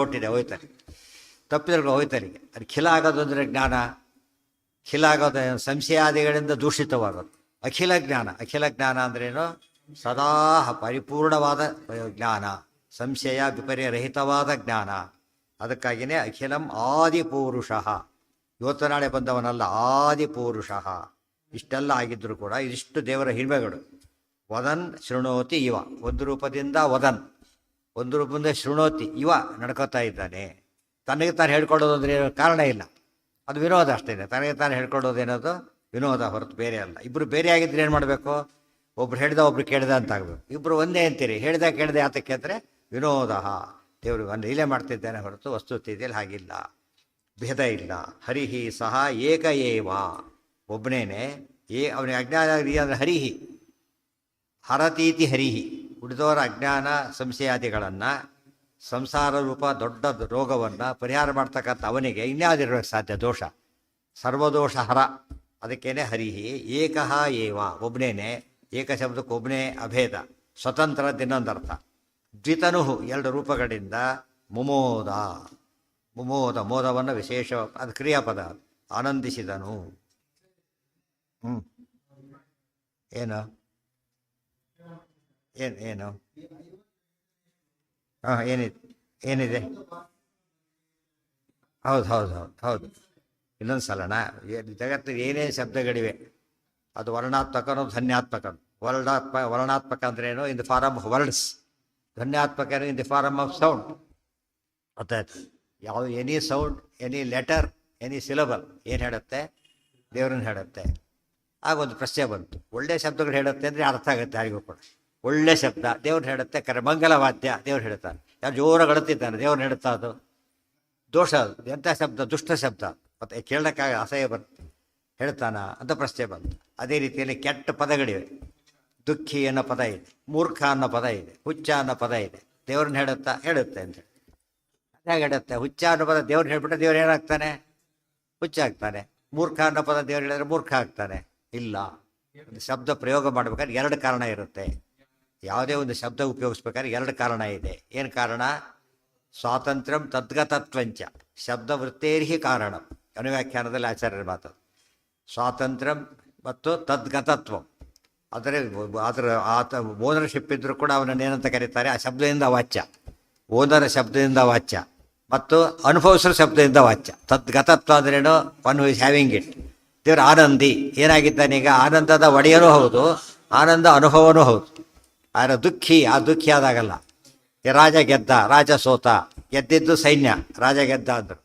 ಕೊಟ್ಟಿದೆ ಹೋಯ್ತಾರೆ, ತಪ್ಪಿದ್ರೆ ಹೋಯ್ತಾರಿಗೆ. ಅದು ಖಿಲ ಆಗೋದು ಅಂದರೆ ಜ್ಞಾನ, ಖಿಲ ಆಗೋದು ಸಂಶಯಾದಿಗಳಿಂದ ದೂಷಿತವಾಗೋದು ಅಖಿಲ ಜ್ಞಾನ. ಅಖಿಲ ಜ್ಞಾನ ಅಂದ್ರೇನು? ಸದಾ ಪರಿಪೂರ್ಣವಾದ ಜ್ಞಾನ, ಸಂಶಯ ವಿಪರ್ಯರಹಿತವಾದ ಜ್ಞಾನ. ಅದಕ್ಕಾಗಿಯೇ ಅಖಿಲಂ ಆದಿಪೂರುಷ, ಇವತ್ತು ನಾಳೆ ಬಂದವನಲ್ಲ, ಆದಿಪೂರುಷ. ಇಷ್ಟೆಲ್ಲ ಆಗಿದ್ದರೂ ಕೂಡ ಇದಿಷ್ಟು ದೇವರ ಹಿರಿಮೆಗಳು. ವದನ್ ಶೃಣೋತಿ ಇವ, ಒಂದು ರೂಪದಿಂದ ವದನ್, ಒಂದು ರೂಪದಿಂದ ಶೃಣೋತಿ ಇವ ನಡ್ಕೋತಾ ಇದ್ದಾನೆ. ತನಗೆ ತಾನು ಹೇಳ್ಕೊಳ್ಳೋದು ಅಂದರೆ ಕಾರಣ ಇಲ್ಲ, ಅದು ವಿನೋದ ಅಷ್ಟೇ. ತನಗೆ ತಾನು ಹೇಳ್ಕೊಳ್ಳೋದೇನೋದು ವಿನೋದ ಹೊರತು ಬೇರೆ ಅಲ್ಲ. ಇಬ್ಬರು ಬೇರೆ ಆಗಿದ್ರೆ ಏನು ಮಾಡಬೇಕು? ಒಬ್ರು ಹೇಳ್ದ ಒಬ್ರು ಕೇಳ್ದ ಅಂತ ಆಗಬೇಕು. ಇಬ್ಬರು ಒಂದೇ ಅಂತೀರಿ, ಹೇಳ್ದ ಕೇಳ್ದೆ ಯಾತಕ್ಕೆ ಅಂದರೆ ವಿನೋದ. ದೇವರು ಒಂದು ಲೀಲೆ ಮಾಡ್ತಿದ್ದಾನೆ ಹೊರತು ವಸ್ತುಸ್ಥಿತಿಯಲ್ಲಿ ಹಾಗಿಲ್ಲ, ಭೇದ ಇಲ್ಲ. ಹರಿಹಿ ಸಹ ಏಕ ಏವ, ಒಬ್ಬನೇನೆ. ಅವನಿಗೆ ಅಜ್ಞಾನ ಅಂದರೆ ಹರಿಹಿ ಹರತೀತಿ ಹರಿಹಿ, ಉಳಿದವರ ಅಜ್ಞಾನ ಸಂಶಯಾದಿಗಳನ್ನು, ಸಂಸಾರ ರೂಪ ದೊಡ್ಡ ರೋಗವನ್ನು ಪರಿಹಾರ ಮಾಡ್ತಕ್ಕಂಥ ಅವನಿಗೆ ಇನ್ಯಾವುದಿರಬೇಕು ಸಾಧ್ಯ? ದೋಷ, ಸರ್ವದೋಷ ಹರ. ಅದಕ್ಕೇನೆ ಹರಿಹಿ ಏಕಃ ಏವ, ಒಬ್ಬನೇನೆ. ಏಕ ಶಬ್ದಕ್ಕೆ ಒಬ್ಬನೇ, ಅಭೇದ, ಸ್ವತಂತ್ರ ಇನ್ನೊಂದರ್ಥ. ದ್ವಿತನು, ಎರಡು ರೂಪಗಳಿಂದ. ಮುಮೋದ, ಮುಮೋದ ಮೋದವನ್ನು ವಿಶೇಷ, ಅದು ಕ್ರಿಯಾಪದ. ಆನಂದಿಸಿದನು. ಏನು ಏನು ಹಾಂ, ಏನಿದೆ? ಹೌದು ಹೌದು ಹೌದು ಹೌದು. ಇನ್ನೊಂದು ಸಲನಾ, ಜಗತ್ತಿಗೆ ಏನೇನು ಶಬ್ದಗಳಿವೆ ಅದು ವರ್ಣಾತ್ಮಕನೋ ಧನ್ಯಾತ್ಮಕನು. ವರ್ಣಾತ್ಮಕ ಅಂದ್ರೇನು? In the form of words. ಧನ್ಯಾತ್ಮಕ in the form of sound. ಗೊತ್ತಾಯ್ತು? ಯಾವ any sound, any letter, any syllable ಏನು ಹೇಳುತ್ತೆ? ದೇವ್ರನ್ನ ಹೇಳುತ್ತೆ. ಆಗ ಒಂದು ಪ್ರಶ್ನೆ ಬಂತು, ಒಳ್ಳೆಯ ಶಬ್ದಗಳು ಹೇಳುತ್ತೆ ಅಂದರೆ ಅರ್ಥ ಆಗುತ್ತೆ ಯಾರಿಗೂ ಕೂಡ. ಒಳ್ಳೆ ಶಬ್ದ ದೇವ್ರು ಹೇಳುತ್ತೆ, ಮಂಗಲ ವಾದ್ಯ ದೇವ್ರು ಹೇಳ್ತಾನೆ. ಯಾರು ಜೋರಾಗಿ ಅಳುತ್ತಿದ್ದಾನೆ ದೇವ್ರನ್ನ ಹೇಳುತ್ತಾ? ಅದು ದೋಷ. ಅದು ಎಂಥ ಶಬ್ದ? ದುಷ್ಟ ಶಬ್ದ. ಮತ್ತು ಕೇಳೋಕ್ಕಾಗ ಅಸಹ್ಯ ಬರುತ್ತೆ. ಹೇಳ್ತಾನ ಅಂತ ಪ್ರಶ್ನೆ ಬಂತು. ಅದೇ ರೀತಿಯಲ್ಲಿ ಕೆಟ್ಟ ಪದಗಳಿವೆ. ದುಃಖಿ ಅನ್ನೋ ಪದ ಇದೆ, ಮೂರ್ಖ ಅನ್ನೋ ಪದ ಇದೆ, ಹುಚ್ಚ ಅನ್ನೋ ಪದ ಇದೆ. ದೇವ್ರನ್ನ ಹೇಳುತ್ತೆ ಅಂತೇಳಿ ಅದಾಗ ಹೇಳುತ್ತೆ. ಹುಚ್ಚ ಅನ್ನೋ ಪದ ದೇವ್ರನ್ನ ಹೇಳ್ಬಿಟ್ರೆ ದೇವ್ರು ಏನಾಗ್ತಾನೆ? ಹುಚ್ಚ ಆಗ್ತಾನೆ. ಮೂರ್ಖ ಅನ್ನೋ ಪದ ದೇವ್ರು ಹೇಳಿದ್ರೆ ಮೂರ್ಖ ಆಗ್ತಾನೆ. ಇಲ್ಲ, ಒಂದು ಶಬ್ದ ಪ್ರಯೋಗ ಮಾಡ್ಬೇಕಾದ್ರೆ ಎರಡು ಕಾರಣ ಇರುತ್ತೆ. ಯಾವುದೇ ಒಂದು ಶಬ್ದ ಉಪಯೋಗಿಸ್ಬೇಕಾದ್ರೆ ಎರಡು ಕಾರಣ ಇದೆ. ಏನು ಕಾರಣ? ಸ್ವಾತಂತ್ರ್ಯಂ ತದ್ಗತತ್ವಂಚ ಶಬ್ದ ವೃತ್ತೇರ್ಹಿ ಕಾರಣ. ಅನುವ್ಯಾಖ್ಯಾನದಲ್ಲಿ ಆಚಾರ್ಯರ ಮಾತು. ಸ್ವಾತಂತ್ರ್ಯಂ ಮತ್ತು ತದ್ಗತತ್ವಂ. ಅದರ ಆತ ಓನರ್ಶಿಪ್ ಇದ್ದರೂ ಕೂಡ ಅವನನ್ನು ಏನಂತ ಕರೀತಾರೆ? ಆ ಶಬ್ದದಿಂದ ವಾಚ್ಯ. ಓನರ ಶಬ್ದದಿಂದ ವಾಚ್ಯ ಮತ್ತು ಅನುಭವಿಸೋ ಶಬ್ದದಿಂದ ವಾಚ್ಯ. ತದ್ಗತತ್ವ ಅಂದ್ರೇನು? One who is having it. ದೇವರು ಆನಂದಿ ಏನಾಗಿದ್ದಾನೀಗ? ಆನಂದದ ಒಡೆಯನೂ ಹೌದು, ಆನಂದ ಅನುಭವನೂ ಹೌದು. ಆದರೆ ದುಃಖಿ, ಆ ದುಃಖಿ ಆದಾಗಲ್ಲ. ರಾಜ ಗೆದ್ದ, ರಾಜ ಸೋತ. ಗೆದ್ದಿದ್ದು ಸೈನ್ಯ, ರಾಜ ಗೆದ್ದ ಅಂದರು.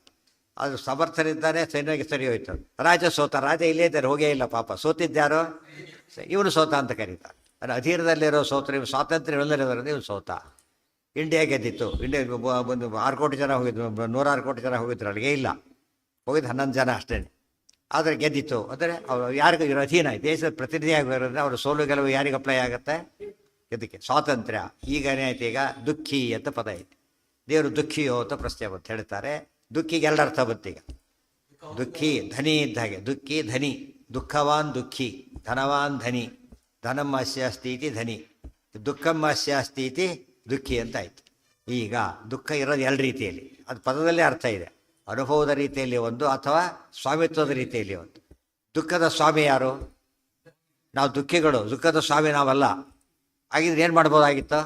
ಅದು ಸಮರ್ಥನಿದ್ದಾನೆ, ಸೈನ್ಯಕ್ಕೆ ಸರಿ ಹೋಯ್ತು. ರಾಜ ಸೋತ, ರಾಜ ಇಲ್ಲೇ ಇದ್ದಾರೆ, ಹೋಗೇ ಇಲ್ಲ ಪಾಪ. ಸೋತಿದ್ದಾರೋ? ಇವನು ಸೋತ ಅಂತ ಕರೀತಾರೆ. ಅದು ಅಧೀನದಲ್ಲಿರೋ ಸೋತ್ರ. ಇವು ಸ್ವಾತಂತ್ರ್ಯ ಎಲ್ಲರಿರೋದ್ರಿಂದ ಇವನು ಸೋತ. ಇಂಡಿಯಾ ಗೆದ್ದಿತ್ತು. ಇಂಡಿಯಾ ಒಂದು 6 ಕೋಟಿ ಜನ ಹೋಗಿದ್ರು, 106 ಕೋಟಿ ಜನ ಹೋಗಿದ್ರು. ಅಲ್ಲಿಗೆ ಇಲ್ಲ, ಹೋಗಿದ್ದು 11 ಜನ ಅಷ್ಟೇ. ಆದರೆ ಗೆದ್ದಿತ್ತು ಅಂದರೆ ಅವರು ಯಾರಿಗೂ ಇರೋ ಅಧೀನ, ದೇಶದ ಪ್ರತಿನಿಧಿಯಾಗಿರೋದ್ರಿಂದ ಅವರ ಸೋಲು ಗೆಲುವು ಯಾರಿಗೆ ಅಪ್ಲೈ ಆಗುತ್ತೆ? ಇದಕ್ಕೆ ಸ್ವಾತಂತ್ರ್ಯ. ಈಗ ಏನಾಯ್ತು? ಈಗ ದುಃಖಿ ಅಂತ ಪದ ಐತೆ. ದೇವರು ದುಃಖಿಯೋ ಅಂತ ಪ್ರಶ್ನೆ ಬಂತು. ಹೇಳ್ತಾರೆ ದುಃಖಿಗೆ ಎರಡು ಅರ್ಥ ಬಂತೀಗ. ದುಃಖಿ ಧನಿ ಇದ್ದ ಹಾಗೆ. ದುಃಖಿ ಧನಿ, ದುಃಖವಾನ್ ದುಃಖಿ, ಧನವಾನ್ ಧನಿ. ಧನಂ ಅಸ್ಯಾಸ್ತಿ ಇತಿ ಧನಿ, ದುಃಖಂ ಅಸ್ಯಾಸ್ತಿ ಇತಿ ದುಃಖಿ ಅಂತ ಆಯ್ತು. ಈಗ ದುಃಖ ಇರೋದು ಎರಡು ರೀತಿಯಲ್ಲಿ, ಅದು ಪದದಲ್ಲೇ ಅರ್ಥ ಇದೆ. ಅನುಭವದ ರೀತಿಯಲ್ಲಿ ಒಂದು, ಅಥವಾ ಸ್ವಾಮಿತ್ವದ ರೀತಿಯಲ್ಲಿ ಒಂದು. ದುಃಖದ ಸ್ವಾಮಿ ಯಾರು? ನಾವು ದುಃಖಿಗಳು. ದುಃಖದ ಸ್ವಾಮಿ ನಾವಲ್ಲ. ಆಗಿದ್ರೆ ಏನು ಮಾಡ್ಬೋದಾಗಿತ್ತು?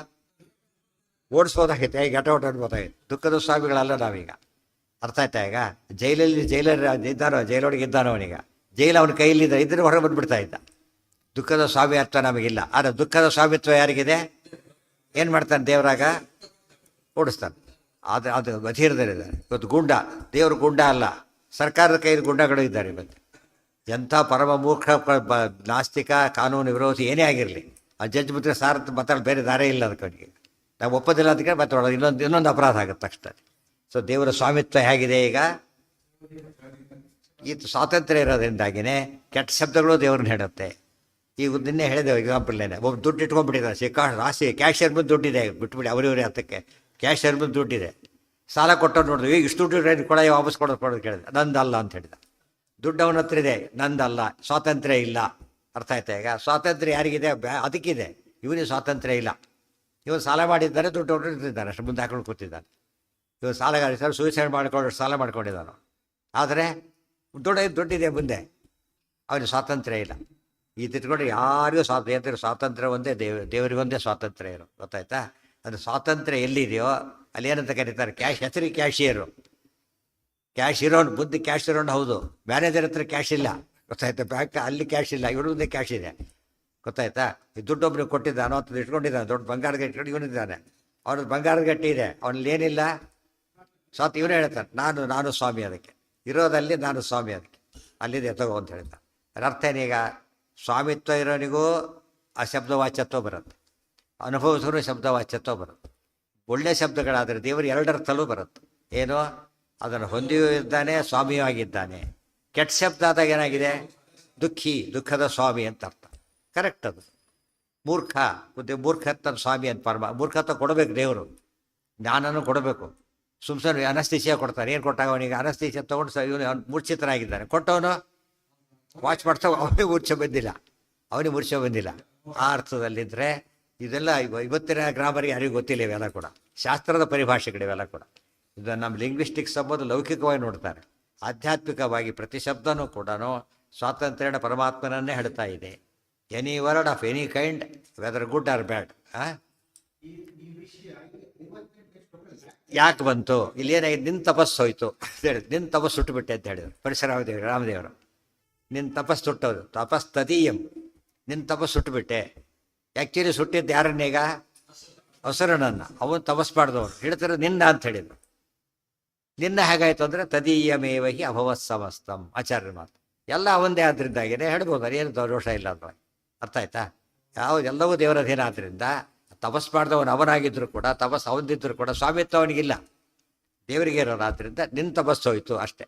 ಓಡಿಸ್ಬೋದಾಗಿತ್ತು, ಹೇಗೆ ಘಟವಟ ಅನ್ಬೋದಾಗಿತ್ತು. ದುಃಖದ ಸ್ವಾಮಿಗಳಲ್ಲ ನಾವೀಗ. ಅರ್ಥ ಆಯ್ತಾ? ಈಗ ಜೈಲರ್ ಇದ್ದಾನೋ, ಜೈಲೊಳಗೆ ಇದ್ದಾನೋ ಅವನೀಗ. ಜೈಲು ಅವನ ಕೈಯಲ್ಲಿದ್ದ ಇದ್ರೆ ಹೊರಗೆ ಬಂದುಬಿಡ್ತಾ ಇದ್ದ. ದುಃಖದ ಸ್ವಾಮಿ ಅರ್ಥ ನಮಗಿಲ್ಲ. ಆದರೆ ದುಃಖದ ಸ್ವಾಮಿತ್ವ ಯಾರಿಗಿದೆ? ಏನು ಮಾಡ್ತಾನೆ ದೇವರಾಗ? ಓಡಿಸ್ತಾನೆ. ಅದು ಅಧೀರದಲ್ಲಿದ್ದಾರೆ. ಇವತ್ತು ಗುಂಡ, ದೇವರು ಗುಂಡ ಅಲ್ಲ, ಸರ್ಕಾರದ ಕೈಯಲ್ಲಿ ಗುಂಡಗಳು ಇದ್ದಾರೆ ಇವತ್ತು. ಎಂಥ ಪರಮ ಮೂರ್ಖ ನಾಸ್ತಿಕ, ಕಾನೂನು ವಿರೋಧಿ ಏನೇ ಆಗಿರಲಿ, ಆ ಜಡ್ಜ್ ಬಿಟ್ಟರೆ ಸಾರ್ ಮಾತಾಡೋ ಬೇರೆ ದಾರೇ ಇಲ್ಲ ಅದಕ್ಕೆ. ನಾವು ಒಪ್ಪೋದಿಲ್ಲ ಅದಕ್ಕೆ ಮಾತಾಡೋದು, ಇನ್ನೊಂದು ಅಪರಾಧ ಆಗುತ್ತೆ ತಕ್ಷಣ. ಸೊ ದೇವರ ಸ್ವಾಮಿತ್ವ ಹೇಗಿದೆ ಈಗ? ಇದು ಸ್ವಾತಂತ್ರ್ಯ ಇರೋದ್ರಿಂದಾಗಿಯೇ ಕೆಟ್ಟ ಶಬ್ದಗಳು ದೇವ್ರನ್ನ ಹೇಳುತ್ತೆ. ಈಗ ನಿನ್ನೆ ಹೇಳಿದೆವು ಎಕ್ಸಾಂಪಲ್ನೇನೆ. ಒಬ್ಬ ದುಡ್ಡು ಇಟ್ಕೊಂಡ್ಬಿಟ್ಟಿದ್ದಾರೆ, ರಾಶಿ ಕ್ಯಾಶಿಯರ್ ಬಂದು ದುಡ್ಡಿದೆ, ಬಿಟ್ಬಿಡಿ ಅವರಿವರೇ ಹತ್ತಕ್ಕೆ. ಕ್ಯಾಶಿಯರ್ ಬಂದು ದುಡ್ಡಿದೆ, ಸಾಲ ಕೊಟ್ಟವ್ರು ನೋಡಿದ್ವಿ, ಇಷ್ಟು ದುಡ್ಡು ಕೊಡ, ವಾಪಸ್ ಕೊಡೋದು ಕೇಳಿದೆ. ನಂದಲ್ಲ ಅಂತ ಹೇಳಿದ. ದುಡ್ಡು ಅವನ ಹತ್ರ ಇದೆ, ನಂದಲ್ಲ. ಸ್ವಾತಂತ್ರ್ಯ ಇಲ್ಲ. ಅರ್ಥ ಆಯ್ತಾ? ಈಗ ಸ್ವಾತಂತ್ರ್ಯ ಯಾರಿಗಿದೆ? ಅದಕ್ಕಿದೆ. ಇವನಿಗೆ ಸ್ವಾತಂತ್ರ್ಯ ಇಲ್ಲ. ಇವನು ಸಾಲ ಮಾಡಿದ್ದಾರೆ, ದುಡ್ಡು ಹೊರಟಿದ್ದಾರೆ, ಅಷ್ಟು ಮುಂದೆ ಹಾಕೊಂಡು ಕೂತಿದ್ದಾನೆ. ಇವಾಗ ಸಾಲಗಾರ ಸರ್ ಸೂಸೈಡ್ ಮಾಡ್ಕೊಂಡು ಸಾಲ ಮಾಡ್ಕೊಂಡಿದ್ದಾನು. ಆದರೆ ದುಡ್ಡಿದೆ ಮುಂದೆ, ಅವನಿಗೆ ಸ್ವಾತಂತ್ರ್ಯ ಇಲ್ಲ. ಇದ್ಕೊಂಡು ಯಾರಿಗೂ ಸ್ವಾತಂತ್ರ್ಯ ಒಂದೇ ದೇವರಿಗೊಂದೇ ಸ್ವಾತಂತ್ರ್ಯ ಇರೋ, ಗೊತ್ತಾಯ್ತಾ? ಅದು ಸ್ವಾತಂತ್ರ್ಯ ಎಲ್ಲಿದೆಯೋ ಅಲ್ಲಿ ಏನಂತ ಕರೀತಾರೆ, ಹೆಸರಿಗೆ ಕ್ಯಾಶಿಯರು. ಕ್ಯಾಶ್ ಇರೋನು ಬುದ್ಧಿ ಕ್ಯಾಶ್ ಇರೋನು ಹೌದು, ಮ್ಯಾನೇಜರ್ ಹತ್ರ ಕ್ಯಾಶ್ ಇಲ್ಲ, ಗೊತ್ತಾಯ್ತಾ? ಬ್ಯಾಂಕ್ ಅಲ್ಲಿ ಕ್ಯಾಶ್ ಇಲ್ಲ, ಇವಳು ಮುಂದೆ ಕ್ಯಾಶ್ ಇದೆ, ಗೊತ್ತಾಯ್ತಾ? ಈ ದುಡ್ಡೊಬ್ಬನಿಗೆ ಕೊಟ್ಟಿದ್ದಾನೋ ಅಥವಾ ಇಟ್ಕೊಂಡಿದ್ದಾನೆ, ದೊಡ್ಡ ಬಂಗಾರದ ಇಟ್ಕೊಂಡು ಇವನಿದ್ದಾನೆ, ಅವನ ಬಂಗಾರದ ಗಟ್ಟಿ ಇದೆ, ಅವನಲ್ಲಿ ಏನಿಲ್ಲ. ಇವನೇ ಹೇಳ್ತಾನೆ ನಾನು ಸ್ವಾಮಿ ಅದಕ್ಕೆ, ಇರೋದಲ್ಲಿ ನಾನು ಸ್ವಾಮಿ ಅದಕ್ಕೆ, ಅಲ್ಲಿದೆ ತಗೋ ಅಂತ ಹೇಳ್ತಾನೆ. ಅದರ ಅರ್ಥ ಏನೀಗ, ಸ್ವಾಮಿತ್ವ ಇರೋನಿಗೂ ಆ ಶಬ್ದವಾಚ್ಯತ್ವ ಬರುತ್ತೆ, ಅನುಭವಿಸೋರು ಶಬ್ದವಾಚ್ಯತ್ವ ಬರುತ್ತೆ. ಒಳ್ಳೆಯ ಶಬ್ದಗಳಾದರೆ ದೇವರು ಎರಡರ್ಥಲ್ಲೂ ಬರುತ್ತೆ. ಏನು, ಅದನ್ನು ಹೊಂದಿಯೂ ಇದ್ದಾನೆ, ಸ್ವಾಮಿಯೂ ಆಗಿದ್ದಾನೆ. ಕೆಟ್ಟ ಶಬ್ದ ಆದಾಗ ಏನಾಗಿದೆ, ದುಃಖದ ಸ್ವಾಮಿ ಅಂತ ಅರ್ಥ. ಕರೆಕ್ಟ್ ಅದು. ಮೂರ್ಖತ್ವ ಸ್ವಾಮಿ ಅಂತ ಮೂರ್ಖತ್ವ ಕೊಡಬೇಕು ದೇವರು, ಜ್ಞಾನನೂ ಕೊಡಬೇಕು. ಸುಮ್ಸನ್ ಅನಸ್ತೀಸಿಯಾ ಕೊಡ್ತಾರೆ, ಏನು ಕೊಟ್ಟಾಗ ಅವನಿಗೆ ಅನಸ್ತೀಸಿಯಾ ತೊಗೊಂಡು ಇವನು ಮೂರ್ಛಿತನಾಗಿದ್ದಾನೆ, ಕೊಟ್ಟವನು ವಾಚ್ ಮಾಡ್ತಾ ಅವನಿಗೆ ಮೂರ್ಛೆ ಬಂದಿಲ್ಲ. ಆ ಅರ್ಥದಲ್ಲಿದ್ದರೆ ಇದೆಲ್ಲ ಇವತ್ತಿನ ಗ್ರಾಮರಿಗೆ ಯಾರಿಗೂ ಗೊತ್ತಿಲ್ಲ, ಇವೆಲ್ಲ ಕೂಡ ಶಾಸ್ತ್ರದ ಪರಿಭಾಷೆಗಳಿವೆಲ್ಲ ಕೂಡ. ಇದು ನಮ್ಮ ಲಿಂಗ್ವಿಸ್ಟಿಕ್ಸ್ ಅಂಬೋದು ಲೌಕಿಕವಾಗಿ ನೋಡ್ತಾರೆ. ಆಧ್ಯಾತ್ಮಿಕವಾಗಿ ಪ್ರತಿ ಶಬ್ದನೂ ಕೂಡ ಸ್ವಾತಂತ್ರ್ಯನ ಪರಮಾತ್ಮನನ್ನೇ ಹೇಳ್ತಾ ಇದೆ. Any word of any kind, whether good or bad. ಯಾಕೆ ಬಂತು ಇಲ್ಲಿ, ಏನಾಗಿದೆ, ನಿನ್ನ ತಪಸ್ಸು ಹೋಯ್ತು ಹೇಳಿ, ನಿನ್ನ ತಪಸ್ಸು ಸುಟ್ಟುಬಿಟ್ಟೆ ಅಂತ ಹೇಳಿದರು ಪರಶುರಾಮ ರಾಮದೇವರು. ನಿನ್ನ ತಪಸ್ಸು ಸುಟ್ಟೋದು, ತಪಸ್ತದೀಯಂ, ನಿನ್ನ ತಪಸ್ಸು ಸುಟ್ಟುಬಿಟ್ಟೆ. ಆ್ಯಕ್ಚುಲಿ ಸುಟ್ಟಿದ್ದು ಯಾರನ್ನೀಗ, ಹಸುರನನ್ನು. ಅವನು ತಪಸ್ ಮಾಡಿದವನು, ಹೇಳ್ತಾರೆ ನಿನ್ನ ಅಂತ ಹೇಳಿದ್ರು. ನಿನ್ನ ಹೇಗಾಯ್ತು ಅಂದರೆ ತದೀಯಮೇವಹಿ ಅಭವತ್ ಸಮಸ್ತಂ, ಆಚಾರ್ಯ ಮಾತು. ಎಲ್ಲ ಅವಂದೇ ಆದ್ರಿಂದಾಗೇನೆ ಹೇಳ್ಬೋದು, ಅದೇನು ದೋಷ ಇಲ್ಲ ಅಂತ. ಅರ್ಥ ಆಯ್ತಾ? ಎಲ್ಲವೂ ದೇವರದೇನ ಆದ್ದರಿಂದ ತಪಸ್ ಮಾಡಿದವನು ಅವನಾಗಿದ್ದರೂ ಕೂಡ, ತಪಸ್ ಅವನಿದ್ದರೂ ಕೂಡ ಸ್ವಾಮಿತ್ವ ಅವನಿಗಿಲ್ಲ, ದೇವರಿಗೆ ಇರೋರು. ಆದ್ದರಿಂದ ನಿನ್ನ ತಪಸ್ಸು ಹೋಯ್ತು ಅಷ್ಟೇ.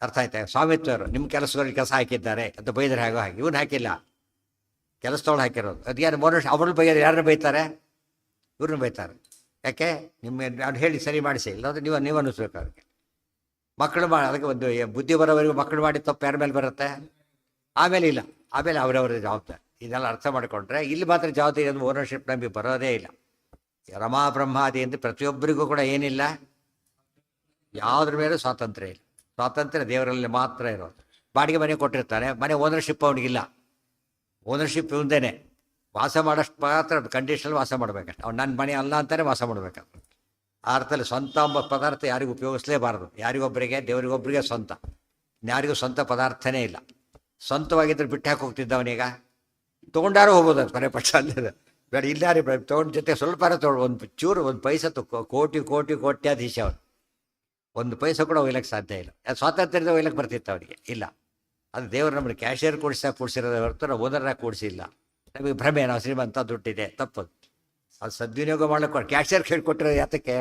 ಅರ್ಥ ಆಯ್ತಾ? ಸ್ವಾಮಿತ್ವ ಇರೋ, ನಿಮ್ಮ ಕೆಲಸದಲ್ಲಿ ಕೆಲಸ ಹಾಕಿದ್ದಾರೆ ಅಂತ ಬೈದರೆ ಹಾಗೋ ಹಾಗೆ, ಇವನು ಹಾಕಿಲ್ಲ, ಕೆಲಸದವಳು ಹಾಕಿರೋದು. ಅದೇನು ಮನುಷ್ಯ ಅವಳು ಬೈಯೋದು, ಯಾರನ್ನ ಬೈತಾರೆ, ಇವ್ರನ್ನ ಬೈತಾರೆ. ಯಾಕೆ, ಅವ್ನು ಹೇಳಿ ಸರಿ ಮಾಡಿಸಿ, ಇಲ್ಲಾಂದ್ರೆ ನೀವು ಅನ್ನಿಸ್ಬೇಕು ಅವ್ರಿಗೆ. ಮಕ್ಕಳು ಅದಕ್ಕೆ ಒಂದು ಬುದ್ಧಿ ಬರೋವರೆಗೂ ಮಕ್ಕಳು ಮಾಡಿ ತಪ್ಪು ಯಾರ ಮೇಲೆ ಬರುತ್ತೆ, ಆಮೇಲೆ ಇಲ್ಲ, ಆಮೇಲೆ ಅವರವರ ಜವಾಬ್ದಾರಿ. ಇದೆಲ್ಲ ಅರ್ಥ ಮಾಡಿಕೊಂಡ್ರೆ ಇಲ್ಲಿ ಮಾತ್ರ ಜವಾಬ್ದಾರಿ ಅದು ಓನರ್ಶಿಪ್ ನಮಗೆ ಬರೋದೇ ಇಲ್ಲ. ರಮಾ ಬ್ರಹ್ಮಾದಿ ಅಂತ ಪ್ರತಿಯೊಬ್ಬರಿಗೂ ಕೂಡ ಏನಿಲ್ಲ, ಯಾವುದ್ರ ಮೇಲೂ ಸ್ವಾತಂತ್ರ್ಯ ಇಲ್ಲ. ಸ್ವಾತಂತ್ರ್ಯ ದೇವರಲ್ಲಿ ಮಾತ್ರ ಇರೋದು. ಬಾಡಿಗೆ ಮನೆ ಕೊಟ್ಟಿರ್ತಾನೆ, ಮನೆ ಓನರ್ಶಿಪ್ ಅವನಿಗಿಲ್ಲ, ಓನರ್ಶಿಪ್ ಇವಂದೇನೆ. ವಾಸ ಮಾಡೋಷ್ಟು ಮಾತ್ರ ಕಂಡೀಷನಲ್ಲಿ ವಾಸ ಮಾಡಬೇಕಷ್ಟೆ. ಅವ್ನು ನನ್ನ ಮನೆ ಅಲ್ಲ ಅಂತಾನೆ ವಾಸ ಮಾಡಬೇಕಂತ. ಆ ಅರ್ಥದಲ್ಲಿ ಸ್ವಂತ ಎಂಬ ಪದಾರ್ಥ ಯಾರಿಗೂ ಉಪಯೋಗಿಸಲೇಬಾರದು. ಯಾರಿಗೊಬ್ಬರಿಗೆ, ದೇವರಿಗೊಬ್ಬರಿಗೆ ಸ್ವಂತ, ಯಾರಿಗೂ ಸ್ವಂತ ಪದಾರ್ಥನೇ ಇಲ್ಲ. ಸ್ವಂತವಾಗಿದ್ದರೆ ಬಿಟ್ಟು ಹಾಕಿ ಹೋಗ್ತಿದ್ದವನೀಗ ತೊಗೊಂಡಾರು ಹೋಗ್ಬೋದು, ಅದು ಕೊನೆ ಪಕ್ಷ ಅಲ್ಲದ ಬೇಡ, ಇಲ್ಲಾರಿ ತೊಗೊಂಡು ಜೊತೆ ಸ್ವಲ್ಪ ತೊಗೊಂಡು ಒಂದು ಚೂರು ಒಂದು ಪೈಸೆ ಕೋಟ್ಯಾಧೀಶ ಅವನು, ಒಂದು ಪೈಸೆ ಕೂಡ ಒಯ್ಲಕ್ಕೆ ಸಾಧ್ಯ ಇಲ್ಲ. ಅದು ಸ್ವಾತಂತ್ರ್ಯದ ಒಯ್ಲಕ್ಕೆ ಬರ್ತಿತ್ತು ಅವನಿಗೆ, ಇಲ್ಲ. ಅದು ದೇವರು ನಮ್ಮನ್ನು ಕ್ಯಾಶಿಯರ್ ಕೂಡಿಸಿರೋದೇ ಹೊರತು ನಾವು ಓನರ್ನ ಕೂಡಿಸಿಲ್ಲ. ನಮಗೆ ಭ್ರಮೆ, ನಾವು ಶ್ರೀಮಂತ ದುಡ್ಡಿದೆ, ತಪ್ಪದು. ಅದು ಸದ್ವಿನಿಯೋಗ ಮಾಡ್ಲಿಕ್ಕೆ ಕ್ಯಾಶಿಯರ್ ಕೇಳಿಕೊಟ್ಟಿರೋದು ಯಾತಕ್ಕೆ,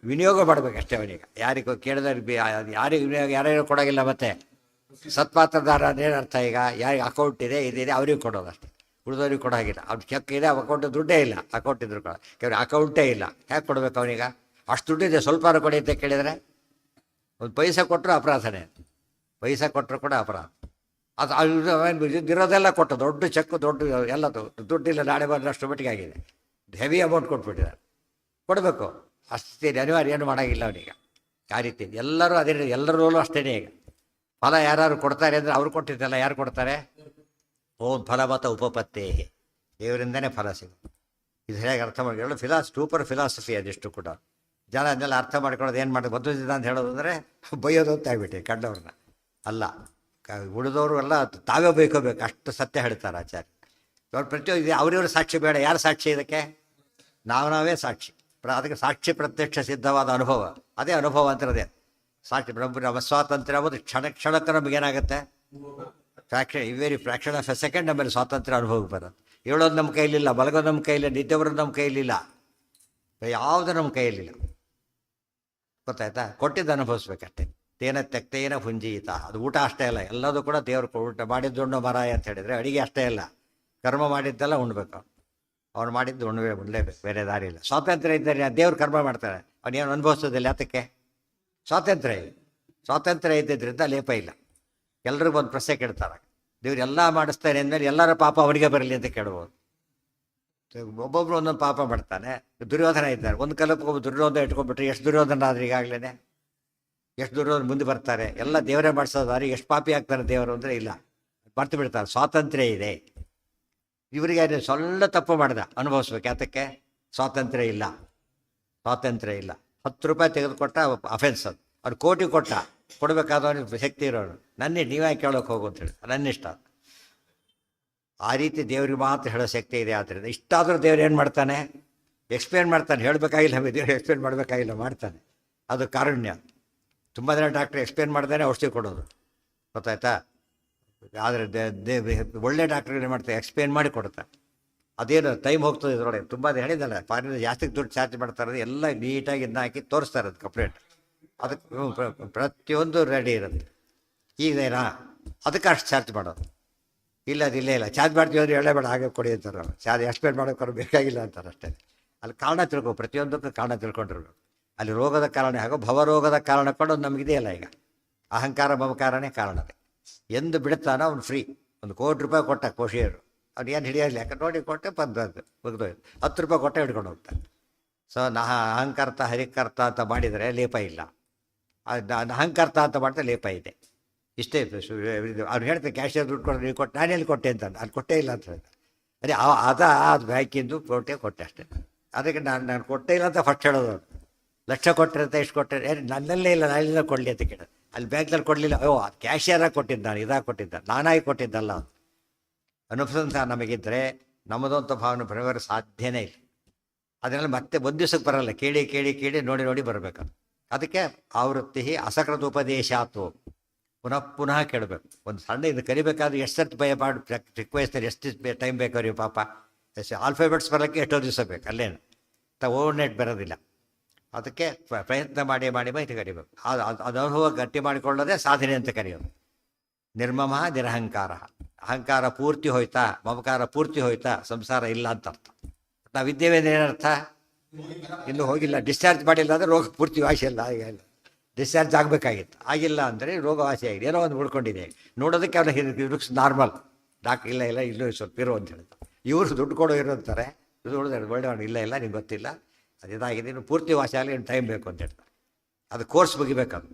ವಿನಿಯೋಗ ಮಾಡಬೇಕಷ್ಟೇ ಅವನಿಗೆ. ಯಾರಿಗೂ ಕೇಳಿದ್ರೆ ಯಾರಿಗೂ ವಿನಿಯೋಗ ಯಾರ್ಯಾರು ಕೊಡೋಗಿಲ್ಲ. ಮತ್ತೆ ಸತ್ಪಾತ್ರದಾರ ಏನು ಅರ್ಥ, ಈಗ ಯಾರಿಗೆ ಅಕೌಂಟ್ ಇದೆ ಇದಿದೆ ಅವ್ರಿಗೆ ಕೊಡೋದು ಅಷ್ಟೇ, ಉಳಿದವ್ರಿಗೆ ಕೊಡೋಗಿಲ್ಲ. ಅವ್ನು ಚೆಕ್ ಇದೆ, ಅಕೌಂಟ್ ದುಡ್ಡೇ ಇಲ್ಲ, ಅಕೌಂಟ್ ಇದ್ರು ಕೊಡ, ಕೆಲವ್ರಿಗೆ ಅಕೌಂಟೇ ಇಲ್ಲ, ಹೇಗೆ ಕೊಡಬೇಕು ಅವನಿಗೆ? ಅಷ್ಟು ದುಡ್ಡಿದೆ, ಸ್ವಲ್ಪ ಕೊಡಿ ಅಂತ ಕೇಳಿದರೆ ಒಂದು ಪೈಸೆ ಕೊಟ್ಟರು ಅಪರಾಧನೇ, ಪೈಸೆ ಕೊಟ್ಟರು ಕೂಡ ಅಪರಾಧ. ಅದು ಇರೋದೆಲ್ಲ ಕೊಟ್ಟು ದೊಡ್ಡ ಚೆಕ್, ದೊಡ್ಡ ಎಲ್ಲ ದುಡ್ಡಿಲ್ಲ, ನಾಳೆ ಬಂದಷ್ಟು ಮಟ್ಟಿಗೆ ಆಗಿದೆ, ಹೆವಿ ಅಮೌಂಟ್ ಕೊಟ್ಬಿಟ್ಟಿದ್ದಾರೆ, ಕೊಡಬೇಕು ಅಷ್ಟೇ, ಅನಿವಾರ್ಯ, ಏನು ಮಾಡೋಂಗಿಲ್ಲ ಅವನಿಗೆ. ಆ ರೀತಿ ಎಲ್ಲರೂ ಅದೇ, ಎಲ್ಲರಲ್ಲೂ ಅಷ್ಟೇ. ಈಗ ಫಲ ಯಾರು ಕೊಡ್ತಾರೆ ಅಂದರೆ ಅವ್ರು ಕೊಟ್ಟಿದ್ದಲ್ಲ, ಯಾರು ಕೊಡ್ತಾರೆ? ಓಂ ಫಲವತ ಉಪಪತ್ತೇ, ದೇವರಿಂದನೇ ಫಲ ಸಿಗುತ್ತೆ. ಇದು ಹೇಗೆ ಅರ್ಥ ಮಾಡ್ಕೊಳ್ಳೋದು, ಸೂಪರ್ ಫಿಲಾಸಫಿ ಅದಿಷ್ಟು ಕೂಡ. ಜನ ಅದನ್ನೆಲ್ಲ ಅರ್ಥ ಮಾಡ್ಕೊಳ್ಳೋದು ಏನು ಮಾಡೋದು, ಬದ್ಧದಿದ್ದ ಅಂತ ಹೇಳೋದು ಅಂದರೆ ಬೈಯೋದು ಅಂತ ಆಗ್ಬಿಟ್ಟೆ ಕಂಡವ್ರನ್ನ. ಅಲ್ಲ, ಉಳಿದವರು ಎಲ್ಲ ತಾವೇ ಬೈಕೋಬೇಕು, ಅಷ್ಟು ಸತ್ಯ ಹೇಳ್ತಾರೆ ಆಚಾರ್ಯ. ಇವ್ರು ಪ್ರತಿಯೊಂದು ಅವ್ರಿವ್ರ ಸಾಕ್ಷಿ ಬೇಡ, ಯಾರು ಸಾಕ್ಷಿ ಇದಕ್ಕೆ? ನಾವೇ ಸಾಕ್ಷಿ. ಅದಕ್ಕೆ ಸಾಕ್ಷಿ ಪ್ರತ್ಯಕ್ಷ ಸಿದ್ಧವಾದ ಅನುಭವ, ಅದೇ ಅನುಭವ ಅಂತಿರೋದೇ ಸಾಕ್ಷಿ. ನಮ್ಮ ಸ್ವಾತಂತ್ರ್ಯ ಅಂಬೋದು ಕ್ಷಣಕ್ಕೆ ನಮಗೇನಾಗುತ್ತೆ, ಫ್ರ್ಯಾಕ್ಷನ್ ಆಫ್ ಎ ಸೆಕೆಂಡ್ ನಮ್ಮಲ್ಲಿ ಸ್ವಾತಂತ್ರ್ಯ ಅನುಭವಕ್ಕೆ ಬರೋದು. ಹೇಳೋದು ನಮ್ಮ ಕೈಲಿಲ್ಲ, ಮಲಗೋದು ನಮ್ಮ ಕೈಲಿಲ್ಲ, ನಿದ್ದೆ ಬರೋದು ನಮ್ಮ ಕೈಲಿಲ್ಲ, ಯಾವುದು ನಮ್ಮ ಕೈಯಲ್ಲಿಲ್ಲ, ಗೊತ್ತಾಯ್ತಾ? ಕೊಟ್ಟಿದ್ದು ಅನುಭವಿಸ್ಬೇಕಷ್ಟೇ. ತೇನ ತೆಕ್ತೇನ ಭುಂಜೀತ, ಅದು ಊಟ ಅಷ್ಟೇ ಅಲ್ಲ, ಎಲ್ಲದೂ ಕೂಡ ದೇವ್ರು ಊಟ ಮಾಡಿದ್ದುಣ್ಣು ಮರಾಯ ಅಂತ ಹೇಳಿದರೆ ಅಡಿಗೆ ಅಷ್ಟೇ ಅಲ್ಲ, ಕರ್ಮ ಮಾಡಿದ್ದೆಲ್ಲ ಉಣ್ಬೇಕು. ಅವ್ನು ಮಾಡಿದ್ದು ಉಣ್ಲೇಬೇಕು, ಬೇರೆ ದಾರಿ ಇಲ್ಲ. ಸ್ವಾತಂತ್ರ್ಯ ಇದ್ದರೆ ದೇವ್ರು ಕರ್ಮ ಮಾಡ್ತಾರೆ, ಅವನೇನು ಅನುಭವಿಸೋದಿಲ್ಲ. ಯಾತಕ್ಕೆ? ಸ್ವಾತಂತ್ರ್ಯ ಇದ್ದಿದ್ದರಿಂದ ಲೇಪ ಇಲ್ಲ. ಎಲ್ರಿಗೂ ಒಂದು ಪ್ರಶ್ನೆ ಕೇಳ್ತಾರೆ, ದೇವ್ರು ಎಲ್ಲ ಮಾಡಿಸ್ತಾರೆ ಅಂದಮೇಲೆ ಎಲ್ಲರ ಪಾಪ ಅವನಿಗೆ ಬರಲಿ ಅಂತ ಕೇಳ್ಬೋದು. ಒಬ್ಬೊಬ್ರು ಒಂದೊಂದು ಪಾಪ ಮಾಡ್ತಾನೆ. ದುರ್ಯೋಧನ ಇದ್ದಾರೆ, ಒಂದು ಕಲಪಕ್ಕೆ ದುರ್ಯೋಧನ ಇಟ್ಕೊಂಡ್ಬಿಟ್ರೆ ಎಷ್ಟು ದುರ್ಯೋಧನ ಆದ್ರೆ ಈಗಾಗಲೇ ಎಷ್ಟು ದುರ್ಯೋಧನ ಮುಂದೆ ಬರ್ತಾರೆ. ಎಲ್ಲ ದೇವರೇ ಮಾಡಿಸೋದಾದ್ರೆ ಎಷ್ಟು ಪಾಪಿ ಆಗ್ತಾರೆ ದೇವರು ಅಂದರೆ ಇಲ್ಲ, ಬರ್ತು ಬಿಡ್ತಾರೆ. ಸ್ವಾತಂತ್ರ್ಯ ಇದೆ ಇವರಿಗೆ. ಸೊಳ್ಳೆ ತಪ್ಪು ಮಾಡ್ದ ಅನುಭವಿಸ್ಬೇಕು. ಯಾತಕ್ಕೆ? ಸ್ವಾತಂತ್ರ್ಯ ಇಲ್ಲ, ಸ್ವಾತಂತ್ರ್ಯ ಇಲ್ಲ. 10 ರೂಪಾಯಿ ತೆಗೆದುಕೊಟ್ಟ ಅಫೆನ್ಸ್ ಅದು. ಅವ್ರು ಕೋಟಿ ಕೊಟ್ಟ, ಕೊಡಬೇಕಾದವನಿಗೆ ಶಕ್ತಿ ಇರೋರು. ನೀವೇ ಕೇಳೋಕೆ ಹೋಗು ಅಂತೇಳಿ ನನ್ನಿಷ್ಟ. ಆ ರೀತಿ ದೇವ್ರಿಗೆ ಮಾತ್ರ ಹೇಳೋ ಶಕ್ತಿ ಇದೆ. ಆದ್ದರಿಂದ ಇಷ್ಟಾದರೂ ದೇವ್ರು ಏನು ಮಾಡ್ತಾನೆ? ಎಕ್ಸ್ಪ್ಲೇನ್ ಮಾಡ್ತಾನೆ. ಹೇಳಬೇಕಾಗಿಲ್ಲ, ದೇವ್ರು ಎಕ್ಸ್ಪ್ಲೇನ್ ಮಾಡಬೇಕಾಗಿಲ್ಲ, ಮಾಡ್ತಾನೆ. ಅದು ಕಾರುಣ್ಯ. ತುಂಬ ಜನ ಡಾಕ್ಟ್ರ್ ಎಕ್ಸ್ಪ್ಲೇನ್ ಮಾಡ್ತಾನೆ ಔಷಧಿ ಕೊಡೋದು, ಗೊತ್ತಾಯ್ತಾ? ಆದರೆ ಒಳ್ಳೆ ಡಾಕ್ಟ್ರ್ ಏನು ಮಾಡ್ತಾರೆ? ಎಕ್ಸ್ಪ್ಲೇನ್ ಮಾಡಿ ಕೊಡ್ತಾರೆ. ಅದೇನು ಟೈಮ್ ಹೋಗ್ತದೆ ಇದರೊಳಗೆ. ತುಂಬ ಹೇಳಿದಲ್ಲ, ಫಾರಿನ್ ಜಾಸ್ತಿ ದುಡ್ಡು ಚಾರ್ಜ್ ಮಾಡ್ತಾರೆ. ಎಲ್ಲ ನೀಟಾಗಿ ಇದನ್ನ ಹಾಕಿ ತೋರಿಸ್ತಾರೆ ಅದು ಕಂಪ್ಲೇಂಟ್. ಅದಕ್ಕೆ ಪ್ರತಿಯೊಂದು ರೆಡಿ ಇರುತ್ತೆ. ಈಗೇನಾ ಅದಕ್ಕೆ ಅಷ್ಟು ಚಾರ್ಜ್ ಮಾಡೋದು. ಇಲ್ಲ ಚಾರ್ಜ್ ಮಾಡ್ತೀವಿ ಅಂದರೆ ಹೇಳೇ ಬೇಡ, ಹಾಗೆ ಕೊಡಿ ಅಂತಾರೆ. ಅವ್ರು ಚಾರ್ಜ್ ಎಕ್ಸ್ಪ್ಲೇನ್ ಮಾಡೋಕೆ ಬೇಕಾಗಿಲ್ಲ ಅಂತಾರೆ ಅಷ್ಟೇ. ಅಲ್ಲಿ ಕಾರಣ ತಿಳ್ಕೊ, ಪ್ರತಿಯೊಂದಕ್ಕೂ ಕಾರಣ ತಿಳ್ಕೊಂಡಿರ್ಬೇಕು. ಅಲ್ಲಿ ರೋಗದ ಕಾರಣ ಹಾಗೂ ಭವರೋಗದ ಕಾರಣ ಕೊಡೋದು ನಮಗಿದೆಯಲ್ಲ ಈಗ. ಅಹಂಕಾರ ಮಮಕಾರನೇ ಕಾರಣವೇ. ಎಂದು ಬಿಡುತ್ತಾನೋ ಅವ್ನು ಫ್ರೀ. 1 ಕೋಟಿ ರೂಪಾಯಿ ಕೊಟ್ಟ ಕೋಶಿಯರು, ಅವ್ನು ಏನು ಹಿಡಿಯೋಲ್ಲ. ಯಾಕಂದ್ರೆ ನೋಡಿ ಕೊಟ್ಟೆ ಬಂದದ್ದು ಮುಗಿದೋಯ್ತು. 10 ರೂಪಾಯಿ ಕೊಟ್ಟೆ ಹಿಡ್ಕೊಂಡು ಹೋಗ್ತಾನೆ. ಸೊ ಅಹಂಕರ್ತ ಹರಿಕರ್ತ ಅಂತ ಮಾಡಿದರೆ ಲೇಪ ಇಲ್ಲ, ಅಹಂಕರ್ತ ಅಂತ ಮಾಡಿದ್ರೆ ಲೇಪ ಇದೆ. ಇಷ್ಟೇ. ಅವ್ರು ಹೇಳ್ತಾರೆ ಕ್ಯಾಶಿಯರ್ ದುಡ್ಡು ಕೊಟ್ಟು ನೀವು ಕೊಟ್ಟು, ನಾನೆಲ್ಲಿ ಕೊಟ್ಟೆ ಅಂತ. ಅದು ಕೊಟ್ಟೇ ಇಲ್ಲ ಅಂತ ಹೇಳ್ತಾರೆ. ಅದೇ ಅದು ಬ್ಯಾಂಕಿಂದು ಕೊಟ್ಟೆ ಅಷ್ಟೇ. ಅದಕ್ಕೆ ನಾನು ಕೊಟ್ಟೇ ಇಲ್ಲ ಅಂತ ಫಸ್ಟ್ ಹೇಳೋದು. ಲಕ್ಷ ಕೊಟ್ಟರೆ ಅಂತ ಎಷ್ಟು ಕೊಟ್ಟರೆ, ನನ್ನಲ್ಲೇ ಇಲ್ಲ, ನಾನೆಲ್ಲ ಕೊಡಲಿ ಅಂತ ಕೇಳೋದು. ಅಲ್ಲಿ ಬ್ಯಾಂಕ್ನಲ್ಲಿ ಕೊಡಲಿಲ್ಲ, ಕ್ಯಾಶಿಯರಾಗಿ ಕೊಟ್ಟಿದ್ದ, ನಾನು ಇದಾಗಿ ಕೊಟ್ಟಿದ್ದ, ನಾನಾಗಿ ಕೊಟ್ಟಿದ್ದಲ್ಲ. ಅನುಸಂಧ ನಮಗಿದ್ದರೆ ನಮ್ಮದಂಥ ಭಾವನೆ ಬರೋವರೆಗೆ ಸಾಧ್ಯನೇ ಇಲ್ಲ. ಅದನ್ನೆಲ್ಲ ಮತ್ತೆ ಒಂದು ದಿವಸಕ್ಕೆ ಬರಲ್ಲ. ಕೇಳಿ ಕೇಳಿ ಕೇಳಿ ನೋಡಿ ನೋಡಿ ಬರಬೇಕು. ಅದಕ್ಕೆ ಆವೃತ್ತಿ ಅಸಕೃತೋಪದೇಶಾತು. ಪುನಃ ಪುನಃ ಕೇಳಬೇಕು. ಒಂದು ಸಣ್ಣ ಇದು ಕರಿಬೇಕಾದ್ರೆ ಎಷ್ಟು ಸರ್ತಿ ಭಯ ಮಾಡಿ ಚಿಕ್ಕ ವಯಸ್ಸಲ್ಲಿ ಎಷ್ಟು ಟೈಮ್ ಬೇಕು ಅವ್ರಿಗೆ ಪಾಪ. ಆಲ್ಫಾಬೆಟ್ಸ್ ಬರೋಕ್ಕೆ ಎಷ್ಟೋ ದಿವಸ ಬೇಕು. ಅಲ್ಲೇನು ಓವರ್ನೈಟ್ ಬರೋದಿಲ್ಲ. ಅದಕ್ಕೆ ಪ್ರಯತ್ನ ಮಾಡಿ ಮಾಡಿ ಇದು ಕರಿಬೇಕು. ಅದು ಅನುಭವ ಗಟ್ಟಿ ಮಾಡಿಕೊಳ್ಳೋದೇ ಸಾಧನೆ ಅಂತ ಕರೆಯೋದು. ನಿರ್ಮಮ ನಿರಹಂಕಾರ. ಅಹಂಕಾರ ಪೂರ್ತಿ ಹೋಯ್ತಾ, ಮಮಕಾರ ಪೂರ್ತಿ ಹೋಯ್ತಾ, ಸಂಸಾರ ಇಲ್ಲ ಅಂತ ಅರ್ಥ. ನಾವಿದ್ದೇವೆ ಅಂದ್ರೆ ಏನರ್ಥ? ಇನ್ನೂ ಹೋಗಿಲ್ಲ, ಡಿಸ್ಚಾರ್ಜ್ ಮಾಡಿಲ್ಲ ಅಂದರೆ ರೋಗ ಪೂರ್ತಿ ವಾಸಿ ಇಲ್ಲ. ಆಗಿಲ್ಲ, ಡಿಸ್ಚಾರ್ಜ್ ಆಗಬೇಕಾಗಿತ್ತು, ಆಗಿಲ್ಲ ಅಂದರೆ ರೋಗ ವಾಸಿ ಆಗಿದೆ. ಏನೋ ಒಂದು ಉಳ್ಕೊಂಡಿದೆ. ನೋಡೋದಕ್ಕೆ ಅವ್ರಿಗೆ ಲುಕ್ಸ್ ನಾರ್ಮಲ್. ಡಾಕ್ಟ್ರ್ ಇಲ್ಲ ಇಲ್ಲೂ ಸ್ವಲ್ಪ ಇರೋ ಅಂತ ಹೇಳಿದ್ರು. ಇವರು ದುಡ್ಡು ಕೊಡೋ ಇರೋಂತಾರೆ. ಇದು ಒಳ್ಳೆಯವನು ಇಲ್ಲ ನಿಮ್ಗೆ ಗೊತ್ತಿಲ್ಲ, ಅದು ಇದಾಗಿದೆ, ಇನ್ನು ಪೂರ್ತಿ ವಾಸಿ ಆಗಲಿ, ಇನ್ನು ಟೈಮ್ ಬೇಕು ಅಂತ ಹೇಳ್ತಾರೆ. ಅದು ಕೋರ್ಸ್ ಮುಗಿಬೇಕದು.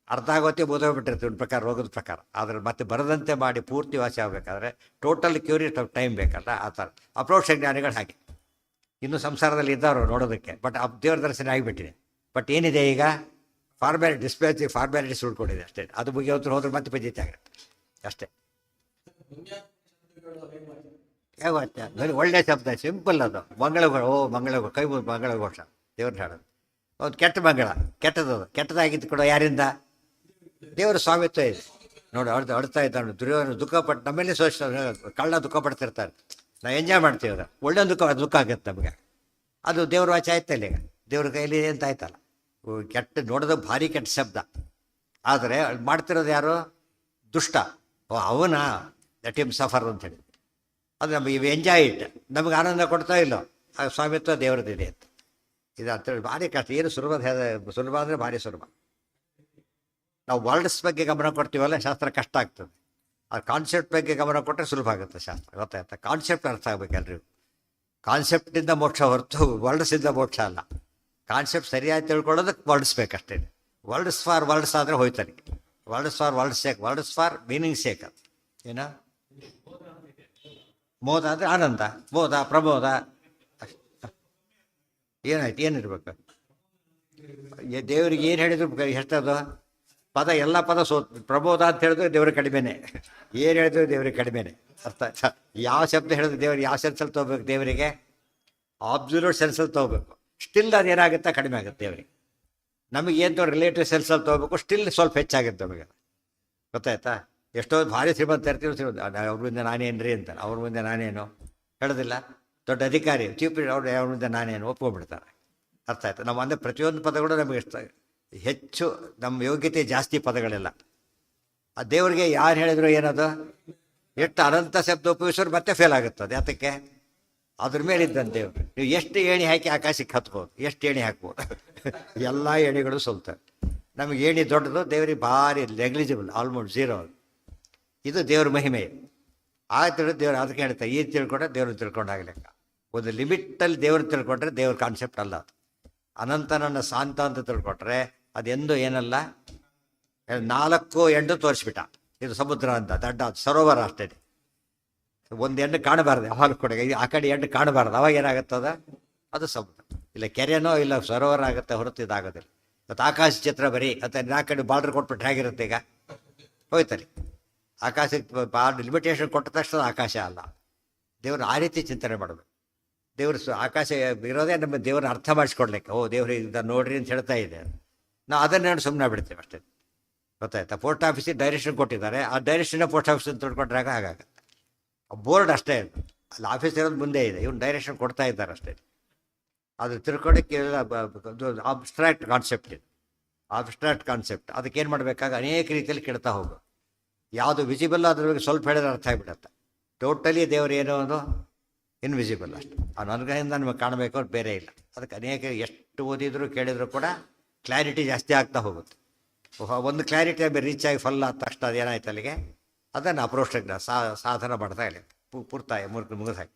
ಅರ್ಧ ಆಗೋತ್ತೆ ಓದೋಗ್ಬಿಟ್ಟಿರ್ತೀವಿ ಒಂದು ಪ್ರಕಾರ, ರೋಗದ ಪ್ರಕಾರ. ಆದರೆ ಮತ್ತೆ ಬರದಂತೆ ಮಾಡಿ ಪೂರ್ತಿ ವಾಸಿ ಆಗಬೇಕಾದ್ರೆ ಟೋಟಲ್ ಕ್ಯೂರಿ ಟೈಮ್ ಬೇಕಲ್ಲ. ಆ ಥರ ಅಪ್ರೋಕ್ಷ ಜ್ಞಾನಿಗಳು ಹಾಗೆ ಇನ್ನೂ ಸಂಸಾರದಲ್ಲಿ ಇದ್ದವರು ನೋಡೋದಕ್ಕೆ. ಬಟ್ ದೇವ್ರ ದರ್ಶನ ಆಗಿಬಿಟ್ಟಿದೆ. ಬಟ್ ಏನಿದೆ ಈಗ? ಫಾರ್ಮ್ಯಾಲಿಟೀಸ್ ಉಳ್ಕೊಂಡಿದೆ ಅಷ್ಟೇ. ಅದು ಮುಗಿಯೋತ್ರ ಹೋದ್ರೆ ಮತ್ತೆ ಪಂಚಾಯಿತಿ ಆಗುತ್ತೆ ಅಷ್ಟೇ. ಹೇಗೆ ಒಳ್ಳೆ ಶಬ್ದ, ಸಿಂಪಲ್ ಅದು. ಮಂಗಳಘೋಷ, ಕೈ ಮಂಗಳಘೋಷ ದೇವ್ರನ್ನ ಹೇಳೋದು. ಒಂದು ಕೆಟ್ಟ ಮಂಗಳ, ಕೆಟ್ಟದದು. ಕೆಟ್ಟದಾಗಿದ್ದು ಕೂಡ ಯಾರಿಂದ? ದೇವರ ಸ್ವಾಮಿತ್ವ ಇದೆ ನೋಡಿ. ಅಳ್ತಾ ಇದ್ದಾನೆ ದುರ್ಯೋಧನ, ದುಃಖಪಟ್ಟು ನಮ್ಮಲ್ಲಿ ಕಳ್ಳ ದುಃಖ ಪಡ್ತಿರ್ತಾರೆ. ನಾವು ಎಂಜಾಯ್ ಮಾಡ್ತೀವಿ. ಅದು ಒಳ್ಳೆ ದುಃಖ ಆಗುತ್ತೆ ನಮಗೆ. ಅದು ದೇವ್ರ ವಾಚ ಆಯ್ತಲ್ಲ, ಈಗ ದೇವ್ರ ಕೈಲಿ ಅಂತ ಆಯ್ತಲ್ಲ. ಕೆಟ್ಟ ನೋಡೋದು ಭಾರಿ ಕೆಟ್ಟ ಶಬ್ದ. ಆದರೆ ಮಾಡ್ತಿರೋದು ಯಾರು? ದುಷ್ಟ. ಅವನ ಲೆಟ್ ಹಿಮ್ ಸಫರ್ ಅಂತೇಳಿ. ಅದು ನಮಗೆ ಎಂಜಾಯ್ ಇಟ್, ನಮಗೆ ಆನಂದ ಕೊಡ್ತಾ ಇಲ್ಲೋ, ಆ ಸ್ವಾಮಿತ್ವ ದೇವ್ರದ್ದಿದೆ ಅಂತ. ಇದು ಅಂತೇಳಿ ಭಾರಿ ಕಷ್ಟ. ಏನು ಸುಲಭ ಅಂದರೆ ಭಾರಿ ಸುಲಭ. ನಾವು ವರ್ಡ್ಸ್ ಬಗ್ಗೆ ಗಮನ ಕೊಡ್ತೀವಲ್ಲ, ಶಾಸ್ತ್ರ ಕಷ್ಟ ಆಗ್ತದೆ. ಆ ಕಾನ್ಸೆಪ್ಟ್ ಬಗ್ಗೆ ಗಮನ ಕೊಟ್ಟರೆ ಸುಲಭ ಆಗುತ್ತೆ ಶಾಸ್ತ್ರ. ಗೊತ್ತಾಯ್ತಾ? ಕಾನ್ಸೆಪ್ಟ್ ಅರ್ಥ ಆಗ್ಬೇಕು ಎಲ್ರಿಗೂ. ಕಾನ್ಸೆಪ್ಟಿಂದ ಮೋಕ್ಷ ಹೊರತು ವರ್ಡ್ಸಿಂದ ಮೋಕ್ಷ ಅಲ್ಲ. ಕಾನ್ಸೆಪ್ಟ್ ಸರಿಯಾಗಿ ತಿಳ್ಕೊಳ್ಳೋದಕ್ಕೆ ವರ್ಡ್ಸ್ಬೇಕಷ್ಟೇ. ವರ್ಡ್ಸ್ ಫಾರ್ ವರ್ಡ್ಸ್ ಆದರೆ ಹೋಯ್ತಾನೆ. Words for words sake, words for meaning sake. ಅದು ಏನ ಮೋದ ಅಂದರೆ ಆನಂದ, ಮೋದ ಪ್ರಮೋದ. ಏನಾಯ್ತು? ಏನಿರ್ಬೇಕು? ದೇವರಿಗೆ ಏನು ಹೇಳಿದ್ರು ಎಷ್ಟದು ಪದ, ಎಲ್ಲ ಪದ ಪ್ರಬೋಧ ಅಂತ ಹೇಳಿದ್ರೆ ದೇವ್ರಿಗೆ ಕಡಿಮೆನೆ, ಏನು ಹೇಳಿದ್ರು ದೇವ್ರಿಗೆ ಕಡಿಮೆನೆ. ಅರ್ಥ ಯಾವ ಶಬ್ದ ಹೇಳಿದ್ರೆ ದೇವ್ರಿಗೆ ಯಾವ ಸೆನ್ಸಲ್ಲಿ ತೊಗೋಬೇಕು? ದೇವರಿಗೆ ಆಬ್ಸಲ್ಯೂಟ್ ಸೆನ್ಸಲ್ಲಿ ತೊಗೋಬೇಕು. ಸ್ಟಿಲ್ ಅದು ಏನಾಗುತ್ತೆ? ಕಡಿಮೆ ಆಗುತ್ತೆ ದೇವರಿಗೆ. ನಮಗೆ ಏನು ರಿಲೇಟಿವ್ ಸೆನ್ಸಲ್ಲಿ ತೊಗೋಬೇಕು, ಸ್ಟಿಲ್ ಸ್ವಲ್ಪ ಹೆಚ್ಚಾಗುತ್ತೆ ನಮಗೆ. ಗೊತ್ತಾಯ್ತಾ? ಎಷ್ಟೋ ಭಾರಿ ಶ್ರೀಮಂತ ಇರ್ತೀವಿ, ಅವ್ರ ಮುಂದೆ ನಾನೇನ್ರಿ ಅಂತ. ಅವ್ರ ಮುಂದೆ ನಾನೇನು ಹೇಳೋದಿಲ್ಲ. ದೊಡ್ಡ ಅಧಿಕಾರಿ ಚೀಫ್ ಅವ್ರ ಮುಂದೆ ನಾನೇನು ಒಪ್ಕೊಂಡ್ಬಿಡ್ತಾರೆ. ಅರ್ಥ ಆಯ್ತು? ನಮ್ಮ ಅಂದರೆ ಪ್ರತಿಯೊಂದು ಪದಗಳು ನಮಗೆ ಹೆಚ್ಚು ನಮ್ಮ ಯೋಗ್ಯತೆ ಜಾಸ್ತಿ ಪದಗಳೆಲ್ಲ. ಆ ದೇವರಿಗೆ ಯಾರು ಹೇಳಿದ್ರು ಏನದು? ಎಷ್ಟು ಅನಂತ ಶಬ್ದ ಉಪಯೋಗಿಸೋರು ಮತ್ತೆ ಫೇಲ್ ಆಗುತ್ತದೆ. ಅದಕ್ಕೆ ಅದ್ರ ಮೇಲಿದ್ದಂತೆ ದೇವರು. ನೀವು ಎಷ್ಟು ಏಣಿ ಹಾಕಿ ಆಕಾಶಕ್ಕೆ ಹತ್ಬೋದು, ಎಷ್ಟು ಏಣಿ ಹಾಕ್ಬೋದು, ಎಲ್ಲ ಏಣಿಗಳು ಸೋಲ್ತವೆ. ನಮಗೆ ಏಣಿ ದೊಡ್ಡದು, ದೇವರಿಗೆ ಭಾರಿ ನೆಗ್ಲಿಜಿಬಲ್, ಆಲ್ಮೋಸ್ಟ್ ಝೀರೋ. ಇದು ದೇವ್ರ ಮಹಿಮೆ. ಆಗ ತಿಳಿದು ದೇವ್ರು ಅದಕ್ಕೆ ಹೇಳ್ತಾರೆ, ಈ ತಿಳ್ಕೊಂಡ್ರೆ ದೇವ್ರನ್ನ ತಿಳ್ಕೊಂಡಾಗಲೆಕ್ಕ. ಒಂದು ಲಿಮಿಟಲ್ಲಿ ದೇವ್ರು ತಿಳ್ಕೊಂಡ್ರೆ ದೇವ್ರ ಕಾನ್ಸೆಪ್ಟ್ ಅಲ್ಲ ಅದು. ಅನಂತನನ್ನು ಶಾಂತ ಅಂತ ತಿಳ್ಕೊಟ್ರೆ ಅದೆಂದು ಏನಲ್ಲ. 4 ಎಂಡು ತೋರಿಸ್ಬಿಟ್ಟ, ಇದು ಸಮುದ್ರ ಅಂತ ದಡ್ಡ ಸರೋವರ ಅಷ್ಟೇ. ಒಂದು ಎಂಡು ಕಾಣಬಾರ್ದು ಯಾವಾಗ ಕೂಡ, ಆ ಕಡೆ ಎಂಡು ಕಾಣಬಾರ್ದು, ಅವಾಗ ಏನಾಗುತ್ತದ ಅದು ಸಮುದ್ರ. ಇಲ್ಲ ಕೆರೆನೋ ಇಲ್ಲ ಸರೋವರ ಆಗುತ್ತೆ, ಹೊರತು ಇದಾಗೋದಿಲ್ಲ. ಮತ್ತು ಆಕಾಶ ಚಿತ್ರ ಬರೀ ಅಂತ ಆ ಕಡೆ ಬಾರ್ಡ್ರ್ ಕೊಟ್ಬಿಟ್ರೆ ಹೇಗಿರುತ್ತೆ ಈಗ, ಹೋಯ್ತಲ್ಲಿ. ಆಕಾಶಕ್ಕೆ ಲಿಮಿಟೇಷನ್ ಕೊಟ್ಟ ತಕ್ಷಣ ಆಕಾಶ ಅಲ್ಲ. ದೇವ್ರು ಆ ರೀತಿ ಚಿಂತನೆ ಮಾಡಬೇಕು. ದೇವ್ರು ಆಕಾಶ ಇರೋದೇ ನಮ್ಮ ದೇವ್ರನ್ನ ಅರ್ಥ ಮಾಡಿಸ್ಕೊಡ್ಲಿಕ್ಕೆ. ಓ ದೇವ್ರು ಇದನ್ನು ನೋಡ್ರಿ ಅಂತ ಹೇಳ್ತಾ ಇದೆ, ನಾವು ಅದನ್ನೇ ನೋಡಿ ಸುಮ್ಮನೆ ಬಿಡ್ತೇವೆ ಅಷ್ಟೇ. ಗೊತ್ತಾಯ್ತಾ? ಪೋಸ್ಟ್ ಆಫೀಸಿಗೆ ಡೈರೆಕ್ಷನ್ ಕೊಟ್ಟಿದ್ದಾರೆ, ಆ ಡೈರೆಕ್ಷನ್ನ ಪೋಸ್ಟ್ ಆಫೀಸ್ ಅಂತ ತಿಳ್ಕೊಂಡ್ರಾಗ ಹಾಗಾಗುತ್ತೆ. ಬೋರ್ಡ್ ಅಷ್ಟೇ, ಅಲ್ಲಿ ಆಫೀಸ್ ಇರೋದು ಮುಂದೆ ಇದೆ, ಇವ್ನು ಡೈರೆಕ್ಷನ್ ಕೊಡ್ತಾ ಇದ್ದಾರೆ ಅಷ್ಟೇ. ಅದು ತಿಳ್ಕೊಳ್ಳೋಕ್ಕೆ ಅಬ್ಸ್ಟ್ರಾಕ್ಟ್ ಕಾನ್ಸೆಪ್ಟ್ ಇದು, ಅಬ್ಸ್ಟ್ರಾಕ್ಟ್ ಕಾನ್ಸೆಪ್ಟ್. ಅದಕ್ಕೇನು ಮಾಡಬೇಕಾಗ ಅನೇಕ ರೀತಿಯಲ್ಲಿ ಕೆಡ್ತಾ ಹೋಗು. ಯಾವುದು ವಿಸಿಬಲ್ ಅದ್ರ ಬಗ್ಗೆ ಸ್ವಲ್ಪ ಹೇಳಿದ್ರೆ ಅರ್ಥ ಆಗಿಬಿಡತ್ತೆ. ಟೋಟಲಿ ದೇವರು ಏನೋ ಒಂದು ಇನ್ವಿಸಿಬಲ್ ಅಷ್ಟೆ. ಆ ಅನುಗ್ರಹದಿಂದ ನಮಗೆ ಕಾಣಬೇಕು ಅವ್ರು ಬೇರೆ ಇಲ್ಲ. ಅದಕ್ಕೆ ಅನೇಕ ಎಷ್ಟು ಓದಿದ್ರು ಕೇಳಿದ್ರು ಕೂಡ ಕ್ಲಾರಿಟಿ ಜಾಸ್ತಿ ಆಗ್ತಾ ಹೋಗುತ್ತೆ. ಒಂದು ಕ್ಲಾರಿಟಿ ರೀಚ್ ಆಗಿ ಫಲ್ ಆದ ತಕ್ಷಣ ಅದೇನಾಯ್ತು ಅಲ್ಲಿಗೆ ಅದನ್ನು ಅಪ್ರೋಷ್ಟಜ್ಞ ಸಾಧನ ಮಾಡ್ತಾ ಇಲ್ಲ, ಪೂರ್ತಾಯ ಮುಗಿದಾಗಿ.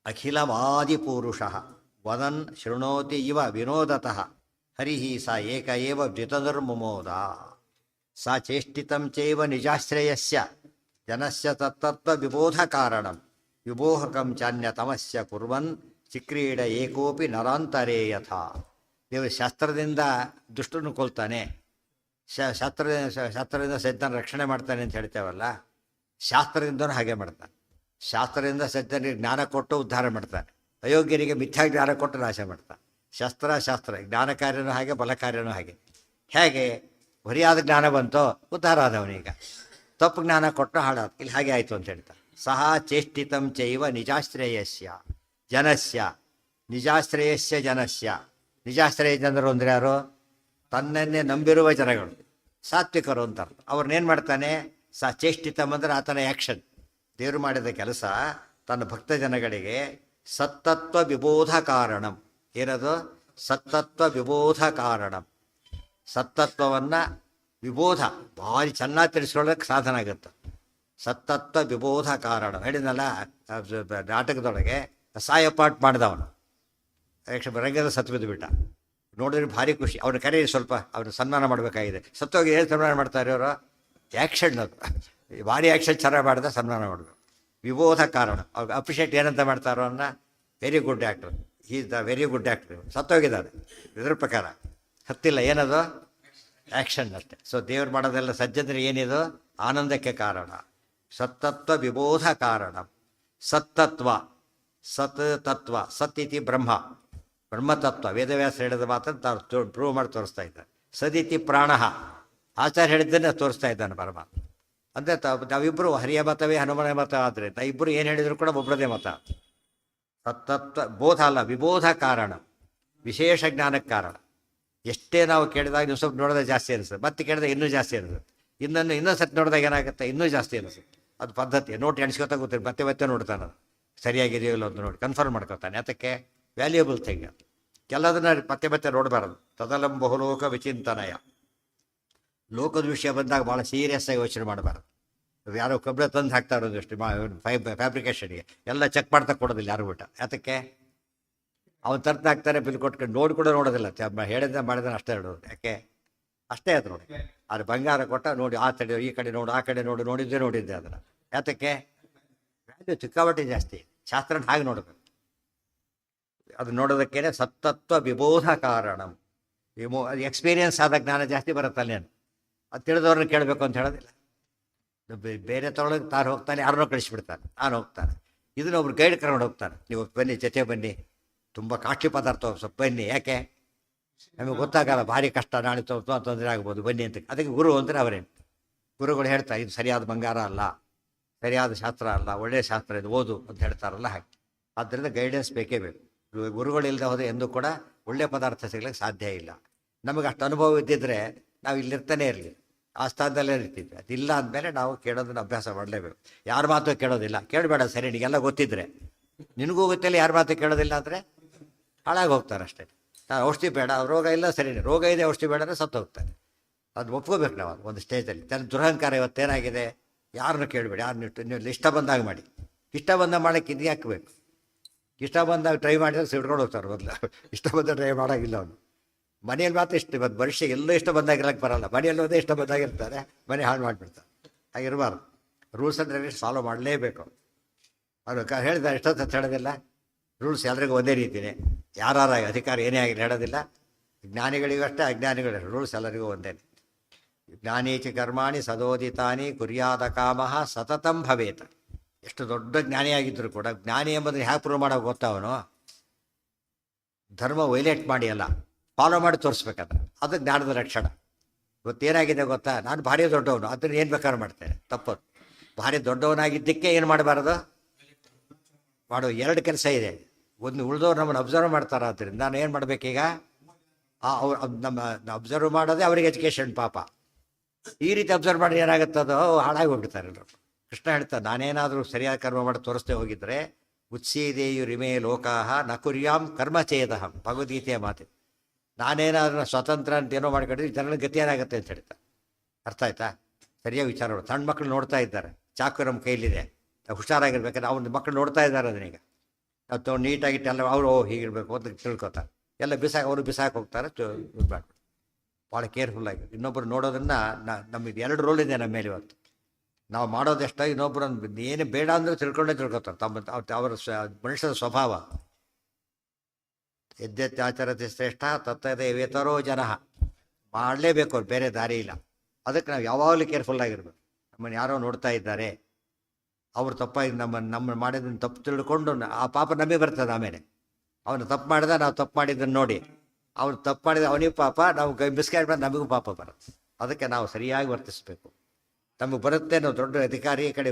ಅಖಿಲವಾದಿಪೂರುಷ ವದನ್ ಶೃಣೋತಿ ಇವ ವಿನೋದತಃ ಹರಿ ಸ ಏಕ ಏವ ದ್ವಿತಧರ್ಮಮೋದ ಸ ಚೇಷ್ಟಿತಂ ಚೈವ ನಿಜಾಶ್ರಯಸ್ಯ ಜನಸ್ಯ ತತ್ತತ್ವ ವಿಬೋಧ ಕಾರಣಂ ವಿಬೋಹಕಂ ಚಾನ್ಯತಮಸ್ಯ ಕುರ್ವನ್ ಚಿಕ್ರೀಡ ಏಕೋಪಿ ನರಾಂತರೇ ಯಥಾ. ದೇವರು ಶಾಸ್ತ್ರದಿಂದ ದುಷ್ಟನ್ನು ಕೊಲ್ತಾನೆ, ಶಾಸ್ತ್ರದಿಂದ ಸಜ್ಜನ ರಕ್ಷಣೆ ಮಾಡ್ತಾನೆ ಅಂತ ಹೇಳ್ತೇವಲ್ಲ, ಶಾಸ್ತ್ರದಿಂದನೂ ಹಾಗೆ ಮಾಡ್ತಾನೆ. ಶಾಸ್ತ್ರದಿಂದ ಸಜ್ಜನಿಗೆ ಜ್ಞಾನ ಕೊಟ್ಟು ಉದ್ಧಾರ ಮಾಡ್ತಾನೆ, ಅಯೋಗ್ಯರಿಗೆ ಮಿಥ್ಯಾ ಜ್ಞಾನ ಕೊಟ್ಟು ನಾಶ ಮಾಡ್ತಾನೆ. ಶಾಸ್ತ್ರ ಜ್ಞಾನ ಕಾರ್ಯನೂ ಹಾಗೆ, ಬಲ ಕಾರ್ಯನೂ ಹಾಗೆ. ಹೇಗೆ ಹೊರಿಯಾದ ಜ್ಞಾನ ಬಂತೋ ಉದ್ಧಾರ ಆದವನೀಗ, ತಪ್ಪು ಜ್ಞಾನ ಕೊಟ್ಟು ಹಾಳಾದ. ಇಲ್ಲಿ ಹಾಗೆ ಆಯಿತು ಅಂತ ಹೇಳ್ತಾರೆ. ಸಹ ಚೇಷ್ಟಿತಂ ಚೈವ ನಿಜಾಶ್ರಯಸ್ಯ ಜನಸ್ಯ, ನಿಜಾಶ್ರಯಸ್ಯ ಜನಸ್ಯ. ನಿಜಾಶ್ರಯ ಜನರು ಅಂದರೆ ಯಾರು? ತನ್ನನ್ನೇ ನಂಬಿರುವ ಜನಗಳು, ಸಾತ್ವಿಕರು ಅಂತ ಅರ್ಥ. ಅವ್ರನ್ನೇನು ಮಾಡ್ತಾನೆ? ಚೇಷ್ಟಿತಂ ಅಂದರೆ ಆತನ ಆ್ಯಕ್ಷನ್. ದೇವರು ಮಾಡಿದ ಕೆಲಸ ತನ್ನ ಭಕ್ತ ಜನಗಳಿಗೆ ಸತ್ತತ್ವ ವಿಬೋಧ ಕಾರಣಂ. ಏನದು? ಸತ್ತತ್ವ ವಿಬೋಧ ಕಾರಣಂ. ಸತ್ತತ್ವವನ್ನು ವಿಬೋಧ ಭಾರಿ ಚೆನ್ನಾಗಿ ತಿಳಿಸ್ಕೊಳ್ಳೋಕ್ಕೆ ಸಾಧನ ಆಗುತ್ತೆ. ಸತ್ತತ್ವ ವಿಬೋಧ ಕಾರಣ ಹೇಳಿದ್ನಲ್ಲ, ನಾಟಕದೊಳಗೆ ಸಾಯಪಾಟ್ ಮಾಡಿದವನು ರಂಗದ ಸತ್ತು ಬಿದ್ದು ಬಿಟ್ಟ. ನೋಡಿದ್ರೆ ಭಾರಿ ಖುಷಿ. ಅವ್ನ ಕರೆ ಸ್ವಲ್ಪ ಅವ್ರನ್ನ ಸನ್ಮಾನ ಮಾಡಬೇಕಾಗಿದೆ. ಸತ್ತೋಗಿ ಏನು ಸನ್ಮಾನ ಮಾಡ್ತಾರೆ ಅವರು? ಆ್ಯಕ್ಷನ್, ಅದು ಭಾರಿ ಆ್ಯಕ್ಷನ್ ಚೆನ್ನಾಗಿ ಮಾಡಿದ ಸನ್ಮಾನ ಮಾಡಬೇಕು. ವಿಬೋಧ ಕಾರಣ. ಅವ್ರು ಅಪ್ರಿಷಿಯೇಟ್ ಏನಂತ ಮಾಡ್ತಾರೋ ಅನ್ನ, very good actor, is the very good actor. ಸತ್ತೋಗಿದ್ದಾರೆ ಇದ್ರ ಪ್ರಕಾರ, ಹತ್ತಿಲ್ಲ. ಏನದು? ಆ್ಯಕ್ಷನ್ ಅಷ್ಟೆ. ಸೊ ದೇವ್ರು ಮಾಡೋದೆಲ್ಲ ಸಜ್ಜನರು ಏನಿದು? ಆನಂದಕ್ಕೆ ಕಾರಣ. ಸತ್ತತ್ವ ವಿಬೋಧ ಕಾರಣ. ಸತ್ತತ್ವ, ಸತ್ ತತ್ವ, ಸತ್ ಇತಿ ಬ್ರಹ್ಮ, ಬ್ರಹ್ಮತತ್ವ. ವೇದವ್ಯಾಸ ಹೇಳಿದ ಮಾತನ್ನು ಪ್ರೂವ್ ಮಾಡಿ ತೋರಿಸ್ತಾ ಇದ್ದಾರೆ. ಸದಿತಿ ಪ್ರಾಣ, ಆಚಾರ್ಯ ಹೇಳಿದ್ದನ್ನೇ ತೋರಿಸ್ತಾ ಇದ್ದಾನೆ ಪರಮಾತ್ಮ. ಅಂದರೆ ನಾವಿಬ್ಬರು ಹರಿಯ ಮತವೇ ಹನುಮನ ಮತ ಆದರೆ ಇಬ್ಬರು ಏನು ಹೇಳಿದ್ರು ಕೂಡ ಒಬ್ಬರದೇ ಮತ. ಸತ್ತತ್ವ ಬೋಧ ಅಲ್ಲ, ವಿಬೋಧ ಕಾರಣ, ವಿಶೇಷ ಜ್ಞಾನಕ್ಕೆ ಕಾರಣ. ಎಷ್ಟೇ ನಾವು ಕೇಳಿದಾಗ ನೀವು ಸ್ವಲ್ಪ ನೋಡಿದಾಗ ಜಾಸ್ತಿ ಅನಿಸುತ್ತೆ, ಮತ್ತೆ ಕೇಳಿದಾಗ ಇನ್ನೂ ಜಾಸ್ತಿ ಅನಿಸುತ್ತೆ, ಇನ್ನೊಂದು ಸತಿ ನೋಡಿದಾಗ ಏನಾಗುತ್ತೆ, ಇನ್ನೂ ಜಾಸ್ತಿ ಅನಿಸುತ್ತೆ. ಅದು ಪದ್ಧತಿ. ನೋಟ್ ಎಣಿಸ್ಕೊತಾ ಗೊತ್ತಿಲ್ಲ, ಮತ್ತೆ ನೋಡ್ತಾನೆ, ಸರಿಯಾಗಿದೆಯೋ ಇಲ್ಲ ಅಂತ ನೋಡಿ ಕನ್ಫರ್ಮ್ ಮಾಡ್ಕೊತಾನೆ. ಅದಕ್ಕೆ ವ್ಯಾಲ್ಯೂಯಬಲ್ ಥಿಂಗ್. ಕೆಲದನ್ನ ಮತ್ತೆ ನೋಡಬಾರದು. ತದಲಂ ಬಹುಲೋಕ ವಿಚಿಂತನಯ. ಲೋಕದ ವಿಷಯ ಬಂದಾಗ ಭಾಳ ಸೀರಿಯಸ್ ಆಗಿ ಯೋಚನೆ ಮಾಡಬಾರ್ದು. ಯಾರೋ ಕಬ್ಬಿಣ ತಂದು ಹಾಕ್ತಾ ಇರೋದಷ್ಟು ಫ್ಯಾಬ್ರಿಕೇಷನ್ಗೆ ಎಲ್ಲ ಚೆಕ್ ಮಾಡ್ತಾ ಕೊಡೋದಿಲ್ಲ ಯಾರು ಬಿಟ್ಟ. ಯಾತಕ್ಕೆ? ಅವ್ನು ತರ್ತ ಹಾಕ್ತಾರೆ, ಬಿಲ್ ಕೊಟ್ಕೊಂಡು ನೋಡಿ ಕೂಡ ನೋಡೋದಿಲ್ಲ. ಹೇಳಿದ ಮಾಡಿದ್ರೆ ಅಷ್ಟೇ ನೋಡೋದು. ಯಾಕೆ? ಅಷ್ಟೇ ಅದು ನೋಡಿ. ಅದು ಬಂಗಾರ ಕೊಟ್ಟ ನೋಡಿ, ಆ ಕಡೆ ಈ ಕಡೆ ನೋಡು, ಆ ಕಡೆ ನೋಡಿದ್ದೆ ಅದನ್ನು. ಯಾತಕ್ಕೆ? ವ್ಯಾಲ್ಯೂ ಸಿಕ್ಕಾಪಟ್ಟೆ ಜಾಸ್ತಿ. ಶಾಸ್ತ್ರನ ಹಾಗೆ ನೋಡಬೇಕು. ಅದು ನೋಡೋದಕ್ಕೇನೆ ಸತ್ತತ್ವ ವಿಬೋಧ ಕಾರಣಂ. ಅದು ಎಕ್ಸ್ಪೀರಿಯನ್ಸ್ ಆದ ಜ್ಞಾನ ಜಾಸ್ತಿ ಬರುತ್ತಲ್ಲೇನು. ಅದು ತಿಳಿದವ್ರನ್ನ ಕೇಳಬೇಕು ಅಂತ ಹೇಳೋದಿಲ್ಲ. ಬೇರೆ ತೊಗೊಳಗೆ ತಾನು ಹೋಗ್ತಾನೆ, ಯಾರನ್ನೋ ಕಳಿಸ್ಬಿಡ್ತಾನೆ, ನಾನು ಹೋಗ್ತಾನೆ. ಇದನ್ನ ಒಬ್ರು ಗೈಡ್ ಕರ್ಕೊಂಡು ಹೋಗ್ತಾನೆ. ನೀವು ಬನ್ನಿ, ಜೊತೆ ಬನ್ನಿ, ತುಂಬ ಕಾಸ್ಟ್ಲಿ ಪದಾರ್ಥ ಸ್ವಲ್ಪ ಬನ್ನಿ. ಯಾಕೆ? ನಮಗೆ ಗೊತ್ತಾಗಲ್ಲ, ಭಾರಿ ಕಷ್ಟ, ನಾಳೆ ತೊಂದರೆ ಆಗ್ಬೋದು, ಬನ್ನಿ ಅಂತ. ಅದಕ್ಕೆ ಗುರು ಅಂದರೆ ಅವರೇನು? ಗುರುಗಳು ಹೇಳ್ತಾರೆ, ಇದು ಸರಿಯಾದ ಬಂಗಾರ ಅಲ್ಲ, ಸರಿಯಾದ ಶಾಸ್ತ್ರ ಅಲ್ಲ, ಒಳ್ಳೆಯ ಶಾಸ್ತ್ರ ಇದು, ಓದು ಅಂತ ಹೇಳ್ತಾರಲ್ಲ ಹಾಗೆ. ಆದ್ದರಿಂದ ಗೈಡೆನ್ಸ್ ಬೇಕೇ ಬೇಕು. ಗುರುಗಳಿಲ್ಲದೆ ಹೋದರೆ ಎಂದೂ ಕೂಡ ಒಳ್ಳೆಯ ಪದಾರ್ಥ ಸಿಗ್ಲಿಕ್ಕೆ ಸಾಧ್ಯ ಇಲ್ಲ. ನಮಗೆ ಅಷ್ಟು ಅನುಭವ ಇದ್ದಿದ್ರೆ ನಾವು ಇಲ್ಲಿರ್ತಾನೆ ಇರಲಿ, ಆ ಸ್ಥಾನದಲ್ಲೇ ಇರ್ತಿದ್ವಿ. ಅದಿಲ್ಲ ಅಂದಮೇಲೆ ನಾವು ಕೇಳೋದನ್ನ ಅಭ್ಯಾಸ ಮಾಡಲೇಬೇಕು. ಯಾರ ಮಾತು ಕೇಳೋದಿಲ್ಲ, ಕೇಳಬೇಡ. ಸರಿ, ನಿನಗೆಲ್ಲ ಗೊತ್ತಿದ್ರೆ, ನಿನಗೂ ಗೊತ್ತಿಲ್ಲ, ಯಾರ ಮಾತು ಕೇಳೋದಿಲ್ಲ ಅಂದರೆ ಹಾಳಾಗಿ ಹೋಗ್ತಾರೆ ಅಷ್ಟೇ. ಔಷಧಿ ಬೇಡ, ರೋಗ ಇಲ್ಲ, ಸರಿ, ರೋಗ ಇದೆ, ಔಷಧಿ ಬೇಡ ಅಂದರೆ ಸತ್ತು ಹೋಗ್ತಾರೆ. ಅದು ಒಪ್ಕೋಬೇಕು ನಾವು ಒಂದು ಸ್ಟೇಜಲ್ಲಿ. ತನ್ನ ದುರಹಂಕಾರ ಇವತ್ತೇನಾಗಿದೆ, ಯಾರನ್ನು ಕೇಳಬೇಡಿ, ನೀವು ಇಷ್ಟ ಬಂದಾಗ ಮಾಡಿ. ಇಷ್ಟ ಬಂದಾಗ ಮಾಡೋಕ್ಕೆ ಇದು ಹಾಕಬೇಕು. ಇಷ್ಟ ಬಂದಾಗ ಟ್ರೈ ಮಾಡಿದ್ರೆ ಸಿಡ್ಕೊಂಡು ಹೋಗ್ತಾರೆ ಮೊದಲು. ಇಷ್ಟ ಬಂದಾಗ ಟ್ರೈ ಮಾಡೋಂಗಿಲ್ಲ ಅವನು. ಮನೆಯಲ್ಲಿ ಮಾತ್ರ ಇಷ್ಟ ಇವತ್ತು ವರ್ಷ ಎಲ್ಲೂ ಇಷ್ಟ ಬಂದಾಗಿರಕ್ಕೆ ಬರಲ್ಲ. ಮನೆಯಲ್ಲಿ ಹೋದೇ ಇಷ್ಟ ಬಂದಾಗಿರ್ತಾರೆ, ಮನೆ ಹಾಳು ಮಾಡಿಬಿಡ್ತಾರೆ. ಹಾಗಿರಬಾರ್ದು. ರೂಲ್ಸ್ ಆ್ಯಂಡ್ ರೆಗ್ಯುಲೇಷನ್ ಫಾಲೋ ಮಾಡಲೇಬೇಕು. ಅವರು ಹೇಳಿದ್ದಾರೆ ಎಷ್ಟೊತ್ತು ಹೇಳೋದಿಲ್ಲ. ರೂಲ್ಸ್ ಎಲ್ಲರಿಗೂ ಒಂದೇ ರೀತಿಯೇ, ಯಾರು ಅಧಿಕಾರ ಏನೇ ಆಗಿಲ್ಲ ಹೇಳೋದಿಲ್ಲ. ಜ್ಞಾನಿಗಳಿಗೂ ಅಷ್ಟೇ, ಅಜ್ಞಾನಿಗಳು ರೂಲ್ಸ್ ಎಲ್ಲರಿಗೂ ಒಂದೇ. ಜ್ಞಾನೀಚ ಕರ್ಮಾಣಿ ಸದೋದಿತಾನಿ ಕುರ್ಯಾದ ಕಾಮಃ ಸತತಂ ಭವೇತ. ಎಷ್ಟು ದೊಡ್ಡ ಜ್ಞಾನಿಯಾಗಿದ್ದರೂ ಕೂಡ ಜ್ಞಾನಿ ಎಂಬುದನ್ನು ಹ್ಯಾಕೆ ಪ್ರೂವ್ ಮಾಡೋಕೆ ಗೊತ್ತಾ ಅವನು? ಧರ್ಮ ವೈಲೇಟ್ ಮಾಡಿ ಅಲ್ಲ, ಫಾಲೋ ಮಾಡಿ ತೋರಿಸ್ಬೇಕಾದ್ರೆ ಅದು ಜ್ಞಾನದ ಲಕ್ಷಣ. ಇವತ್ತೇನಾಗಿದೆ ಗೊತ್ತಾ, ನಾನು ಭಾರಿ ದೊಡ್ಡವನು ಅದನ್ನು ಏನು ಬೇಕಾದ್ರೂ ಮಾಡ್ತೇನೆ, ತಪ್ಪದು. ಭಾರಿ ದೊಡ್ಡವನಾಗಿದ್ದಕ್ಕೆ ಏನು ಮಾಡಬಾರ್ದು ಮಾಡೋ ಎರಡು ಕೆಲಸ ಇದೆ. ಒಂದು ಉಳಿದವ್ರು ನಮ್ಮನ್ನು ಅಬ್ಸರ್ವ್ ಮಾಡ್ತಾರೆ, ಆದ್ದರಿಂದ ನಾನು ಏನು ಮಾಡಬೇಕೀಗ? ಅವ್ರು ನಮ್ಮ ಅಬ್ಸರ್ವ್ ಮಾಡೋದೇ ಅವ್ರಿಗೆ ಎಜುಕೇಷನ್ ಪಾಪ. ಈ ರೀತಿ ಅಬ್ಸರ್ವ್ ಮಾಡಿ ಏನಾಗುತ್ತದೋ ಹಾಳಾಗಿ ಹೋಗ್ಬಿಡ್ತಾರೆ ಎಲ್ಲರೂ. ಕೃಷ್ಣ ಹೇಳ್ತಾರೆ, ನಾನೇನಾದರೂ ಸರಿಯಾದ ಕರ್ಮ ಮಾಡಿ ತೋರಿಸ್ತೇ ಹೋಗಿದ್ರೆ ಉತ್ಸೀದೇಯು ರಿಮೇ ಲೋಕಾಹ ನ ಕುರ್ಯಾಂ ಕರ್ಮಚೇದಹಂ, ಭಗವದ್ಗೀತೆಯ ಮಾತು. ನಾನೇನಾದ್ರೂ ಸ್ವತಂತ್ರ ಅಂತ ಏನೋ ಮಾಡ್ಕೊಂಡಿದ್ರೆ ಜನರ ಗತಿ ಏನಾಗುತ್ತೆ ಅಂತ ಹೇಳ್ತಾರೆ. ಅರ್ಥ ಆಯ್ತಾ? ಸರಿಯಾಗಿ ವಿಚಾರ ಮಾಡಿ. ಸಣ್ಣ ಮಕ್ಕಳು ನೋಡ್ತಾ ಇದ್ದಾರೆ, ಚಾಕು ನಮ್ಮ ಕೈಲಿದೆ, ಹುಷಾರಾಗಿರ್ಬೇಕಾದ್ರೆ ಅವ್ನ ಮಕ್ಕಳು ನೋಡ್ತಾ ಇದ್ದಾರೆ ಅದನ್ನೀಗ. ನಾವು ನೀಟಾಗಿಟ್ಟು ಎಲ್ಲ ಅವರು ಹೀಗಿರ್ಬೇಕು ಅಂತ ತಿಳ್ಕೊತಾರೆ. ಎಲ್ಲ ಅವರು ಬಿಸಾಕಿ ಹೋಗ್ತಾರೆ. ಇದು ಮಾಡ್ಬಿಟ್ಟು ಭಾಳ ಕೇರ್ಫುಲ್ಲಾಗಿ ಇನ್ನೊಬ್ಬರು ನೋಡೋದನ್ನು ನಮಗೆ ಎರಡು ರೋಲ್ ಇದೆ ನಮ್ಮ ಮೇಲೆ ಇವತ್ತು. ನಾವು ಮಾಡೋದೆಷ್ಟ, ಇನ್ನೊಬ್ಬರು ಏನು ಬೇಡ ಅಂದರೆ ತಿಳ್ಕೊತಾರೆ. ಅವರ ಮನುಷ್ಯದ ಸ್ವಭಾವ. ಯದ್ಯತ್ಯಾಚರತಿ ಶ್ರೇಷ್ಠ ತತ್ತದೇವೇತರೋ ಜನ. ಮಾಡಲೇಬೇಕು ಅವ್ರು, ಬೇರೆ ದಾರಿ ಇಲ್ಲ. ಅದಕ್ಕೆ ನಾವು ಯಾವಾಗಲೂ ಕೇರ್ಫುಲ್ಲಾಗಿರ್ಬೇಕು. ನಮ್ಮನ್ನು ಯಾರೋ ನೋಡ್ತಾ ಇದ್ದಾರೆ, ಅವ್ರು ತಪ್ಪಾಗಿ ನಮ್ಮ ಮಾಡಿದ್ದನ್ನು ತಪ್ಪು ತಿಳ್ಕೊಂಡು ಆ ಪಾಪ ನಮಗೆ ಬರ್ತದೆ. ಆಮೇಲೆ ಅವನು ತಪ್ಪು ಮಾಡಿದ, ನಾವು ತಪ್ಪು ಮಾಡಿದ್ದನ್ನು ನೋಡಿ ಅವ್ನು ತಪ್ಪು ಮಾಡಿದ ಅವನಿಗೂ ಪಾಪ, ನಾವು ಮಿಸ್ಗೈಡ್ ಮಾಡಿ ನಮಗೂ ಪಾಪ ಬರುತ್ತೆ. ಅದಕ್ಕೆ ನಾವು ಸರಿಯಾಗಿ ವರ್ತಿಸಬೇಕು. ನಮಗೆ ಬರುತ್ತೆ, ನಾವು ದೊಡ್ಡ ಅಧಿಕಾರಿ ಕಡೆ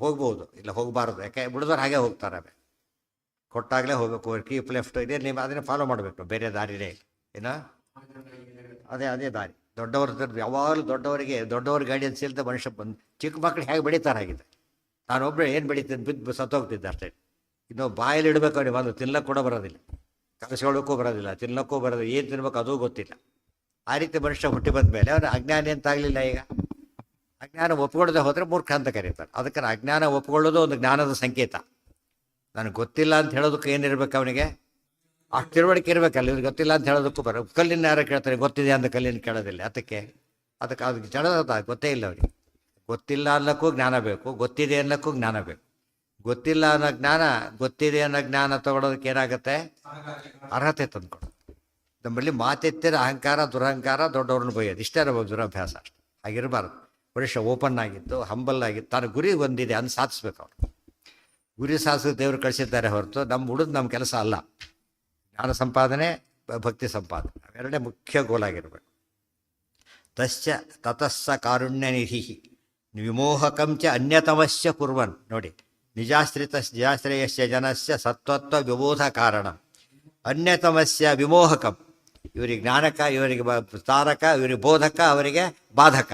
ಹೋಗ್ಬೋದು, ಇಲ್ಲ ಹೋಗಬಾರ್ದು. ಯಾಕೆ ಬಿಡಿದವ್ರು ಹಾಗೆ ಹೋಗ್ತಾರೆ. ಆಮೇಲೆ ಕೊಟ್ಟಾಗಲೇ ಹೋಗಬೇಕು. ಕೀಪ್ ಲೆಫ್ಟ್ ಇದೆ, ನೀವು ಅದನ್ನೇ ಫಾಲೋ ಮಾಡಬೇಕು, ಬೇರೆ ದಾರಿನೇ ಏನೋ ಅದೇ ದಾರಿ. ದೊಡ್ಡವ್ರ ಯಾವಾಗಲೂ ದೊಡ್ಡವ್ರ ಗೈಡೆನ್ಸ್ ಇಲ್ಲದೆ ಮನುಷ್ಯ ಚಿಕ್ಕ ಮಕ್ಳು ಹೇಗೆ ಬೆಳೀತಾರೆ ಆಗಿದೆ. ನಾನೊಬ್ಬರು ಏನು ಬೆಳೀತೀನಿ, ಬಿದ್ದು ಸತ್ತೋಗ್ತಿದ್ದೆ ಅಷ್ಟೇ. ಇನ್ನೊಬ್ಬ ಬಾಯಲ್ಲಿ ಇಡಬೇಕು, ಅವನಿಗೆ ಬಂದು ತಿನ್ನಕ್ಕೆ ಕೂಡ ಬರೋದಿಲ್ಲ, ಕಲಿಸ್ಕೊಳ್ಳೋಕ್ಕೂ ಬರೋದಿಲ್ಲ, ತಿನ್ನೋಕ್ಕೂ ಬರೋದಿಲ್ಲ, ಏನು ತಿನ್ಬೇಕು ಅದೂ ಗೊತ್ತಿಲ್ಲ. ಆ ರೀತಿ ಮನುಷ್ಯ ಹುಟ್ಟಿ ಬಂದ ಮೇಲೆ ಅವನು ಅಜ್ಞಾನಿ ಅಂತ ಆಗಲಿಲ್ಲ. ಈಗ ಅಜ್ಞಾನ ಒಪ್ಕೊಳ್ಳದೆ ಹೋದರೆ ಮೂರ್ಖ ಅಂತ ಕರೀತಾರೆ. ಅದಕ್ಕೆ ಅಜ್ಞಾನ ಒಪ್ಕೊಳ್ಳೋದು ಒಂದು ಜ್ಞಾನದ ಸಂಕೇತ. ನನಗೆ ಗೊತ್ತಿಲ್ಲ ಅಂತ ಹೇಳೋದಕ್ಕೆ ಏನಿರ್ಬೇಕು ಅವನಿಗೆ? ಅಷ್ಟು ತಿಳುವಳಿಕೆ ಇರಬೇಕಲ್ಲ. ಇವ್ರಿಗೆ ಗೊತ್ತಿಲ್ಲ ಅಂತ ಹೇಳೋದಕ್ಕೂ ಕಲ್ಲಿನ ಯಾರು ಕೇಳ್ತಾರೆ, ಗೊತ್ತಿದೆ ಅಂತ ಕಲ್ಲಿನ ಕೇಳೋದಿಲ್ಲ. ಅದಕ್ಕೆ ಅದಕ್ಕೆ ಜಡದ ಗೊತ್ತೇ ಇಲ್ಲ ಅವನಿಗೆ. ಗೊತ್ತಿಲ್ಲ ಅನ್ನೋಕ್ಕೂ ಜ್ಞಾನ ಬೇಕು, ಗೊತ್ತಿದೆ ಅನ್ನೋಕ್ಕೂ ಜ್ಞಾನ ಬೇಕು. ಗೊತ್ತಿಲ್ಲ ಅನ್ನೋ ಜ್ಞಾನ, ಗೊತ್ತಿದೆ ಅನ್ನೋ ಜ್ಞಾನ ತಗೊಳ್ಳೋದಕ್ಕೆ ಏನಾಗುತ್ತೆ? ಅರ್ಹತೆ ತಂದ್ಕೊಡು. ನಮ್ಮಲ್ಲಿ ಮಾತೆತ್ತಿರ ಅಹಂಕಾರ, ದುರಹಂಕಾರ, ದೊಡ್ಡವ್ರನ್ನ ಬೈಯೋದು, ಇಷ್ಟೇ ನಮ್ಮ ದುರಭ್ಯಾಸ. ಅಷ್ಟೆ ಹಾಗಿರಬಾರ್ದು. ಮನುಷ್ಯ ಓಪನ್ ಆಗಿತ್ತು, ಹಂಬಲ್ ಆಗಿತ್ತು, ತಾನು ಗುರಿ ಒಂದಿದೆ ಅದನ್ನು ಸಾಧಿಸ್ಬೇಕು. ಅವರು ಗುರಿ ಸಾಧಿಸೋದು ದೇವರು ಕಳಿಸಿದ್ದಾರೆ ಹೊರತು ನಮ್ಮ ಕೆಲಸ ಅಲ್ಲ. ಜ್ಞಾನ ಸಂಪಾದನೆ, ಭಕ್ತಿ ಸಂಪಾದನೆ ಅವೆರಡೇ ಮುಖ್ಯ ಗೋಲಾಗಿರ್ಬೇಕು. ತತಸ್ಸ ಕಾರುಣ್ಯ ನಿಧಿ ವಿಮೋಹಕಂಚ ಅನ್ಯತಮಸ್ಯ ಕುರ್ವನ್. ನೋಡಿ, ನಿಜಾಶ್ರಯಸ್ಯ ಜನಸ್ಯ ಸತ್ವತ್ವ ವಿಬೋಧ ಕಾರಣ, ಅನ್ಯತಮಸ್ಯ ವಿಮೋಹಕಂ. ಇವರಿಗೆ ಜ್ಞಾನಕ, ಇವರಿಗೆ ತಾರಕ, ಇವರಿಗೆ ಬೋಧಕ, ಅವರಿಗೆ ಬಾಧಕ.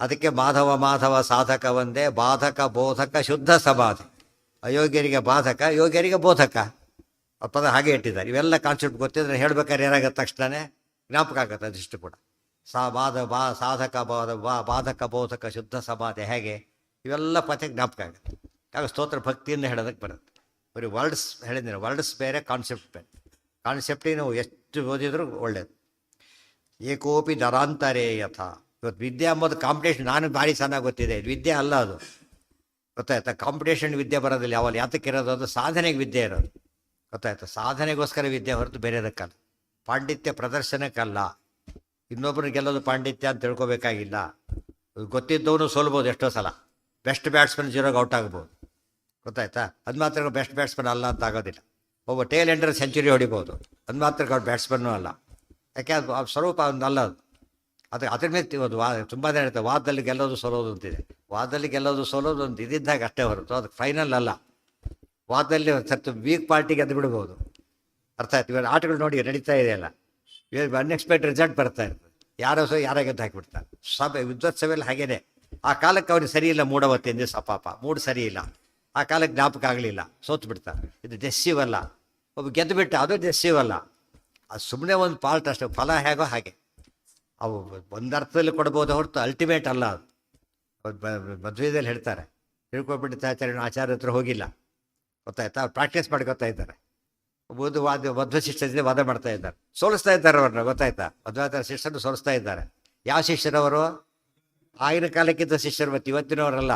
ಅದಕ್ಕೆ ಮಾಧವ ಸಾಧಕ ಒಂದೇ, ಬಾಧಕ ಬೋಧಕ ಶುದ್ಧ ಸಮಾಧಿ. ಅಯೋಗ್ಯರಿಗೆ ಬಾಧಕ, ಯೋಗ್ಯರಿಗೆ ಬೋಧಕ. ಪದ ಹಾಗೆ ಇಟ್ಟಿದ್ದಾರೆ. ಇವೆಲ್ಲ ಕಾನ್ಸೆಪ್ಟ್ ಗೊತ್ತಿದ್ರೆ ಹೇಳ್ಬೇಕಾದ್ರೆ ಏನಾಗುತ್ತೆ, ತಕ್ಷಣವೇ ಜ್ಞಾಪಕ ಆಗುತ್ತೆ. ಅದಿಷ್ಟು ಕೂಡ ಸಾಧಕ ಬಾಧಕ ಬೋಧಕ ಶುದ್ಧ ಸಮಾಧಿ ಹೇಗೆ, ಇವೆಲ್ಲ ಪದ ಜ್ಞಾಪಕ ಆಗುತ್ತೆ. ಆಗ ಸ್ತೋತ್ರ ಭಕ್ತಿಯನ್ನು ಹೇಳೋದಕ್ಕೆ ಬರುತ್ತೆ. ಬರೀ ವರ್ಡ್ಸ್ ಹೇಳಿದ್ದೀನಿ, ವರ್ಡ್ಸ್ ಬೇರೆ, ಕಾನ್ಸೆಪ್ಟ್ ಬೇರೆ. ಕಾನ್ಸೆಪ್ಟಿಗೆ ನಾವು ಎಷ್ಟು ಓದಿದ್ರು ಒಳ್ಳೇದು. ಏಕೋಪಿ ದರಾಂತರೇ ಯಥ. ಇವತ್ತು ವಿದ್ಯೆ ಅಂಬೋದು ಕಾಂಪಿಟೇಷನ್. ನಾನು ಭಾರಿ ಚೆನ್ನಾಗಿ ಗೊತ್ತಿದೆ, ವಿದ್ಯೆ ಅಲ್ಲ ಅದು, ಗೊತ್ತಾಯ್ತಾ? ಕಾಂಪಿಟೇಷನ್ ವಿದ್ಯೆ ಬರೋದಿಲ್ಲ. ಯಾವಲ್ಲಿ ಯಾತಕ್ಕೆ ಇರೋದು? ಅದು ಸಾಧನೆಗೆ ವಿದ್ಯೆ ಇರೋದು, ಗೊತ್ತಾಯ್ತಾ? ಸಾಧನೆಗೋಸ್ಕರ ವಿದ್ಯೆ ಹೊರತು ಬೇರೆದಕ್ಕಲ್ಲ. ಪಾಂಡಿತ್ಯ ಪ್ರದರ್ಶನಕ್ಕಲ್ಲ. ಇನ್ನೊಬ್ಬರು ಗೆಲ್ಲೋದು ಪಾಂಡಿತ್ಯ ಅಂತ ತಿಳ್ಕೊಬೇಕಾಗಿಲ್ಲ. ಗೊತ್ತಿದ್ದವನು ಸೋಲ್ಬೋದು ಎಷ್ಟೋ ಸಲ. ಬೆಸ್ಟ್ ಬ್ಯಾಟ್ಸ್ಮನ್ 0ಗೆ ಔಟ್ ಆಗ್ಬೋದು, ಗೊತ್ತಾಯ್ತಾ? ಅದು ಮಾತ್ರ ಬೆಸ್ಟ್ ಬ್ಯಾಟ್ಸ್ಮನ್ ಅಲ್ಲ ಅಂತ ಆಗೋದಿಲ್ಲ. ಒಬ್ಬ ಟೇಲ್ ಎಂಡರ್ ಸೆಂಚುರಿ ಹೊಡಿಬೋದು, ಅದು ಮಾತ್ರ ಅವ್ರು ಬ್ಯಾಟ್ಸ್ಮನ್ನೂ ಅಲ್ಲ. ಯಾಕೆ ಅದು ಸ್ವರೂಪ ಒಂದು ಅಲ್ಲ ಅದು. ಅದ್ರ ಮೇಲೆ ಇವತ್ತು ತುಂಬ ಜನ ಇರ್ತದೆ, ವಾದದಲ್ಲಿ ಗೆಲ್ಲೋದು ಸೋಲೋದು ಅಂತಿದೆ. ವಾದದಲ್ಲಿ ಗೆಲ್ಲೋದು ಸೋಲೋದು ಒಂದು ಇದ್ದಾಗ ಅಷ್ಟೇ ಹೊರತು ಅದಕ್ಕೆ ಫೈನಲ್ ಅಲ್ಲ. ವಾದದಲ್ಲಿ ಸ್ವಲ್ಪ ವೀಕ್ ಪಾರ್ಟಿಗೆ ಅದು ಬಿಡ್ಬೋದು. ಅರ್ಥ ಆಯ್ತು? ಇವಾಗ ಆಟಗಳು ನೋಡಿ ನಡೀತಾ ಇದೆಯಲ್ಲ, ಇವಾಗ ಅನ್ಎಕ್ಸ್ಪೆಕ್ಟೆಡ್ ರಿಸಲ್ಟ್ ಬರ್ತಾ ಇರ್ತದೆ. ಯಾರೋ ಗೆದ್ದು ಹಾಕಿಬಿಡ್ತಾರೆ. ವಿದ್ವತ್ಸವೆಲ್ಲ ಹಾಗೇನೆ. ಆ ಕಾಲಕ್ಕೆ ಅವ್ರಿಗೆ ಸರಿ ಇಲ್ಲ, ಮೂಡವತ್ತಿಂದ ಪಾಪ ಮೂಡ್ ಸರಿ ಇಲ್ಲ, ಆ ಕಾಲಕ್ಕೆ ಜ್ಞಾಪಕ ಆಗಲಿಲ್ಲ, ಸೋತು ಬಿಡ್ತಾರೆ. ಇದು ಡೆಸ್ಸಿವ್ ಅಲ್ಲ. ಒಬ್ಬ ಗೆದ್ದು ಬಿಟ್ಟ, ಅದು ಡೆಸ್ಸಿವ್ ಅಲ್ಲ. ಅದು ಸುಮ್ಮನೆ ಒಂದು ಪಾಲ್ಟ್ ಅಷ್ಟೇ. ಫಲ ಹೇಗೋ ಹಾಗೆ ಅವು ಒಂದರ್ಥದಲ್ಲಿ ಕೊಡ್ಬೋದು ಹೊರತು ಅಲ್ಟಿಮೇಟ್ ಅಲ್ಲ ಅದು. ಮದುವೆದಲ್ಲಿ ಹೇಳ್ತಾರೆ, ತಿಳ್ಕೊಬಿಟ್ಟು ಆಚಾರ್ಯ ಹತ್ರ ಹೋಗಿಲ್ಲ, ಗೊತ್ತಾಯ್ತಾ? ಅವ್ರು ಪ್ರಾಕ್ಟೀಸ್ ಮಾಡ್ಕೊತಾ ಇದ್ದಾರೆ. ಮಧ್ವ ಶಿಷ್ಯರಿಗೆ ವಾದ ಮಾಡ್ತಾ ಇದ್ದಾರೆ, ಸೋಲಿಸ್ತಾ ಇದ್ದಾರೆ ಅವ್ರನ್ನ. ಗೊತ್ತಾಯ್ತಾ? ಮಧ್ವಾಚಾರ್ಯ ಶಿಷ್ಯರು ಸೋಲಿಸ್ತಾ ಇದ್ದಾರೆ. ಯಾವ ಶಿಷ್ಯರವರು? ಆಗಿನ ಕಾಲಕ್ಕಿದ್ದ ಶಿಷ್ಯರು, ಮತ್ತು ಇವತ್ತಿನವರಲ್ಲ.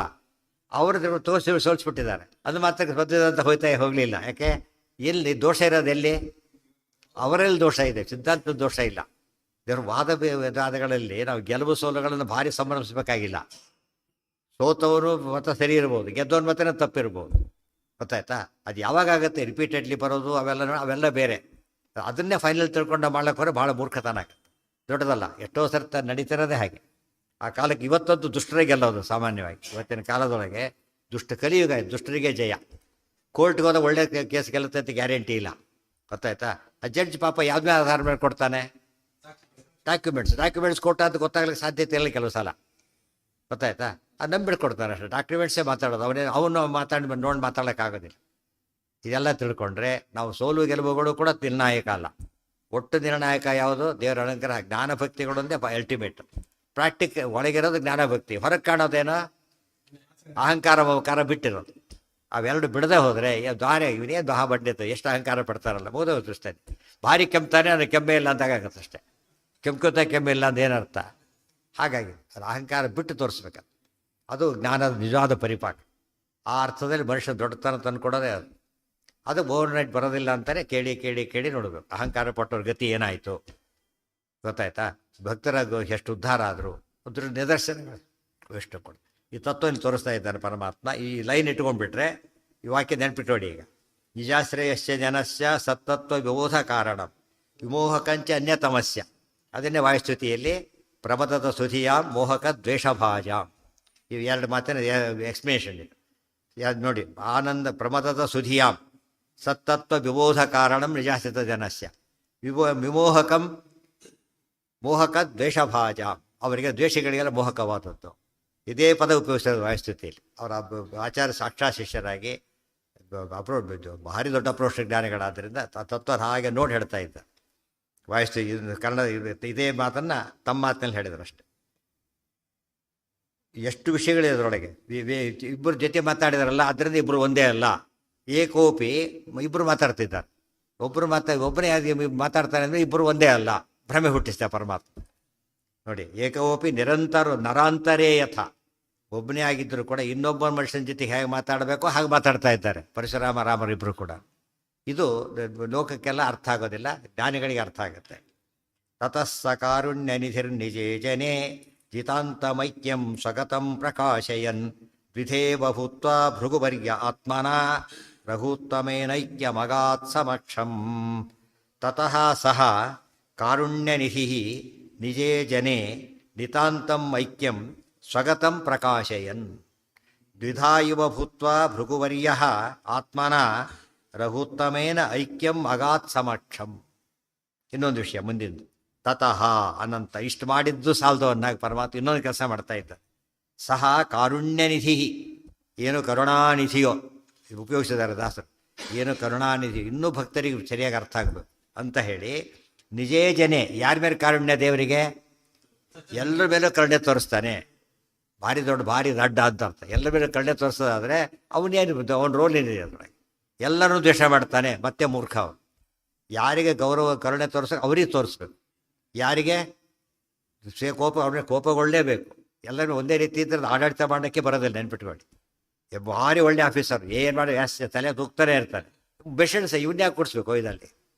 ಅವರು ತೋರಿಸಿ ಸೋಲಿಸ್ಬಿಟ್ಟಿದ್ದಾರೆ. ಅದು ಮಾತ್ರ ಮಧ್ವದಂತ ಹೋಗಲಿಲ್ಲ. ಯಾಕೆ? ಎಲ್ಲಿ ದೋಷ ಇರೋದು? ಎಲ್ಲಿ? ಅವರಲ್ಲಿ ದೋಷ ಇದೆ, ಸಿದ್ಧಾಂತದ ದೋಷ ಇಲ್ಲ. ದೇವ್ರ ವಾದಗಳಲ್ಲಿ ನಾವು ಗೆಲುವು ಸೋಲುಗಳನ್ನು ಭಾರಿ ಸಂಭ್ರಮಿಸಬೇಕಾಗಿಲ್ಲ. ಸೋತವರು ಮತ ಸರಿ ಇರ್ಬೋದು, ಗೆದ್ದವನ ಮತನೇ ತಪ್ಪಿರ್ಬೋದು. ಗೊತ್ತಾಯ್ತಾ? ಅದು ಯಾವಾಗತ್ತೆ ರಿಪೀಟೆಡ್ಲಿ ಬರೋದು ಅವೆಲ್ಲ ಬೇರೆ. ಅದನ್ನೇ ಫೈನಲ್ ತಿಳ್ಕೊಂಡು ಮಾಡ್ಲಿಕ್ಕೆ ಹೋದ್ರೆ ಭಾಳ ಮೂರ್ಖತನ ಆಗುತ್ತೆ, ದೊಡ್ಡದಲ್ಲ. ಎಷ್ಟೋ ಸರ್ತ ನಡೀತಿರೋದೇ ಹಾಗೆ. ಆ ಕಾಲಕ್ಕೆ ಇವತ್ತಂತೂ ದುಷ್ಟರೇ ಗೆಲ್ಲೋದು ಸಾಮಾನ್ಯವಾಗಿ. ಇವತ್ತಿನ ಕಾಲದೊಳಗೆ ದುಷ್ಟ ಕಲಿಯುಗ, ದುಷ್ಟರಿಗೆ ಜಯ. ಕೋರ್ಟ್ಗೆ ಹೋದ ಒಳ್ಳೆ ಕೇಸ್ ಗೆಲ್ಲುತ್ತೆ ಅಂತ ಗ್ಯಾರಂಟಿ ಇಲ್ಲ. ಗೊತ್ತಾಯ್ತಾ? ಆ ಜಡ್ಜ್ ಪಾಪ ಯಾವುದೇ ಆಧಾರ ಮೇಲೆ ಕೊಡ್ತಾನೆ? ಡಾಕ್ಯುಮೆಂಟ್ಸ್ ಕೊಟ್ಟ ಅಂತ ಗೊತ್ತಾಗ್ಲಿಕ್ಕೆ ಸಾಧ್ಯತೆ ಇಲ್ಲ ಕೆಲವು ಸಲ. ಗೊತ್ತಾಯ್ತಾ? ಅದು ನಂಬಿಡ್ಕೊಡ್ತಾರೆ ಅಷ್ಟೇ. ಡಾಕ್ಯುಮೆಂಟ್ಸೇ ಮಾತಾಡೋದು. ಅವನು ನೋಡಿ ಮಾತಾಡೋಕ್ಕಾಗೋದಿಲ್ಲ. ಇದೆಲ್ಲ ತಿಳ್ಕೊಂಡ್ರೆ ನಾವು ಸೋಲು ಗೆಲುವುಗಳು ಕೂಡ ನಿರ್ಣಾಯಕ ಅಲ್ಲ. ಒಟ್ಟು ನಿರ್ಣಾಯಕ ಯಾವುದು? ದೇವರ ಅಲಂಕಾರ. ಜ್ಞಾನಭಕ್ತಿಗಳೊಂದೇ ಅಲ್ಟಿಮೇಟ್. ಒಳಗಿರೋದು ಜ್ಞಾನಭಕ್ತಿ, ಹೊರಗೆ ಕಾಣೋದೇನೋ ಅಹಂಕಾರ ಮಮಕಾರ ಬಿಟ್ಟಿರೋದು. ಅವೆರಡು ಬಿಡದೆ ಹೋದರೆ ಇವನೇ ದಾಹ ಬಡ್ಡಿತ್ತು, ಎಷ್ಟು ಅಹಂಕಾರ ಪಡ್ತಾರಲ್ಲ. ಮೋದ ದೃಷ್ಟಿ ಭಾರಿ ಕೆಮ್ತಾನೆ, ಅದು ಕೆಮ್ಮೆ ಇಲ್ಲ ಅಂತಾಗತ್ತೆ ಅಷ್ಟೇ. ಕೆಮ್ಮೆ ಇಲ್ಲ ಅಂತ ಏನರ್ಥ? ಹಾಗಾಗಿ ಅದು ಅಹಂಕಾರ ಬಿಟ್ಟು ತೋರಿಸ್ಬೇಕು. ಅದು ಜ್ಞಾನದ ನಿಜವಾದ ಪರಿಪಾಕ. ಆ ಅರ್ಥದಲ್ಲಿ ಮನುಷ್ಯ ದೊಡ್ಡತನ ತಂದುಕೊಡೋದೇ ಅದು. ಅದು ಓವರ್ ನೈಟ್ ಬರೋದಿಲ್ಲ ಅಂತಾನೆ ಕೇಳಿ ನೋಡಬೇಕು. ಅಹಂಕಾರ ಪಟ್ಟವ್ರ ಗತಿ ಏನಾಯಿತು? ಗೊತ್ತಾಯ್ತಾ? ಭಕ್ತರ ಎಷ್ಟು ಉದ್ಧಾರ ಆದರು, ಅದ್ರ ನಿದರ್ಶನಗಳು ಎಷ್ಟು ಕೊಡು. ಈ ತತ್ವವನ್ನು ತೋರಿಸ್ತಾ ಇದ್ದಾನೆ ಪರಮಾತ್ಮ. ಈ ಲೈನ್ ಇಟ್ಕೊಂಡ್ಬಿಟ್ರೆ ಈ ವಾಕ್ಯ ನೆನ್ಪಿಟ್ಟೋಡಿ. ಈಗ ನಿಜಾಶ್ರಯಸ್ಯ ಜನಸ್ಯ ಸತ್ತತ್ವ ವಿಬೋಧ ಕಾರಣ ವಿಮೋಹಕಂಚ ಅನ್ಯತಮಸ್ಯ. ಅದನ್ನೇ ವಾಯುಸ್ತುತಿಯಲ್ಲಿ ಪ್ರಮದದ ಸುಧಿಯಾಂ ಮೋಹಕ ದ್ವೇಷಭಾಜಾಂ. ಇವು ಎರಡು ಮಾತಿನ ಎಕ್ಸ್ಪ್ಲೇಷನ್ ಇದು. ಯಾವ್ದು ನೋಡಿ, ಆನಂದ ಪ್ರಮದದ ಸುಧಿಯಾಂ ಸತ್ತತ್ವ ವಿಬೋಧ ಕಾರಣಂ ನಿಜಾಶ್ರಿತ ಜನಸ್ಯ ವಿಮೋಹಕಂ ಮೋಹಕ ದ್ವೇಷಭಾಜಾಂ. ಅವರಿಗೆ ದ್ವೇಷಗಳಿಗೆಲ್ಲ ಮೋಹಕವಾದದ್ದು. ಇದೇ ಪದ ಉಪಯೋಗಿಸೋದು ವಾಯುಸ್ತುತಿಯಲ್ಲಿ. ಅವರ ಆಚಾರ್ಯ ಸಾಕ್ಷಾತ್ ಶಿಷ್ಯರಾಗಿ ಭಾರಿ ದೊಡ್ಡ ಅಪ್ರೋಷ ಜ್ಞಾನಿಗಳಾದ್ದರಿಂದ ತತ್ವ ಹಾಗೆ ನೋಡಿ ಹೇಳ್ತಾ ಇದ್ದ ವಾಯುಸ್ತುತಿ. ಕನ್ನಡ ಇದೇ ಮಾತನ್ನು ತಮ್ಮ ಮಾತಿನಲ್ಲಿ ಹೇಳಿದ್ರು ಅಷ್ಟೆ. ಎಷ್ಟು ವಿಷಯಗಳಿದೆ ಅದರೊಳಗೆ. ಇಬ್ಬರು ಜೊತೆ ಮಾತಾಡಿದಾರಲ್ಲ, ಅದರಿಂದ ಇಬ್ಬರು ಒಂದೇ ಅಲ್ಲ. ಏಕೋಪಿ ಇಬ್ಬರು ಮಾತಾಡ್ತಿದ್ದಾರೆ. ಒಬ್ಬನೇ ಮಾತಾಡ್ತಾನೆ ಅಂದರೆ ಇಬ್ಬರು ಒಂದೇ ಅಲ್ಲ. ಭ್ರಮೆ ಹುಟ್ಟಿಸ್ತಾರೆ ಪರಮಾತ್ಮ. ನೋಡಿ, ಏಕೋಪಿ ನಿರಂತರ ನರಾಂತರೇ ಯಥ. ಒಬ್ಬನೇ ಆಗಿದ್ದರೂ ಕೂಡ ಇನ್ನೊಬ್ಬ ಮನುಷ್ಯನ ಜೊತೆಗೆ ಹೇಗೆ ಮಾತಾಡಬೇಕೋ ಹಾಗೆ ಮಾತಾಡ್ತಾ ಇದ್ದಾರೆ ಪರಶುರಾಮ ರಾಮರಿಬ್ಬರು ಕೂಡ. ಇದು ಲೋಕಕ್ಕೆಲ್ಲ ಅರ್ಥ ಆಗೋದಿಲ್ಲ, ಜ್ಞಾನಿಗಳಿಗೆ ಅರ್ಥ ಆಗುತ್ತೆ. ತತಃ ಸ ಕಾರುಣ್ಯ ನಿಧಿರ್ನಿಜೇ ಜನೇ ಜಿತಾಂತಮೈಕ್ಯಂ ಸ್ವಗತಂ ಪ್ರಕಾಶಯನ್ ದ್ವಿಧೇವ ಭೂತ್ವಾ ಭೃಗುವರ್ಯ ಆತ್ಮನ ರಘುತ್ತಮೇನೈಕ್ಯಮಗಾತ್ ಸಮಕ್ಷಂ. ತತಃ ಸಹ ಕಾರುಣ್ಯನಿಧಿ ನಿಜೇ ಜನೇ ನಿತಾಂತಂ ಐಕ್ಯಂ ಸ್ವಗತಂ ಪ್ರಕಾಶಯನ್ ದ್ವಿಧಾ ಇವ ಭೂತ್ವಾ ಭೃಗುವರ್ಯ ಆತ್ಮನ ರಘುತ್ತಮೇನ ಐಕ್ಯಂ ಅಗಾತ್ ಸಮಕ್ಷಂ. ಇನ್ನೊಂದು ವಿಷಯ ಮುಂದಿಂದು. ತತಃ ಅನಂತ. ಇಷ್ಟು ಮಾಡಿದ್ದು ಸಾಲದು ಅನ್ನಾಗ ಪರಮಾತ್ಮ ಇನ್ನೊಂದು ಕೆಲಸ ಮಾಡ್ತಾ ಇದ್ದ. ಸಹ ಕಾರುಣ್ಯನಿಧಿ, ಏನು ಕರುಣಾನಿಧಿಯೋ ಉಪಯೋಗಿಸಿದ್ದಾರೆ ದಾಸರು. ಏನು ಕರುಣಾನಿಧಿ, ಇನ್ನೂ ಭಕ್ತರಿಗೆ ಸರಿಯಾಗಿ ಅರ್ಥ ಆಗಬೇಕು ಅಂತ ಹೇಳಿ ನಿಜೇ ಜನೇ. ಯಾರ ಮೇಲೆ ಕಾರುಣ್ಯ? ದೇವರಿಗೆ ಎಲ್ಲರ ಮೇಲೂ ಕರುಣೆ ತೋರಿಸ್ತಾನೆ. ಭಾರಿ ದೊಡ್ಡ ಭಾರಿ ದಡ್ಡ ಅಂತ ಅರ್ಥ. ಎಲ್ಲರ ಮೇಲೆ ಕರುಣೆ ತೋರಿಸೋದಾದರೆ ಅವನೇನು, ಅವನ ರೋಲ್ ಏನಿದೆ ಅದ್ರಾಗ? ಎಲ್ಲರೂ ದ್ವೇಷ ಮಾಡ್ತಾನೆ, ಮತ್ತೆ ಮೂರ್ಖ ಅವನು. ಯಾರಿಗೆ ಗೌರವ ಕರುಣೆ ತೋರಿಸೋಕೆ ಅವ್ರಿಗೆ ತೋರಿಸ್ಬೇಕು. ಯಾರಿಗೆ ಅವ್ರಿಗೆ ಕೋಪಗೊಳ್ಳಲೇಬೇಕು. ಎಲ್ಲರೂ ಒಂದೇ ರೀತಿ ಇದ್ರೆ ಆಡಳಿತ ಮಾಡೋಕ್ಕೆ ಬರೋದಿಲ್ಲ, ನೆನ್ಪಿಟ್ಕೊಳ್ಳಿ. ಭಾರಿ ಒಳ್ಳೆ ಆಫೀಸರ್ ಏನು ಮಾಡಿ ತಲೆ ತೂಗ್ತಾನೆ ಇರ್ತಾನೆ. ಬೆಷನ್ಸ ಇವನ್ಯಾಕೆ ಕೊಡಿಸ್ಬೇಕು ಇದಲ್ಲಿ?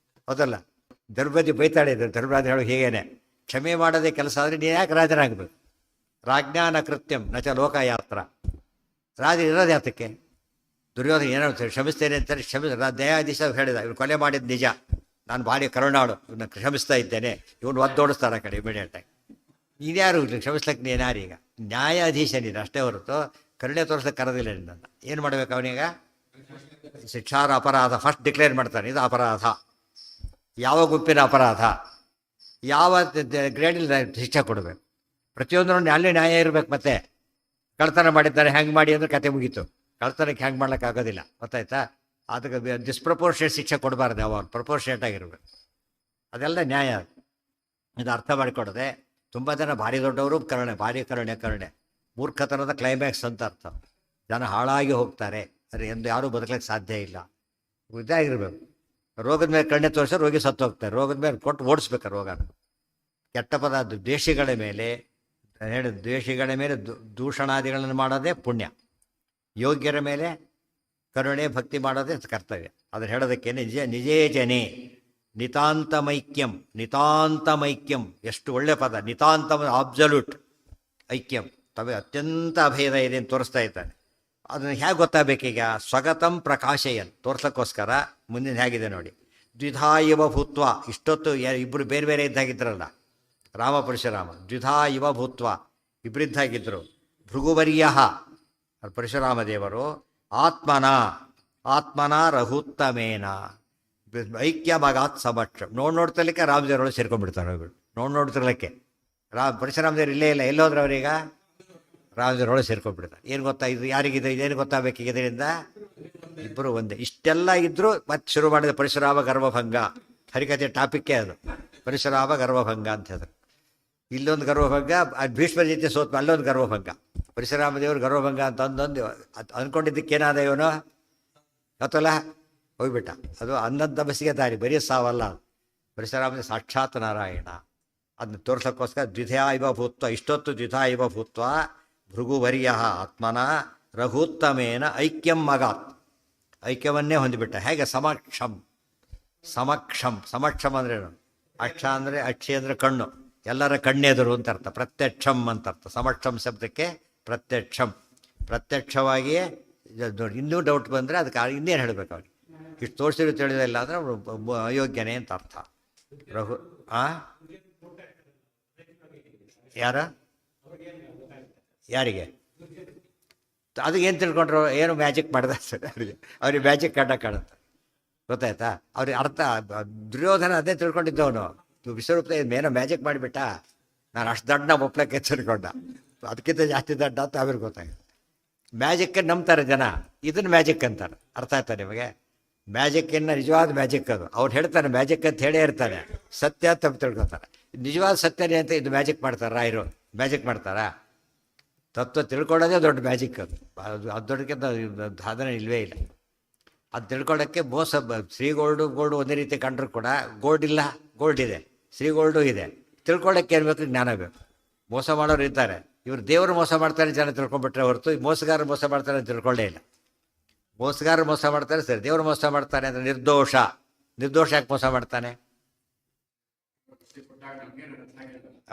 ಹೌದಲ್ಲ? ಧರ್ಮರಾಜ ಬೈತಾಳೆ ಇದ್ದಾರೆ. ಧರ್ಮರಾಜ ಹೇಳೋ ಹೀಗೇನೆ, ಕ್ಷಮೆ ಮಾಡೋದೇ ಕೆಲಸ ಆದರೆ ನೀನು ಯಾಕೆ ರಾಜನಾಗಬೇಕು? ರಾಜ್ಞಾನ ಕೃತ್ಯಂ ನಚ ಲೋಕಯಾತ್ರ. ರಾಜ ಇರೋದು ಯಾತಕ್ಕೆ? ದುರ್ಯೋಧನ ಏನೋ ಕ್ಷಮಿಸ್ತೇನೆ ಅಂತಾರೆ, ನ್ಯಾಯಾಧೀಶ ಹೇಳಿದ, ಇವ್ನು ಕೊಲೆ ಮಾಡಿದ್ದು ನಿಜ, ನಾನು ಭಾರಿ ಕರುಣಾಳು, ಇವನ್ನ ಕ್ಷಮಿಸ್ತಾ ಇದ್ದೇನೆ. ಇವನು ಒದ್ದೋಡಿಸ್ತಾರೆ ಆ ಕಡೆ ಇಮಿಡಿಯೇಟಾಗಿ. ಇದ್ಯಾರು ಕ್ಷಮಿಸ್ಲಿಕ್ಕೆ ನೀನಾರೀಗ? ನ್ಯಾಯಾಧೀಶ ನೀನು ಅಷ್ಟೇ ಹೊರತು ಕರುಣೆ ತೋರಿಸ್ಲಿಕ್ಕೆ ಕರೋದಿಲ್ಲ ನಿನ್ನನ್ನು. ಏನು ಮಾಡಬೇಕು ಅವನೀಗ? ಶಿಕ್ಷಾರ ಅಪರಾಧ ಫಸ್ಟ್ ಡಿಕ್ಲೇರ್ ಮಾಡ್ತಾನೆ, ಇದು ಅಪರಾಧ. ಯಾವ ಗುಂಪಿನ ಅಪರಾಧ, ಯಾವ ಗ್ರೇಡಲ್ಲಿ ಶಿಕ್ಷೆ ಕೊಡಬೇಕು, ಪ್ರತಿಯೊಂದರನ್ನು ಅಲ್ಲಿ ನ್ಯಾಯ ಇರಬೇಕು. ಮತ್ತೆ ಕಳ್ತನ ಮಾಡಿದ್ದಾರೆ, ಹ್ಯಾಂಗೆ ಮಾಡಿ ಅಂದರೆ ಕತೆ ಮುಗೀತು. ಕಳ್ತನಕ್ಕೆ ಹ್ಯಾಂಗೆ ಮಾಡ್ಲಿಕ್ಕಾಗೋದಿಲ್ಲ, ಗೊತ್ತಾಯ್ತಾ? ಅದಕ್ಕೆ ಡಿಸ್ಪ್ರಪೋರ್ಷನೇಟ್ ಶಿಕ್ಷೆ ಕೊಡಬಾರ್ದು, ಯಾವಾಗ ಪ್ರಪೋರ್ಷನೇಟ್ ಆಗಿರ್ಬೇಕು. ಅದೆಲ್ಲ ನ್ಯಾಯ. ಇದು ಅರ್ಥ ಮಾಡಿಕೊಡದೆ ತುಂಬ ಜನ ಭಾರಿ ದೊಡ್ಡವರು ಭಾರಿ ಕರುಣೆ ಮೂರ್ಖತನದ ಕ್ಲೈಮ್ಯಾಕ್ಸ್ ಅಂತ ಅರ್ಥ. ಜನ ಹಾಳಾಗಿ ಹೋಗ್ತಾರೆ. ಅಂದರೆ ಎಂದು ಯಾರೂ ಬದುಕಲಿಕ್ಕೆ ಸಾಧ್ಯ ಇಲ್ಲ. ಇದಾಗಿರ್ಬೇಕು. ರೋಗದ ಮೇಲೆ ಕಣ್ಣೆ ತೋರಿಸೋ ರೋಗಿ ಸತ್ತು ಹೋಗ್ತಾರೆ. ರೋಗದ ಮೇಲೆ ಕೊಟ್ಟು ಓಡಿಸ್ಬೇಕು ರೋಗನ. ಕೆಟ್ಟ ಪದ ದ್ವೇಷಿಗಳ ಮೇಲೆ ಹೇಳಿದ, ದ್ವೇಷಿಗಳ ಮೇಲೆ ದೂಷಣಾದಿಗಳನ್ನು ಮಾಡೋದೇ ಪುಣ್ಯ. ಯೋಗ್ಯರ ಮೇಲೆ ಕರುಣೆ ಭಕ್ತಿ ಮಾಡೋದೇ ಕರ್ತವ್ಯ. ಅದನ್ನು ಹೇಳೋದಕ್ಕೆ ನಿಜೇ ಜನೇ ನಿತಾಂತಮೈಕ್ಯಂ. ನಿತಾಂತಮೈಕ್ಯಂ ಎಷ್ಟು ಒಳ್ಳೆ ಪದ. ನಿತಾಂತ ಅಬ್ಸಲ್ಯೂಟ್ ಐಕ್ಯಂ, ಅತ್ಯಂತ ಅಭೇದ ಇದೆ ಅಂತ ತೋರಿಸ್ತಾ ಇದ್ದಾನೆ. ಅದನ್ನು ಹೇಗೆ ಗೊತ್ತಾಗಬೇಕೀಗ? ಸ್ವಗತಂ ಪ್ರಕಾಶಯನ್ ತೋರ್ಸೋಕ್ಕೋಸ್ಕರ ಮುಂದಿನ ಹೇಗಿದೆ ನೋಡಿ. ದ್ವಿಧಾ ಇವ ಭೂತ್ವ. ಇಷ್ಟೊತ್ತು ಇಬ್ಬರು ಬೇರೆ ಬೇರೆ ಇದ್ದಾಗಿದ್ರಲ್ಲ, ರಾಮ ಪರಶುರಾಮ. ದ್ವಿಧಾ ಇವ ಭೂತ್ವ, ಇಬ್ಬರಿದ್ದಾಗಿದ್ದರು. ಭೃಗುವರ್ಯ ಪರಶುರಾಮ ದೇವರು ಆತ್ಮನ ರಘುತ್ತಮೇನ ಐಕ್ಯಮಗಾತ್ ಸಮಕ್ಷ. ನೋಡ್ತಿರ್ಲಿಕ್ಕೆ ರಾಮದೇವರೊಳಗೆ ಸೇರ್ಕೊಂಡ್ಬಿಡ್ತಾರೆ ಅವ್ರು. ನೋಡ್ತಿರ್ಲಿಕ್ಕೆ ಪರಶುರಾಮ ದೇವರು ಇಲ್ಲೇ ಇಲ್ಲ. ಎಲ್ಲೋದ್ರೆ ಅವರೀಗ ರಾಮದೇವರೊಳಗೆ ಸೇರ್ಕೊಂಡ್ಬಿಡ್ತಾರೆ. ಏನು ಗೊತ್ತಾ ಇದು? ಯಾರಿಗಿದೆ ಇದೇನು ಗೊತ್ತಾಗಬೇಕೀಗ ಇದರಿಂದ? ಇಬ್ಬರು ಒಂದೇ. ಇಷ್ಟೆಲ್ಲ ಇದ್ದರೂ ಮತ್ತೆ ಶುರು ಮಾಡಿದ ಪರಶುರಾಮ ಗರ್ವಭಂಗ. ಹರಿಕಥೆ ಟಾಪಿಕ್ಕೇ ಅದು, ಪರಶುರಾಮ ಗರ್ವಭಂಗ ಅಂತ ಹೇಳಿದ್ರು. ಇಲ್ಲೊಂದು ಗರ್ವಭಂಗ, ಭೀಷ್ಮ ಜೊತೆ ಸೋತ್ಮ ಅಲ್ಲೊಂದು ಗರ್ವಭಂಗ. ಪರಶುರಾಮ ದೇವರು ಗರ್ವಭಂಗ ಅಂತ ಅಂದೊಂದು ಅಂದ್ಕೊಂಡಿದ್ದಕ್ಕೇನಾದ ಇವನು ಗೊತ್ತಲ್ಲ, ಹೋಗ್ಬಿಟ್ಟ. ಅದು ಅನ್ನದ ಬಸಿಗೆ ದಾರಿ, ಬರೀ ಸಾವಲ್ಲ. ಪರಶುರಾಮ ಸಾಕ್ಷಾತ್ ನಾರಾಯಣ. ಅದನ್ನ ತೋರ್ಸೋಕ್ಕೋಸ್ಕರ ದ್ವಿಧಾ ಇವ ಭೂತ್ವ. ಇಷ್ಟೊತ್ತು ದ್ವಿಧಾ ಇವ ಭೂತ್ವ ಭೃಗುವರ್ಯ ಆತ್ಮನ ರಘುತ್ತಮೇನ ಐಕ್ಯಂ ಮಗಾತ್. ಐಕ್ಯವನ್ನೇ ಹೊಂದಿಬಿಟ್ಟ. ಹೇಗೆ? ಸಮಕ್ಷಂ. ಸಮಕ್ಷಂ ಅಂದ್ರೇನು? ಅಕ್ಷ ಅಂದರೆ ಅಕ್ಷಿ ಅಂದರೆ ಕಣ್ಣು, ಎಲ್ಲರ ಕಣ್ಣೆದುರು ಅಂತ ಅರ್ಥ. ಪ್ರತ್ಯಕ್ಷಂ ಅಂತ ಅರ್ಥ. ಸಮಕ್ಷಂ ಶಬ್ದಕ್ಕೆ ಪ್ರತ್ಯಕ್ಷವಾಗಿಯೇ ನೋಡಿ. ಇನ್ನೂ ಡೌಟ್ ಬಂದರೆ ಅದಕ್ಕೆ ಇನ್ನೇನು ಹೇಳಬೇಕು ಅವ್ರಿಗೆ? ಇಷ್ಟು ತೋರಿಸಿರು ತಿಳಿದಿಲ್ಲ ಅಂದರೆ ಅವನು ಅಯೋಗ್ಯನೇ ಅಂತ ಅರ್ಥ. ರಘು ಯಾರಿಗೆ? ಅದಕ್ಕೆ ಏನು ತಿಳ್ಕೊಂಡ್ರು? ಏನು ಮ್ಯಾಜಿಕ್ ಮಾಡಿದ ಅವ್ರಿಗೆ ಮ್ಯಾಜಿಕ್ ಕಾಣುತ್ತೆ. ಗೊತ್ತಾಯ್ತಾ? ಅವ್ರಿಗೆ ಅರ್ಥ. ದುರ್ಯೋಧನ ಅದೇ ತಿಳ್ಕೊಂಡಿದ್ದವನು. ವಿಶ್ವರೂಪ ಏನೋ ಮ್ಯಾಜಿಕ್ ಮಾಡಿಬಿಟ್ಟ, ನಾನು ಅಷ್ಟು ದಡ್ಡ ಒಪ್ಲಕ್ಕೆ ತಿಳ್ಕೊಂಡ, ಅದಕ್ಕಿಂತ ಜಾಸ್ತಿ ದಡ್ಡ ಅಂತ ಅವ್ರಿಗೆ ಗೊತ್ತಾಗುತ್ತೆ. ಮ್ಯಾಜಿಕ್ಕನ್ನು ನಂಬ್ತಾರೆ ಜನ, ಇದನ್ನು ಮ್ಯಾಜಿಕ್ ಅಂತಾರೆ. ಅರ್ಥ ಆಯ್ತಾ ನಿಮಗೆ? ಮ್ಯಾಜಿಕ್ಕಿನ್ನ ನಿಜವಾದ ಮ್ಯಾಜಿಕ್ ಅದು. ಅವ್ರು ಹೇಳ್ತಾರೆ ಮ್ಯಾಜಿಕ್ ಅಂತ ಹೇಳೇ ಇರ್ತಾರೆ, ಸತ್ಯ ಅಂತ ತಿಳ್ಕೊತಾರೆ. ನಿಜವಾದ ಸತ್ಯನೇ ಅಂತ ಇದು ಮ್ಯಾಜಿಕ್ ಮಾಡ್ತಾರೆ. ರಾಯರು ಮ್ಯಾಜಿಕ್ ಮಾಡ್ತಾರಾ? ತತ್ವ ತಿಳ್ಕೊಳ್ಳೋದೇ ದೊಡ್ಡ ಮ್ಯಾಜಿಕ್ ಅದು. ಅದು ದೊಡ್ಡಕ್ಕಿಂತ ಸಾಧನೆ ಇಲ್ಲವೇ ಇಲ್ಲ. ಅದು ತಿಳ್ಕೊಳ್ಳೋಕ್ಕೆ ಮೋಸ. ಗೋಲ್ಡು ಒಂದೇ ರೀತಿ ಕಂಡ್ರೂ ಕೂಡ ಗೋಲ್ಡ್ ಇದೆ, ಗೋಲ್ಡು ಇದೆ. ತಿಳ್ಕೊಳ್ಳೋಕ್ಕೆ ಏನು ಬೇಕು? ಜ್ಞಾನ ಬೇಕು. ಮೋಸ ಮಾಡೋರು ಇರ್ತಾರೆ. ಇವರು ದೇವರು ಮೋಸ ಮಾಡ್ತಾರೆ ಜನ ತಿಳ್ಕೊಂಡ್ಬಿಟ್ರೆ ಹೊರತು ಮೋಸಗಾರರು ಮೋಸ ಮಾಡ್ತಾರೆ ಅಂತ ತಿಳ್ಕೊಳ್ಳೇ ಇಲ್ಲ. ಮೋಸಗಾರರು ಮೋಸ ಮಾಡ್ತಾರೆ ಸರಿ, ದೇವರು ಮೋಸ ಮಾಡ್ತಾನೆ ಅಂದರೆ ನಿರ್ದೋಷ ಯಾಕೆ ಮೋಸ ಮಾಡ್ತಾನೆ?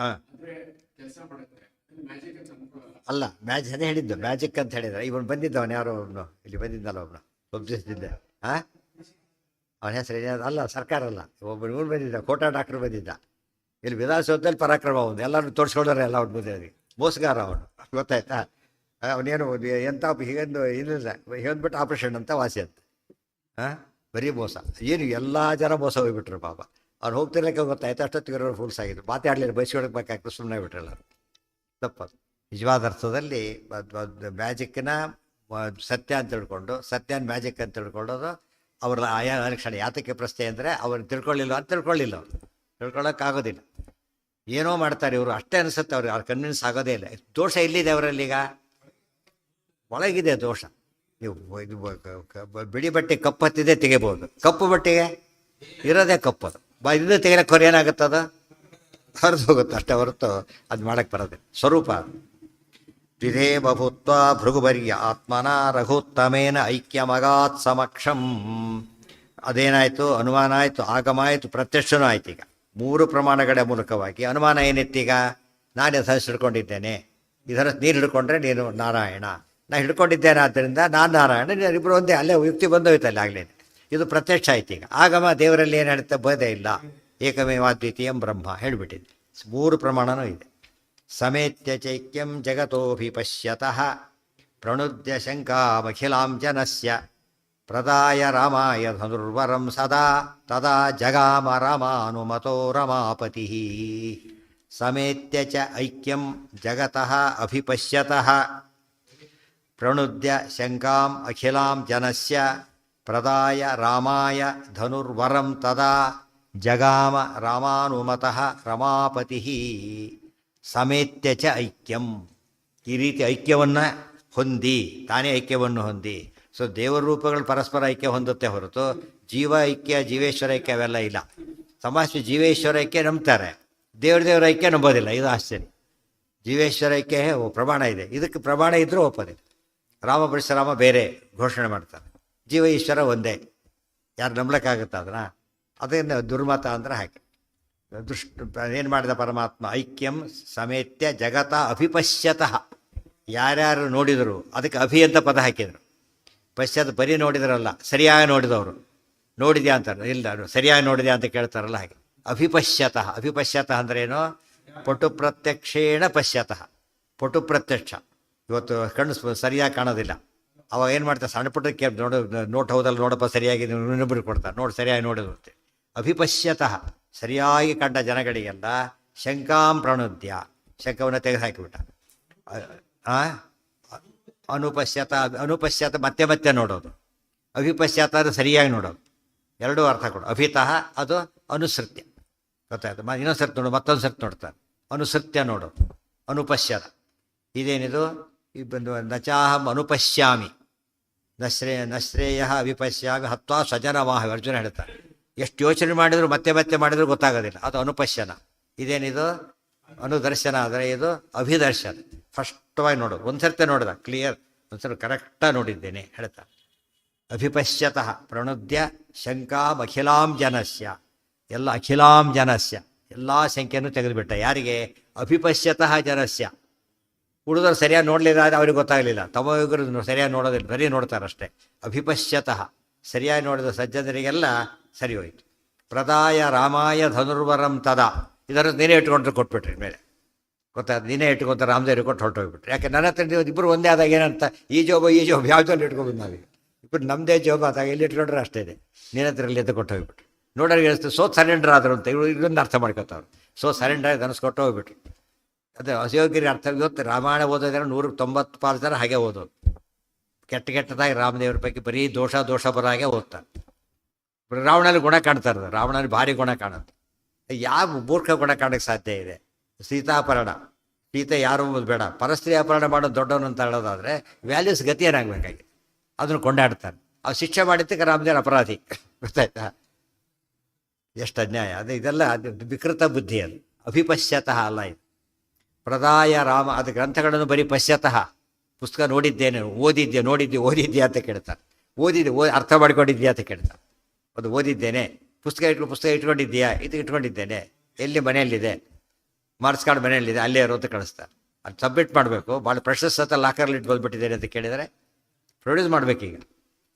ಹಾಂ ಅಲ್ಲ, ಅದೇ ಹೇಳಿದ್ದು ಮ್ಯಾಜಿಕ್ ಅಂತ ಹೇಳಿದ್ರೆ. ಇವನು ಬಂದಿದ್ದವನು ಯಾರೋ ಒಬ್ಬನು ಇಲ್ಲಿ ಬಂದಿದ್ದಲ್ಲ, ಒಬ್ಬನು ಒಬ್ಜಿಸ್ತಿದ್ದೆ. ಹಾಂ ಅವನ ಹೆಸರು ಏನಾದ್ರು ಅಲ್ಲ, ಸರ್ಕಾರ ಅಲ್ಲ, ಒಬ್ಬನು ಇವನು ಬಂದಿದ್ದ, ಕೋಟಾ ಡಾಕ್ಟ್ರು ಬಂದಿದ್ದ. ಇಲ್ಲಿ ವಿಧಾನಸೌಧದಲ್ಲಿ ಪರಾಕ್ರಮ ಅವನು, ಎಲ್ಲರೂ ತೋರಿಸ್ಕೊಂಡ್ರೆ ಎಲ್ಲ ಅವ್ನು ಬಂದಿರೋದು. ಮೋಸಗಾರ ಅವನು, ಗೊತ್ತಾಯ್ತಾ? ಅವನೇನು ಎಂಥ ಹೀಗೊಂದು ಇಲ್ಲ ಹೇಳ್ಬಿಟ್ಟು ಆಪ್ರೇಷನ್ ಅಂತ ವಾಸಿ ಅಂತ. ಹಾಂ ಬರೀ ಮೋಸ. ಏನು ಎಲ್ಲ ಜನ ಮೋಸ ಹೋಗ್ಬಿಟ್ರು ಪಾಪ. ಅವ್ರು ಹೋಗ್ತಿರ್ಲಿಕ್ಕೆ ಗೊತ್ತಾಯ್ತು, ಅಷ್ಟೊತ್ತಿಗೆ ಫುಲ್ಸ್ ಆಗಿದ್ರು. ಮಾತಾಡಲಿಲ್ಲ, ಬಯಸ್ಕೊಳಕ್ಬೇಕಾಗ್ತದೆ, ಸುಮ್ಮನೆ ಬಿಟ್ರಲ್ಲ. ತಪ್ಪದು. ನಿಜವಾದ ಅರ್ಥದಲ್ಲಿ ಮ್ಯಾಜಿಕ್ನ ಸತ್ಯ ಅಂತ ತಿಳ್ಕೊಂಡು, ಸತ್ಯನ ಮ್ಯಾಜಿಕ್ ಅಂತ ತಿಳ್ಕೊಳ್ಳೋದು ಅವ್ರ ಆಯಾ ಲಕ್ಷಣ. ಯಾತಕ್ಕೆ ಪ್ರಶ್ನೆ ಅಂದರೆ ಅವ್ರನ್ನ ತಿಳ್ಕೊಳ್ಳಿಲ್ಲ ಅಂತ ತಿಳ್ಕೊಳ್ಳಿಲ್ಲ, ಅವರು ತಿಳ್ಕೊಳ್ಳೋಕ್ಕಾಗೋದಿಲ್ಲ. ಏನೋ ಮಾಡ್ತಾರೆ ಇವರು, ಅಷ್ಟೇ ಅನಿಸುತ್ತೆ ಅವ್ರಿಗೆ. ಅವ್ರು ಕನ್ವಿನ್ಸ್ ಆಗೋದೇ ಇಲ್ಲ. ದೋಷ ಎಲ್ಲಿದೆ ಅವರಲ್ಲೀಗ? ಒಳಗಿದೆ ದೋಷ. ನೀವು ಇದು ಬಿಳಿ ಬಟ್ಟೆ ಕಪ್ಪು ಹತ್ತಿದೆ ತೆಗಿಬೋದು, ಕಪ್ಪು ಬಟ್ಟೆಗೆ ಇರೋದೇ ಕಪ್ಪದು. ಇದು ತೆಗಿಲಕ್ಕೆ ಹೊರ ಏನಾಗುತ್ತದ? ಹರಿದು ಹೋಗುತ್ತೆ ಅಷ್ಟೇ ಹೊರತು ಅದು ಮಾಡೋಕ್ಕೆ ಬರೋದಿಲ್ಲ. ಸ್ವರೂಪ ದ್ವಿಧೇ ಬಭೂತ್ವ ಭೃಗುವರ್ಯ ಆತ್ಮನ ರಘುತ್ತಮೇನ ಐಕ್ಯಮಗಾತ್ ಸಮಕ್ಷಂ. ಅದೇನಾಯಿತು? ಅನುಮಾನ ಆಯಿತು, ಆಗಮ ಆಯಿತು, ಪ್ರತ್ಯಕ್ಷನೂ ಆಯ್ತು. ಈಗ ಮೂರು ಪ್ರಮಾಣಗಳ ಮೂಲಕವಾಗಿ ಅನುಮಾನ ಏನಿತ್ತೀಗ? ನಾನು ಧನಸ್ಸು ಹಿಡ್ಕೊಂಡಿದ್ದೇನೆ, ಈ ಧನಸ್ಸು ನೀರು ಹಿಡ್ಕೊಂಡ್ರೆ ನೀನು ನಾರಾಯಣ, ನಾನು ಹಿಡ್ಕೊಂಡಿದ್ದೇನೆ, ಆದ್ದರಿಂದ ನಾನು ನಾರಾಯಣ, ಇಬ್ಬರು ಒಂದೇ. ಅಲ್ಲೇ ಯುಕ್ತಿ ಬಂದೋಯ್ತಲ್ಲ ಆಗಲೇ. ಇದು ಪ್ರತ್ಯಕ್ಷ ಆಯ್ತು. ಈಗ ಆಗಮ ದೇವರಲ್ಲಿ ಏನು ಹೇಳುತ್ತೆ? ಬೋಧೆ ಇಲ್ಲ, ಏಕಮೇವಾದ್ವಿತೀಯಂ ಬ್ರಹ್ಮ ಹೇಳಿಬಿಟ್ಟಿದೆ. ಮೂರು ಪ್ರಮಾಣನೂ ಇದೆ. ಸಮೇತ್ಯ ಚೈಕ್ಯಂ ಜಗತೋಭಿ ಪಶ್ಯತಃ ಪ್ರಣುದ್ಯ ಶಂಕಾಮಖಿಲಾಂ ಜನಸ್ಯ ಪ್ರದಾಯ ರಾಮಾಯ ಧನುರ್ವರಂ ಸದಾ ತದಾ ಜಗಾಮ ರಾಮಾನುಮತೋ ರಮಾಪತಿ. ಸಮೇತ್ಯ ಚ ಐಕ್ಯಂ ಜಗತಃ ಅಭಿಪಶ್ಯತಃ ಪ್ರಣುದ್ಯ ಶಂಕಾಂ ಅಖಿಲಾಂ ಜನಸ್ಯ ಪ್ರದಾಯ ರಾಮಾಯ ಧನುರ್ವರಂ ತದಾ ಜಗಾಮ ರಾಮಾನುಮತಃ ರಮಾಪತಿ. ಸಮೇತ್ಯ ಚ ಐಕ್ಯಂ. ಈ ರೀತಿ ಐಕ್ಯವನ್ನು ಹೊಂದಿ, ತಾನೇ ಐಕ್ಯವನ್ನು ಹೊಂದಿ, ಸೊ ದೇವರ ರೂಪಗಳು ಪರಸ್ಪರ ಐಕ್ಯ ಹೊಂದುತ್ತೆ ಹೊರತು ಜೀವ ಐಕ್ಯ ಜೀವೇಶ್ವರ ಐಕ್ಯ ಅವೆಲ್ಲ ಇಲ್ಲ. ತಮಾಷೆ ಜೀವೇಶ್ವರ ಐಕ್ಯ ನಂಬ್ತಾರೆ, ದೇವ್ರ ಐಕ್ಯ ನಂಬೋದಿಲ್ಲ. ಇದು ಆಶ್ಚರ್ಯ. ಜೀವೇಶ್ವರ ಐಕ್ಯ ಪ್ರಮಾಣ ಇದೆ, ಇದಕ್ಕೆ ಪ್ರಮಾಣ ಇದ್ದರೂ ಒಪ್ಪೋದಿಲ್ಲ. ರಾಮ ಪರಶುರಾಮ ಬೇರೆ ಘೋಷಣೆ ಮಾಡ್ತಾರೆ, ಜೀವ ಈಶ್ವರ ಒಂದೇ. ಯಾರು ನಂಬ್ಲಿಕ್ಕಾಗುತ್ತೆ ಅದನ್ನ? ಅದೇನು ದುರ್ಮತ ಅಂದರೆ ಹಾಗೆ. ಏನು ಮಾಡಿದ ಪರಮಾತ್ಮ? ಐಕ್ಯಂ ಸಮೇತ್ಯ ಜಗತ ಅಭಿಪಶ್ಯತಃ. ಯಾರ್ಯಾರು ನೋಡಿದರು ಅದಕ್ಕೆ ಅಭಿ ಅಂತ ಪದ ಹಾಕಿದರು. ಪಶ್ಚಾತ್ ಬರೀ ನೋಡಿದ್ರಲ್ಲ, ಸರಿಯಾಗಿ ನೋಡಿದವರು. ನೋಡಿದ್ಯಾ ಅಂತಾರೆ, ಇಲ್ಲ ಸರಿಯಾಗಿ ನೋಡಿದ್ಯಾ ಅಂತ ಕೇಳ್ತಾರಲ್ಲ ಹಾಗೆ. ಅಭಿಪಶ್ಯತಃ. ಅಭಿಪಶ್ಯತಃ ಅಂದ್ರೇನು? ಪಟು ಪ್ರತ್ಯಕ್ಷೇಣ ಪಶ್ಯತಃ. ಪಟು ಪ್ರತ್ಯಕ್ಷ. ಇವತ್ತು ಕಣ್ಣು ಸರಿಯಾಗಿ ಕಾಣೋದಿಲ್ಲ, ಅವಾಗ ಏನು ಮಾಡ್ತಾರೆ? ಸಣ್ಣ ಪುಟ್ಟಕ್ಕೆ ನೋಟ್ ಹೌದಲ್ಲ, ನೋಡಪ್ಪ ಸರಿಯಾಗಿ ಇನ್ನೊಬ್ಬರಿಗೆ ಕೊಡ್ತಾರೆ, ನೋಡಿ ಸರಿಯಾಗಿ ನೋಡಿರುತ್ತೆ. ಅಭಿಪಶ್ಯತಃ ಸರಿಯಾಗಿ ಕಂಡ ಜನಗಳಿಗೆಲ್ಲ ಶಂಕಾಂ ಪ್ರಣುದ್ಯ, ಶಂಕವನ್ನು ತೆಗೆದುಹಾಕಿಬಿಟ್ಟ. ಅನುಪಶ್ಯತ. ಅನುಪಶ್ಯತ ಮತ್ತೆ ಮತ್ತೆ ನೋಡೋದು, ಅಭಿಪಶ್ಯತ ಅದು ಸರಿಯಾಗಿ ನೋಡೋದು. ಎರಡೂ ಅರ್ಥ ಕೊಡು. ಅಭಿತಃ ಅದು ಅನುಸೃತ್ಯ, ಗೊತ್ತಾಯ್ತು? ಇನ್ನೊಂದು ಸರ್ತಿ ನೋಡು, ಮತ್ತೊಂದು ಸರ್ತಿ ನೋಡ್ತಾರೆ. ಅನುಸೃತ್ಯ ನೋಡೋದು, ಅನುಪಶ್ಯತ. ಇದೇನಿದು? ಈ ಬಂದು ನಚಾಹಂ ಅನುಪಶ್ಯಾಮಿ ನಶ್ರೇಯ ಅವಿಪಶ್ಯಾಮಿ ಹತ್ವಾ ಸ್ವಜನವಾಹ. ಅರ್ಜುನ ಹೇಳ್ತಾರೆ, ಎಷ್ಟು ಯೋಚನೆ ಮಾಡಿದ್ರು ಮತ್ತೆ ಮತ್ತೆ ಮಾಡಿದ್ರು ಗೊತ್ತಾಗೋದಿಲ್ಲ, ಅದು ಅನುಪಶ್ಯನ. ಇದೇನಿದು? ಅನುದರ್ಶನ. ಆದರೆ ಇದು ಅಭಿದರ್ಶನ. ಫಸ್ಟವಾಗಿ ನೋಡೋದು, ಒಂದ್ಸರ್ತಿ ನೋಡಿದ ಕ್ಲಿಯರ್, ಒಂದ್ಸಲ ಕರೆಕ್ಟಾಗಿ ನೋಡಿದ್ದೇನೆ ಹೇಳ್ತಾ. ಅಭಿಪಶ್ಯತಃ ಪ್ರಣುದ್ಯ ಶಂಕಾಂ ಅಖಿಲಾಂ ಜನಸ್ಯ. ಎಲ್ಲ ಅಖಿಲಾಂ ಜನಸ್ಯ, ಎಲ್ಲ ಸಂಖ್ಯೆಯನ್ನು ತೆಗೆದುಬಿಟ್ಟ. ಯಾರಿಗೆ? ಅಭಿಪಶ್ಯತಃ ಜನಸ್ಯ. ಉಳಿದವ್ರು ಸರಿಯಾಗಿ ನೋಡಲಿಲ್ಲ, ಆದರೆ ಅವ್ರಿಗೆ ಗೊತ್ತಾಗಲಿಲ್ಲ. ತಮೋಯುಗರು ಸರಿಯಾಗಿ ನೋಡೋದಿಲ್ಲ, ಬರೀ ನೋಡ್ತಾರಷ್ಟೇ. ಅಭಿಪಶ್ಯತಃ ಸರಿಯಾಗಿ ನೋಡಿದ ಸಜ್ಜನರಿಗೆಲ್ಲ ಸರಿ ಹೋಯಿತು. ಪ್ರದಾಯ ರಾಮಾಯ ಧನುರ್ವರಂ ತದಾ. ಇದರ ನೀನೇ ಇಟ್ಕೊಂಡ್ರೆ ಕೊಟ್ಬಿಟ್ರಿ ಮೇಲೆ, ಗೊತ್ತಾಯ್ತು? ನೀನೇ ಇಟ್ಕೊಂತ ರಾಮದೇವ್ರಿಗೆ ಕೊಟ್ಟು ಹೊರಟೋಗ್ಬಿಟ್ರಿ. ಯಾಕೆ ನನ್ನ ಹತ್ರ ನೀವು ಇಬ್ಬರು ಒಂದೇ ಆದಾಗ ಏನಂತ, ಈ ಜೋಬ ಯಾವುದಲ್ಲಿ ಇಟ್ಕೊಬೋದು ನಾವೀಗ? ಇಬ್ಬರು ನಮ್ಮದೇ ಜೋಬ ಆದಾಗ ಎಲ್ಲಿ ಇಟ್ಕೊಂಡ್ರೆ ಅಷ್ಟೇ ಇದೆ. ನಿನ್ನ ಹತ್ರ ಇಲ್ಲಿ ಅಂತ ಕೊಟ್ಟು ಹೋಗ್ಬಿಟ್ರಿ. ನೋಡೋರಿಗೆ ಹೇಳ್ತಾರೆ ಸೋ ಸರೆಂಡರ್ ಆದರು ಅಂತ. ಇದೊಂದು ಅರ್ಥ ಮಾಡ್ಕೊತಾವ್ರು. ಸೋ ಸರೆಂಡರ್ ಧನಸ್ ಕೊಟ್ಟು ಹೋಗ್ಬಿಟ್ರು. ಅದೇ ಅಯೋಗ್ಯರಿಗೆ ಅರ್ಥ. ಇವತ್ತು ರಾಮಾಯಣ ಓದೋದ್ರೆ 190 ಜನ ಹಾಗೆ ಓದೋದು. ಕೆಟ್ಟದಾಗಿ ರಾಮದೇವ್ರ ಬಗ್ಗೆ ಬರೀ ದೋಷ ಬರೋ ಹಾಗೆ ಓದ್ತಾರೆ. ರಾವಣಲ್ಲಿ ಗುಣ ಕಾಣ್ತಾರೆ, ರಾವಣಲ್ಲಿ ಭಾರಿ ಗುಣ ಕಾಣುತ್ತೆ. ಯಾವ ಮೂರ್ಖ ಗುಣ ಕಾಣಕ್ಕೆ ಸಾಧ್ಯ ಇದೆ? ಸೀತಾಪರಣ, ಸೀತೆ ಯಾರು ಬೇಡ, ಪರಸ್ತ್ರೀ ಅಪಹರಣ ಮಾಡೋದು ದೊಡ್ಡವನು ಅಂತ ಹೇಳೋದಾದರೆ ವ್ಯಾಲ್ಯೂಸ್ ಗತಿ ಏನಾಗಬೇಕಾಗಿದೆ? ಅದನ್ನು ಕೊಂಡಾಡ್ತಾರೆ. ಅವ್ರು ಶಿಕ್ಷೆ ಮಾಡಿದ್ದಕ್ಕೆ ರಾಮದೇವ್ರ ಅಪರಾಧಿ, ಗೊತ್ತಾಯ್ತಾ? ಎಷ್ಟು ಅನ್ಯಾಯ ಅದು! ಇದೆಲ್ಲ ಅದು ವಿಕೃತ ಬುದ್ಧಿ. ಅದು ಅಭಿಪಶ್ಯತಃ ಅಲ್ಲ ಇದು. ಪ್ರದಾಯ ರಾಮ. ಅದು ಗ್ರಂಥಗಳನ್ನು ಬರೀ ಪಶ್ಯತಃ. ಪುಸ್ತಕ ನೋಡಿದ್ದೇನೆ, ಓದಿದ್ದೆ ಅಂತ ಕೇಳ್ತಾರೆ. ಅರ್ಥ ಮಾಡ್ಕೊಂಡಿದ್ಯಾ ಅಂತ ಕೇಳ್ತಾರೆ. ಅದು ಓದಿದ್ದೇನೆ. ಪುಸ್ತಕ ಇಟ್ಕೊಂಡಿದ್ದೀಯಾ? ಇದು ಇಟ್ಕೊಂಡಿದ್ದೇನೆ. ಎಲ್ಲಿ? ಮನೆಯಲ್ಲಿದೆ. ಮಾರ್ಕ್ಸ್ ಕಾರ್ಡ್ ಮನೆಯಲ್ಲಿದೆ, ಅಲ್ಲೇ ಇರೋ ಅಂತ ಕಳಿಸ್ತಾರೆ. ಅದು ಸಬ್ಮಿಟ್ ಮಾಡಬೇಕು. ಭಾಳ ಪ್ರೆಷಸ್ ಅಂತ ಲಾಕರ್ಲ್ಲಿ ಇಟ್ಕೊಳ್ಬಿಟ್ಟಿದ್ದೇನೆ ಅಂತ ಕೇಳಿದರೆ ಪ್ರೊಡ್ಯೂಸ್ ಮಾಡಬೇಕೀಗ.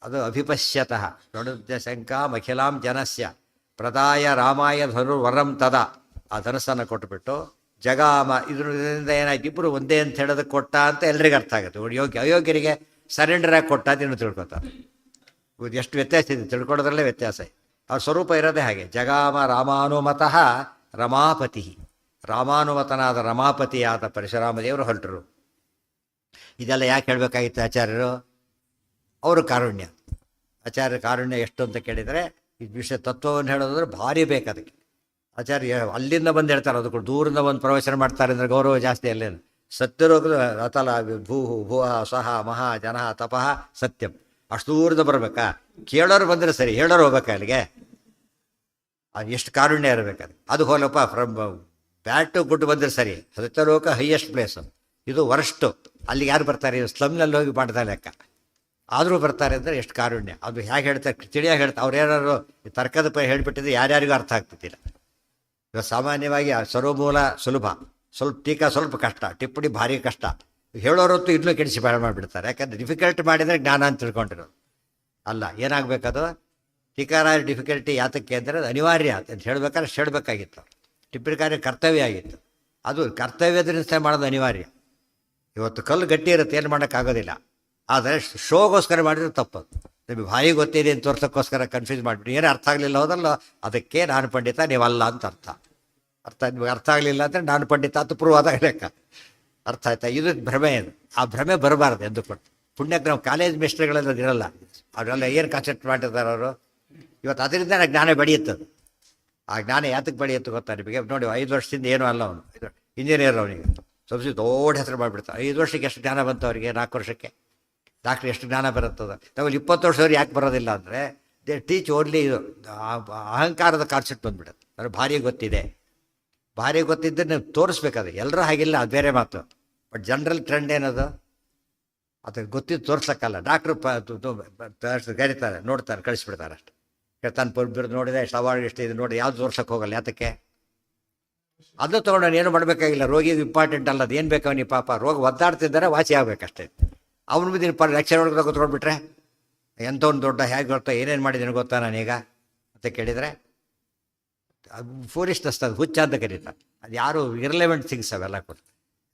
ಅದು ಅಭಿಪಶ್ಯತಃ ಪ್ರೊಡ್ಯೂಸ್ ಶಂಕಾಂ ಅಖಿಲಾಂ ಜನಸ್ಯ ಪ್ರದಾಯ ರಾಮಾಯ ಧನುರ್ವರಂ ತದಾ. ಆ ಧನಸ್ಸನ್ನು ಕೊಟ್ಟುಬಿಟ್ಟು ಜಗಾಮ. ಇದರಿಂದ ಏನಾಯ್ತು? ಇಬ್ಬರು ಒಂದೇ ಅಂತ ಹೇಳೋದಕ್ಕೆ ಕೊಟ್ಟ ಅಂತ ಎಲ್ರಿಗೂ ಅರ್ಥ ಆಗುತ್ತೆ. ಅಯೋಗ್ಯರಿಗೆ ಸರೆಂಡರ್ ಆಗಿ ಕೊಟ್ಟ ಅಂತ ತಿಳ್ಕೊತಾರೆ. ಎಷ್ಟು ವ್ಯತ್ಯಾಸ ಇದೆ, ತಿಳ್ಕೊಳ್ಳೋದ್ರಲ್ಲೇ ವ್ಯತ್ಯಾಸ ಇದೆ. ಅವ್ರ ಸ್ವರೂಪ ಇರೋದೇ ಹಾಗೆ. ಜಗಾಮ ರಾಮಾನುಮತಃ ರಮಾಪತಿ. ರಾಮಾನುಮತನಾದ ರಮಾಪತಿಯಾದ ಪರಶುರಾಮ ದೇವರು ಹೊರಟರು. ಇದೆಲ್ಲ ಯಾಕೆ ಹೇಳಬೇಕಾಗಿತ್ತು ಆಚಾರ್ಯರು? ಅವರು ಕಾರುಣ್ಯ. ಆಚಾರ್ಯ ಕಾರುಣ್ಯ ಎಷ್ಟು ಅಂತ ಕೇಳಿದರೆ, ಈ ವಿಷಯ ತತ್ವವನ್ನು ಹೇಳೋದಾದ್ರೆ ಭಾರಿ ಬೇಕು ಅದಕ್ಕೆ. ಆಚಾರ್ಯ ಅಲ್ಲಿಂದ ಬಂದು ಹೇಳ್ತಾರೆ, ಅದಕ್ಕೂ ದೂರಿಂದ ಒಂದು ಪ್ರವಚನ ಮಾಡ್ತಾರೆ ಅಂದರೆ ಗೌರವ ಜಾಸ್ತಿ. ಅಲ್ಲೇನು ಸತ್ಯರೋಗದ ಅತಲ ಭೂ ಭುವ ಸ್ವಹ ಮಹಾ ಜನಃ ತಪಃ ಸತ್ಯಂ. ಅಷ್ಟು ದೂರದ ಬರಬೇಕಾ? ಕೇಳೋರು ಬಂದರೆ ಸರಿ, ಹೇಳೋರು ಹೋಗ್ಬೇಕಾ ಅಲ್ಲಿಗೆ? ಅದು ಎಷ್ಟು ಕಾರುಣ್ಯ ಇರಬೇಕಾದ್ರೆ. ಅದು ಹೋಲಪ್ಪ, ಫ್ರಮ್ ಬ್ಯಾಡ್ ಟು ಗುಡ್ ಬಂದರೆ ಸರಿ. ಸತ್ಯಲೋಕ ಹೈಯೆಸ್ಟ್ ಪ್ಲೇಸು, ಇದು ವರ್ಸ್ಟು. ಅಲ್ಲಿಗೆ ಯಾರು ಬರ್ತಾರೆ? ಸ್ಲಮ್ನಲ್ಲಿ ಹೋಗಿ ಮಾಡ್ತಾರೆ ಲೆಕ್ಕ. ಆದರೂ ಬರ್ತಾರೆ ಅಂದರೆ ಎಷ್ಟು ಕಾರುಣ್ಯ. ಅದು ಹೇಗೆ ಹೇಳ್ತಾರೆ? ತಿಳಿಯಾಗಿ ಹೇಳ್ತಾರೆ. ಅವ್ರು ಏನಾದ್ರು ತರ್ಕದ ಪೈ ಹೇಳಿಬಿಟ್ಟಿದ್ರೆ ಯಾರ್ಯಾರಿಗೂ ಅರ್ಥ ಆಗ್ತಿದ್ದಿಲ್ಲ. ಇವಾಗ ಸಾಮಾನ್ಯವಾಗಿ ಸರ್ವಮೂಲ ಸುಲಭ, ಸ್ವಲ್ಪ ಟೀಕಾ ಸ್ವಲ್ಪ ಕಷ್ಟ, ಟಿಪ್ಪಣಿ ಭಾರಿ ಕಷ್ಟ. ಹೇಳೋರೊತ್ತು ಇನ್ನೂ ಕೆಡಿಸಿ ಬೇಡ ಮಾಡಿಬಿಡ್ತಾರೆ. ಯಾಕಂದರೆ ಡಿಫಿಕಲ್ಟ್ ಮಾಡಿದರೆ ಜ್ಞಾನ ಅಂತ ತಿಳ್ಕೊಂಡಿರೋದು ಅಲ್ಲ. ಏನಾಗಬೇಕದು? ಟೀಕಾರ ಡಿಫಿಕಲ್ಟಿ ಯಾತಕ್ಕೆ ಅಂದರೆ ಅದು ಅನಿವಾರ್ಯ ಅಂತ ಹೇಳಬೇಕಾದ್ರೆ ಹೇಳಬೇಕಾಗಿತ್ತು. ಟಿಪ್ಪಣಿ ಕಾರ್ಯ ಕರ್ತವ್ಯ ಆಗಿತ್ತು. ಅದು ಕರ್ತವ್ಯದಿಂದ ಮಾಡೋದು ಅನಿವಾರ್ಯ. ಇವತ್ತು ಕಲ್ಲು ಗಟ್ಟಿ ಇರುತ್ತೆ, ಏನು ಮಾಡೋಕ್ಕಾಗೋದಿಲ್ಲ. ಆದರೆ ಶೋಗೋಸ್ಕರ ಮಾಡಿದ್ರೆ ತಪ್ಪದು. ನಿಮಗೆ ಭಾರಿ ಗೊತ್ತಿದೆ ಅಂತ ತೋರ್ಸೋಕ್ಕೋಸ್ಕರ ಕನ್ಫ್ಯೂಸ್ ಮಾಡಿಬಿಟ್ಟು ಏನು ಅರ್ಥ ಆಗಲಿಲ್ಲ ಹೋದಲ್ಲ, ಅದಕ್ಕೆ ನಾನು ಪಂಡಿತ ನೀವಲ್ಲ ಅಂತ ನಿಮಗೆ ಅರ್ಥ ಆಗಲಿಲ್ಲ ಅಂದರೆ ನಾನು ಪಂಡಿತ ಅಂತ ಪ್ರೂವ್ ಆದಾಗ ಲೆಕ್ಕ. ಅರ್ಥ ಆಯ್ತಾ? ಇದು ಭ್ರಮೆ. ಇದು ಆ ಭ್ರಮೆ ಬರಬಾರ್ದು ಎಂದು ಕೊಟ್ಟು. ಪುಣ್ಯಕ್ಕೆ ನಾವು ಕಾಲೇಜ್ ಮಿಸ್ಟ್ರಿಗಳೆಲ್ಲ ಇರಲ್ಲ, ಅವರೆಲ್ಲ ಏನು ಕಾನ್ಸೆಪ್ಟ್ ಮಾಡಿರ್ತಾರೆ ಅವರು. ಇವತ್ತು ಅದರಿಂದ ಜ್ಞಾನ ಬೆಳೆಯುತ್ತದೆ. ಆ ಜ್ಞಾನ ಯಾತಕ್ಕೆ ಬೆಳೆಯುತ್ತೆ ಗೊತ್ತಾ ನಿಮಗೆ? ನೋಡಿ, 5 ವರ್ಷದಿಂದ ಏನೂ ಅಲ್ಲ ಅವನು, ಇಂಜಿನಿಯರ್. ಅವನಿಗೆ ಸ್ವಲ್ಪ ದೊಡ್ಡ ಹೆಸರು ಮಾಡಿಬಿಡ್ತಾರೆ. 5 ವರ್ಷಕ್ಕೆ ಎಷ್ಟು ಜ್ಞಾನ ಬಂತು ಅವರಿಗೆ? 4 ವರ್ಷಕ್ಕೆ ಡಾಕ್ಟ್ರ್ ಎಷ್ಟು ಜ್ಞಾನ ಬರುತ್ತದ ನಮ್ಮಲ್ಲಿ 20 ವರ್ಷದವ್ರು ಯಾಕೆ ಬರೋದಿಲ್ಲ ಅಂದರೆ ದೇ ಟೀಚ್ ಓನ್ಲಿ ಇದು ಅಹಂಕಾರದ ಕಾನ್ಸೆಪ್ಟ್ ಬಂದ್ಬಿಡುತ್ತೆ. ನನಗೆ ಭಾರಿ ಗೊತ್ತಿದೆ, ಭಾರಿ ಗೊತ್ತಿದ್ದರೆ ನೀವು ತೋರಿಸ್ಬೇಕಾದ್ರೆ ಎಲ್ಲರೂ ಹಾಗಿಲ್ಲ, ಅದು ಬೇರೆ ಮಾತು. ಬಟ್ ಜನರಲ್ ಟ್ರೆಂಡ್ ಏನದು, ಅದಕ್ಕೆ ಗೊತ್ತಿದ್ದು ತೋರ್ಸೋಕ್ಕಲ್ಲ. ಡಾಕ್ಟ್ರು ಕರೀತಾರೆ, ನೋಡ್ತಾರೆ, ಕಳಿಸ್ಬಿಡ್ತಾರೆ ಅಷ್ಟೆ. ತಾನು ಬಿಡ್ದು ನೋಡಿದೆ ಎಷ್ಟು ಅವಾರ್ಡ್ ಎಷ್ಟು ಇದು ನೋಡಿ, ಯಾವ್ದು ತೋರ್ಸೋಕ್ಕೆ ಹೋಗಲ್ಲ. ಯಾತಕ್ಕೆ? ಅದು ತೊಗೊಂಡು ನಾನು ಏನು ಮಾಡಬೇಕಾಗಿಲ್ಲ. ರೋಗಿಗೆ ಇಂಪಾರ್ಟೆಂಟ್ ಅಲ್ಲ, ಅದು ಏನು ಬೇಕು ಅವನಿಗೆ. ಪಾಪ ರೋಗ ಒದ್ದಾಡ್ತಿದ್ದಾರೆ, ವಾಸಿ ಆಗಬೇಕಷ್ಟೇ. ಅವನ ಮೇಲೆ ಲೆಕ್ಚರ್ ಒಳಗೆ ಕೂತ್ಕೊಂಡ್ಬಿಟ್ರೆ ಎಂಥವ್ನು ದೊಡ್ಡ ಹೇಗೆ ಗೊತ್ತಾ ಏನೇನು ಮಾಡಿದ್ದೀನಿ ಗೊತ್ತಾ ನಾನೀಗ ಅಂತ ಕೇಳಿದರೆ ಅದು ಫೂರಿಶ್ನೆಸ್, ಅದು ಹುಚ್ಚ ಅಂತ ಕರೀತಾರೆ. ಅದು ಯಾರು ಇರ್ಲೆವೆಂಟ್ ಥಿಂಗ್ಸ್ ಅವೆಲ್ಲ ಕೊಟ್ಟು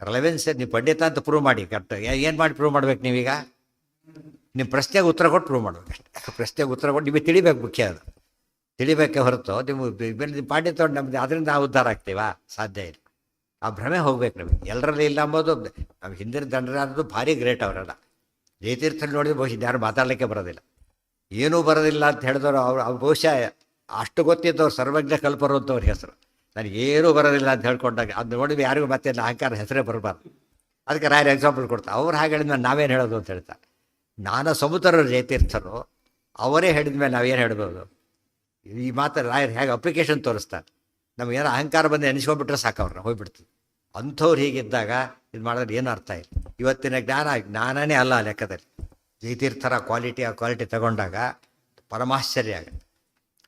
ರೆಲೆವೆನ್ಸ್. ನೀವು ಪಂಡಿತ ಅಂತ ಪ್ರೂವ್ ಮಾಡಿ ಕರೆಕ್ಟ್. ಏನು ಮಾಡಿ ಪ್ರೂವ್ ಮಾಡ್ಬೇಕು ನೀವೀಗ? ನಿಮ್ಮ ಪ್ರಶ್ನೆಗೆ ಉತ್ತರ ಕೊಟ್ಟು ಪ್ರೂವ್ ಮಾಡ್ಬೇಕು ಅಷ್ಟೇ. ಪ್ರಶ್ನೆಗೆ ಉತ್ತರ ಕೊಟ್ಟು ನಿಮಗೆ ತಿಳಿಬೇಕು, ಮುಖ್ಯ ಅದು ತಿಳಿಬೇಕೆ ಹೊರತು ನಿಮ್ಮ ಪಾಂಡಿತ್ಯ ನಮ್ದು ಅದರಿಂದ ನಾವು ಉದ್ಧಾರ ಆಗ್ತೀವಾ? ಸಾಧ್ಯ ಇಲ್ಲ. ಆ ಭ್ರಮೆ ಹೋಗ್ಬೇಕು ನಮಗೆ. ಎಲ್ಲರಲ್ಲಿ ಇಲ್ಲ ಅಂಬೋದು. ನಾವು ಹಿಂದಿನ ದಂಡರಾದ್ರು ಭಾರಿ ಗ್ರೇಟ್ ಅವರೆಲ್ಲ. ಜಯತೀರ್ಥಲ್ಲಿ ನೋಡಿದ್ರೆ ಬಹುಶಃ ಯಾರು ಮಾತಾಡಲಿಕ್ಕೆ ಬರೋದಿಲ್ಲ, ಏನೂ ಬರೋದಿಲ್ಲ ಅಂತ ಹೇಳಿದವರು. ಅವ್ರು ಬಹುಶಃ ಅಷ್ಟು ಗೊತ್ತಿದ್ದವ್ರು ಸರ್ವಜ್ಞ ಕಲ್ಪರು ಅಂತ ಅವ್ರ ಹೆಸರು. ನನಗೇನೂ ಬರೋದಿಲ್ಲ ಅಂತ ಹೇಳ್ಕೊಂಡಾಗ ಅದು ನೋಡಿದ್ರೆ ಯಾರಿಗೂ ಮತ್ತೆ ಅಹಂಕಾರ ಹೆಸರೇ ಬರಬಾರ್ದು. ಅದಕ್ಕೆ ರಾಯರು ಎಕ್ಸಾಂಪಲ್ ಕೊಡ್ತಾರೆ. ಅವ್ರು ಹಾಗೆ ಹೇಳಿದ ಮೇಲೆ ನಾವೇನು ಹೇಳೋದು ಅಂತ ಹೇಳ್ತಾರೆ. ನಾನಾ ಸಮುದ್ರರು ಜಯತೀರ್ಥರು ಅವರೇ ಹೇಳಿದ ಮೇಲೆ ನಾವೇನು ಹೇಳ್ಬೋದು? ಈ ಮಾತು ರಾಯರು ಹೇಗೆ ಅಪ್ಲಿಕೇಶನ್ ತೋರಿಸ್ತಾರೆ. ನಮಗೇನೋ ಅಹಂಕಾರ ಬಂದು ಎನಿಸ್ಕೊಂಡ್ಬಿಟ್ರೆ ಸಾಕು, ಅವ್ರನ್ನ ಹೋಗ್ಬಿಡ್ತೀವಿ. ಅಂಥವ್ರು ಹೀಗಿದ್ದಾಗ ಇದು ಮಾಡಿದ್ರೆ ಏನು ಅರ್ಥ ಇಲ್ಲ. ಇವತ್ತಿನ ಜ್ಞಾನನೇ ಅಲ್ಲ ಆ ಲೆಕ್ಕದಲ್ಲಿ. ಜಯತೀರ್ಥರ ಕ್ವಾಲಿಟಿ ತಗೊಂಡಾಗ ಪರಮಾಶ್ಚರ್ಯ ಆಗುತ್ತೆ.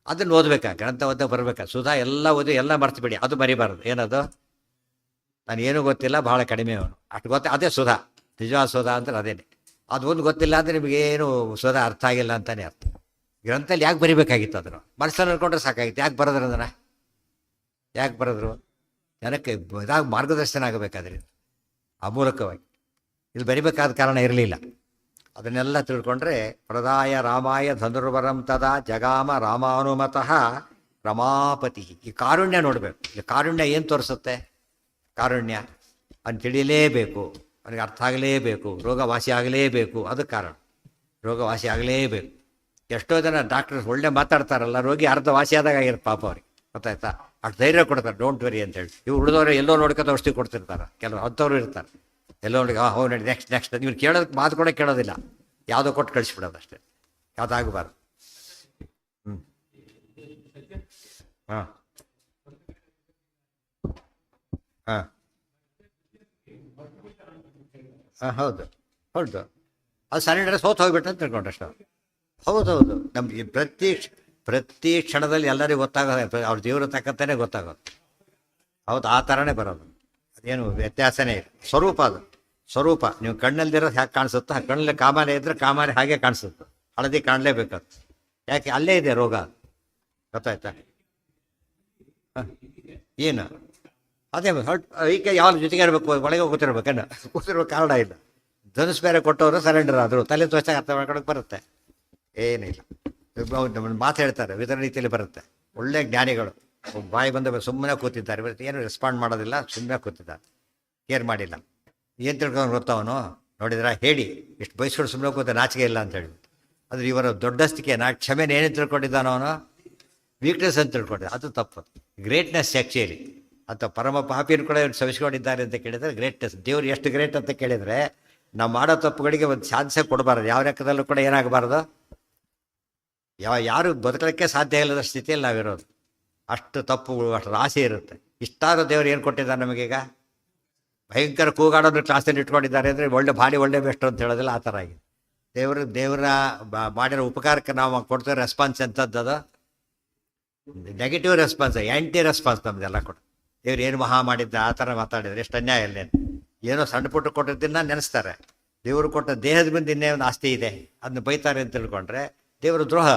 ಅದನ್ನು ಓದಬೇಕಾ, ಗ್ರಂಥ ಓದ ಬರಬೇಕಾ, ಸುಧಾ ಎಲ್ಲ ಓದಿ ಎಲ್ಲ ಮರ್ತು ಅದು ಮರಿಬಾರ್ದು. ಏನದು? ನಾನು ಏನೂ ಗೊತ್ತಿಲ್ಲ, ಭಾಳ ಕಡಿಮೆ ಅವನು ಅಷ್ಟು ಗೊತ್ತ, ಅದೇ ಸುಧಾ. ನಿಜವಾದ ಸುಧಾ ಅಂದ್ರೆ ಅದೇನೆ. ಅದು ಒಂದು ಗೊತ್ತಿಲ್ಲ ಅಂದರೆ ನಿಮಗೇನು ಸುಧಾ ಅರ್ಥ ಆಗಿಲ್ಲ ಅಂತಲೇ ಅರ್ಥ. ಗ್ರಂಥಲ್ಲಿ ಯಾಕೆ ಬರಿಬೇಕಾಗಿತ್ತು? ಅದನ್ನು ಮನಸ್ಸಲ್ಲಿ ಅನ್ಕೊಂಡ್ರೆ ಸಾಕಾಗಿತ್ತು. ಯಾಕೆ ಬರೋದ್ರ ಅದನ್ನು? ಯಾಕೆ ಬರೆದ್ರು? ಜನಕ್ಕೆ ಇದಾಗ ಮಾರ್ಗದರ್ಶನ ಆಗಬೇಕಾದ್ರೆ ಆ ಮೂಲಕವಾಗಿ ಇದು ಬರಿಬೇಕಾದ ಕಾರಣ ಇರಲಿಲ್ಲ. ಅದನ್ನೆಲ್ಲ ತಿಳ್ಕೊಂಡ್ರೆ ಪ್ರದಾಯ ರಾಮಾಯ ಧನುರ್ವರಂ ತದಾ ಜಗಾಮ ರಾಮಾನುಮತಃ ರಮಾಪತಿ. ಈ ಕಾರುಣ್ಯ ನೋಡಬೇಕು. ಈ ಕಾರುಣ್ಯ ಏನು ತೋರಿಸುತ್ತೆ? ಕಾರುಣ್ಯ ಅವ್ನು ತಿಳಿಯಲೇಬೇಕು, ಅವನಿಗೆ ಅರ್ಥ ಆಗಲೇಬೇಕು, ರೋಗವಾಸಿ ಆಗಲೇಬೇಕು. ಅದು ಕಾರಣ. ರೋಗವಾಸಿ ಆಗಲೇಬೇಕು. ಎಷ್ಟೋ ಜನ ಡಾಕ್ಟರ್ಸ್ ಒಳ್ಳೆ ಮಾತಾಡ್ತಾರಲ್ಲ, ರೋಗಿ ಅರ್ಧ ವಾಸಿ ಆದಾಗ ಆಗಿರುತ್ತೆ ಪಾಪ ಅವ್ರಿಗೆ, ಗೊತ್ತಾಯ್ತಾ? ಅಷ್ಟು ಧೈರ್ಯ ಕೊಡ್ತಾರೆ, ಡೋಂಟ್ ವೆರಿ ಅಂತೇಳಿ. ಇವ್ರು ಉಳಿದವರು ಎಲ್ಲೋ ನೋಡ್ಕೊತ ಔಷಧಿ ಕೊಡ್ತಿರ್ತಾರೆ. ಕೆಲವು ಅಂಥವ್ರು ಇರ್ತಾರೆ, ಎಲ್ಲೋ ನೋಡಿ ಹೋ ನೋಡಿ ನೆಕ್ಸ್ಟ್ ನೀವು ಕೇಳೋದಕ್ಕೆ ಮಾತು ಕೂಡ ಕೇಳೋದಿಲ್ಲ, ಯಾವುದೋ ಕೊಟ್ಟು ಕಳಿಸ್ಬಿಡೋದು ಅಷ್ಟೇ. ಯಾವುದಾಗಬಾರ್ದು. ಹಾಂ ಹಾಂ ಹಾಂ ಹೌದು ಹೌದು. ಅದು ಸರೆಂಡರ್ ಸೋತು ಹೋಗ್ಬಿಟ್ಟು ಅಂತ ತಿಳ್ಕೊಂಡ್ರಷ್ಟು. ಹೌದೌದು. ನಮ್ಗೆ ಪ್ರತಿ ಕ್ಷಣದಲ್ಲಿ ಎಲ್ಲರಿಗೂ ಗೊತ್ತಾಗೋದು, ಅವ್ರ ಜೀವನ ತಕ್ಕಂತಾನೆ ಗೊತ್ತಾಗೋದು. ಹೌದು, ಆ ಥರನೇ ಬರೋದು. ಅದೇನು ವ್ಯತ್ಯಾಸನೇ ಇಲ್ಲ. ಸ್ವರೂಪ ಅದು ಸ್ವರೂಪ. ನೀವು ಕಣ್ಣಲ್ಲಿರೋದು ಹೇಗೆ ಕಾಣಿಸುತ್ತೋ, ಕಣ್ಣಲ್ಲಿ ಕಾಮಾಲೆ ಇದ್ದರೆ ಕಾಮಾಲೆ ಹಾಗೆ ಕಾಣಿಸುತ್ತೆ. ಹಳದಿ ಕಾಣಲೇಬೇಕದು. ಯಾಕೆ? ಅಲ್ಲೇ ಇದೆ ರೋಗ, ಗೊತ್ತಾಯ್ತಾ? ಏನು ಅದೇ ಈಕೆ ಯಾವ ಜೊತೆಗೆ ಇರಬೇಕು, ಒಳಗೆ ಕೂತಿರ್ಬೇಕೇನು? ಕೂತಿರ್ಬೇಕು ಕಾರಣ ಇಲ್ಲ. ಧನುಸ್ ಬೇರೆ ಕೊಟ್ಟವರು ಸರೆಂಡರ್ ಆದರು, ತಲೆ ತೋಚಾಗ ಅರ್ಥ ಮಾಡ್ಕೊಳಕ್ಕೆ ಬರುತ್ತೆ. ಏನಿಲ್ಲ. ಮಾತು ಹೇಳ್ತಾರೆ, ವಿತರ ರೀತಿಯಲ್ಲಿ ಬರುತ್ತೆ. ಒಳ್ಳೆ ಜ್ಞಾನಿಗಳು ಬಾಯಿ ಬಂದ ಸುಮ್ಮನೆ ಕೂತಿದ್ದಾರೆ, ಇವತ್ತು ಏನು ರೆಸ್ಪಾಂಡ್ ಮಾಡೋದಿಲ್ಲ, ಸುಮ್ಮನೆ ಕೂತಿದ್ದಾರೆ, ಕೇರ್ ಮಾಡಿಲ್ಲ. ಏನು ತಿಳ್ಕೊಂಡು ಗೊತ್ತವನು ನೋಡಿದ್ರ? ಹೇಳಿ ಎಷ್ಟು ಬಯಸ್ಕೊಂಡು ಸುಮ್ಮನೆ ಕೂತ ನಾಚಿಕೆ ಇಲ್ಲ ಅಂತ ಹೇಳಿ. ಆದರೆ ಇವರ ದೊಡ್ಡಸ್ತಿಕೆ ಕ್ಷಮೆನ ಏನೇನು ತಿಳ್ಕೊಂಡಿದ್ದಾನೋ ಅವನು ವೀಕ್ನೆಸ್ ಅಂತ ತಿಳ್ಕೊಂಡಿದ್ದ. ಅದು ತಪ್ಪು. Greatness actually. ಅಥವಾ ಪರಮ ಪಾಪಿಯನ್ನು ಕೂಡ ಇವ್ರು ಸವಿಸ್ಕೊಂಡಿದ್ದಾರೆ ಅಂತ ಕೇಳಿದರೆ ಗ್ರೇಟ್ನೆಸ್. ದೇವ್ರು ಎಷ್ಟು ಗ್ರೇಟ್ ಅಂತ ಕೇಳಿದರೆ ನಾವು ಮಾಡೋ ತಪ್ಪುಗಳಿಗೆ ಒಂದು ಚಾನ್ಸೇ ಕೊಡಬಾರ್ದು. ಯಾವ ಲೆಕ್ಕದಲ್ಲೂ ಕೂಡ ಏನಾಗಬಾರ್ದು, ಯಾರು ಬದುಕಲಿಕ್ಕೆ ಸಾಧ್ಯ ಇಲ್ಲದ ಸ್ಥಿತಿಯಲ್ಲಿ ನಾವಿರೋದು. ಅಷ್ಟು ತಪ್ಪುಗಳು, ಅಷ್ಟು ರಾಶಿ ಇರುತ್ತೆ. ಇಷ್ಟಾದ್ರೂ ದೇವ್ರು ಏನು ಕೊಟ್ಟಿದ್ದಾರೆ ನಮಗೀಗ? ಭಯಂಕರ ಕೂಗಾಡೋದು ಕ್ಲಾಸಲ್ಲಿ ಇಟ್ಕೊಂಡಿದ್ದಾರೆ ಅಂದರೆ ಒಳ್ಳೆ ಬೆಸ್ಟ್ ಅಂತ ಹೇಳೋದಿಲ್ಲ, ಆ ಥರ ಆಗಿದೆ. ದೇವರ ಮಾಡಿರೋ ಉಪಕಾರಕ್ಕೆ ನಾವು ಕೊಡ್ತಿರೋ ರೆಸ್ಪಾನ್ಸ್ ಎಂಥದ್ದು? ನೆಗೆಟಿವ್ ರೆಸ್ಪಾನ್ಸ್, ಆ್ಯಂಟಿ ರೆಸ್ಪಾನ್ಸ್ ನಮ್ದೆಲ್ಲ ಕೊಡು. ದೇವ್ರು ಏನು ಮಹಾ ಮಾಡಿದ್ದ ಆ ಥರ ಮಾತಾಡಿದ್ರೆ ಎಷ್ಟು ಅನ್ಯಾಯ ಇಲ್ಲೇನು? ಏನೋ ಸಣ್ಣ ಪುಟ್ಟ ಕೊಟ್ಟಿದ್ದನ್ನ ನೆನೆಸ್ತಾರೆ. ದೇವರು ಕೊಟ್ಟ ದೇಹದ ಮುಂದೆ ಇನ್ನೇ ಒಂದು ಆಸ್ತಿ ಇದೆ, ಅದನ್ನ ಬೈತಾರೆ ಅಂತ ತಿಳ್ಕೊಂಡ್ರೆ ದೇವರು ದ್ರೋಹ.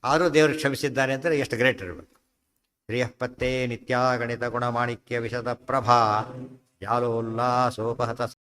ಆದರೂ ದೇವರು ಕ್ಷಮಿಸಿದ್ದಾನೆ ಅಂದರೆ ಎಷ್ಟು ಗ್ರೇಟ್ ಇರಬೇಕು. ಶ್ರೀಯಃಪತ್ತೇ ನಿತ್ಯ ಗಣಿತ ಗುಣಮಾಣಿಕ್ಯ ವಿಶದ ಪ್ರಭಾ ಯಾಲೋಲ್ಲಾಸೋಪಹತ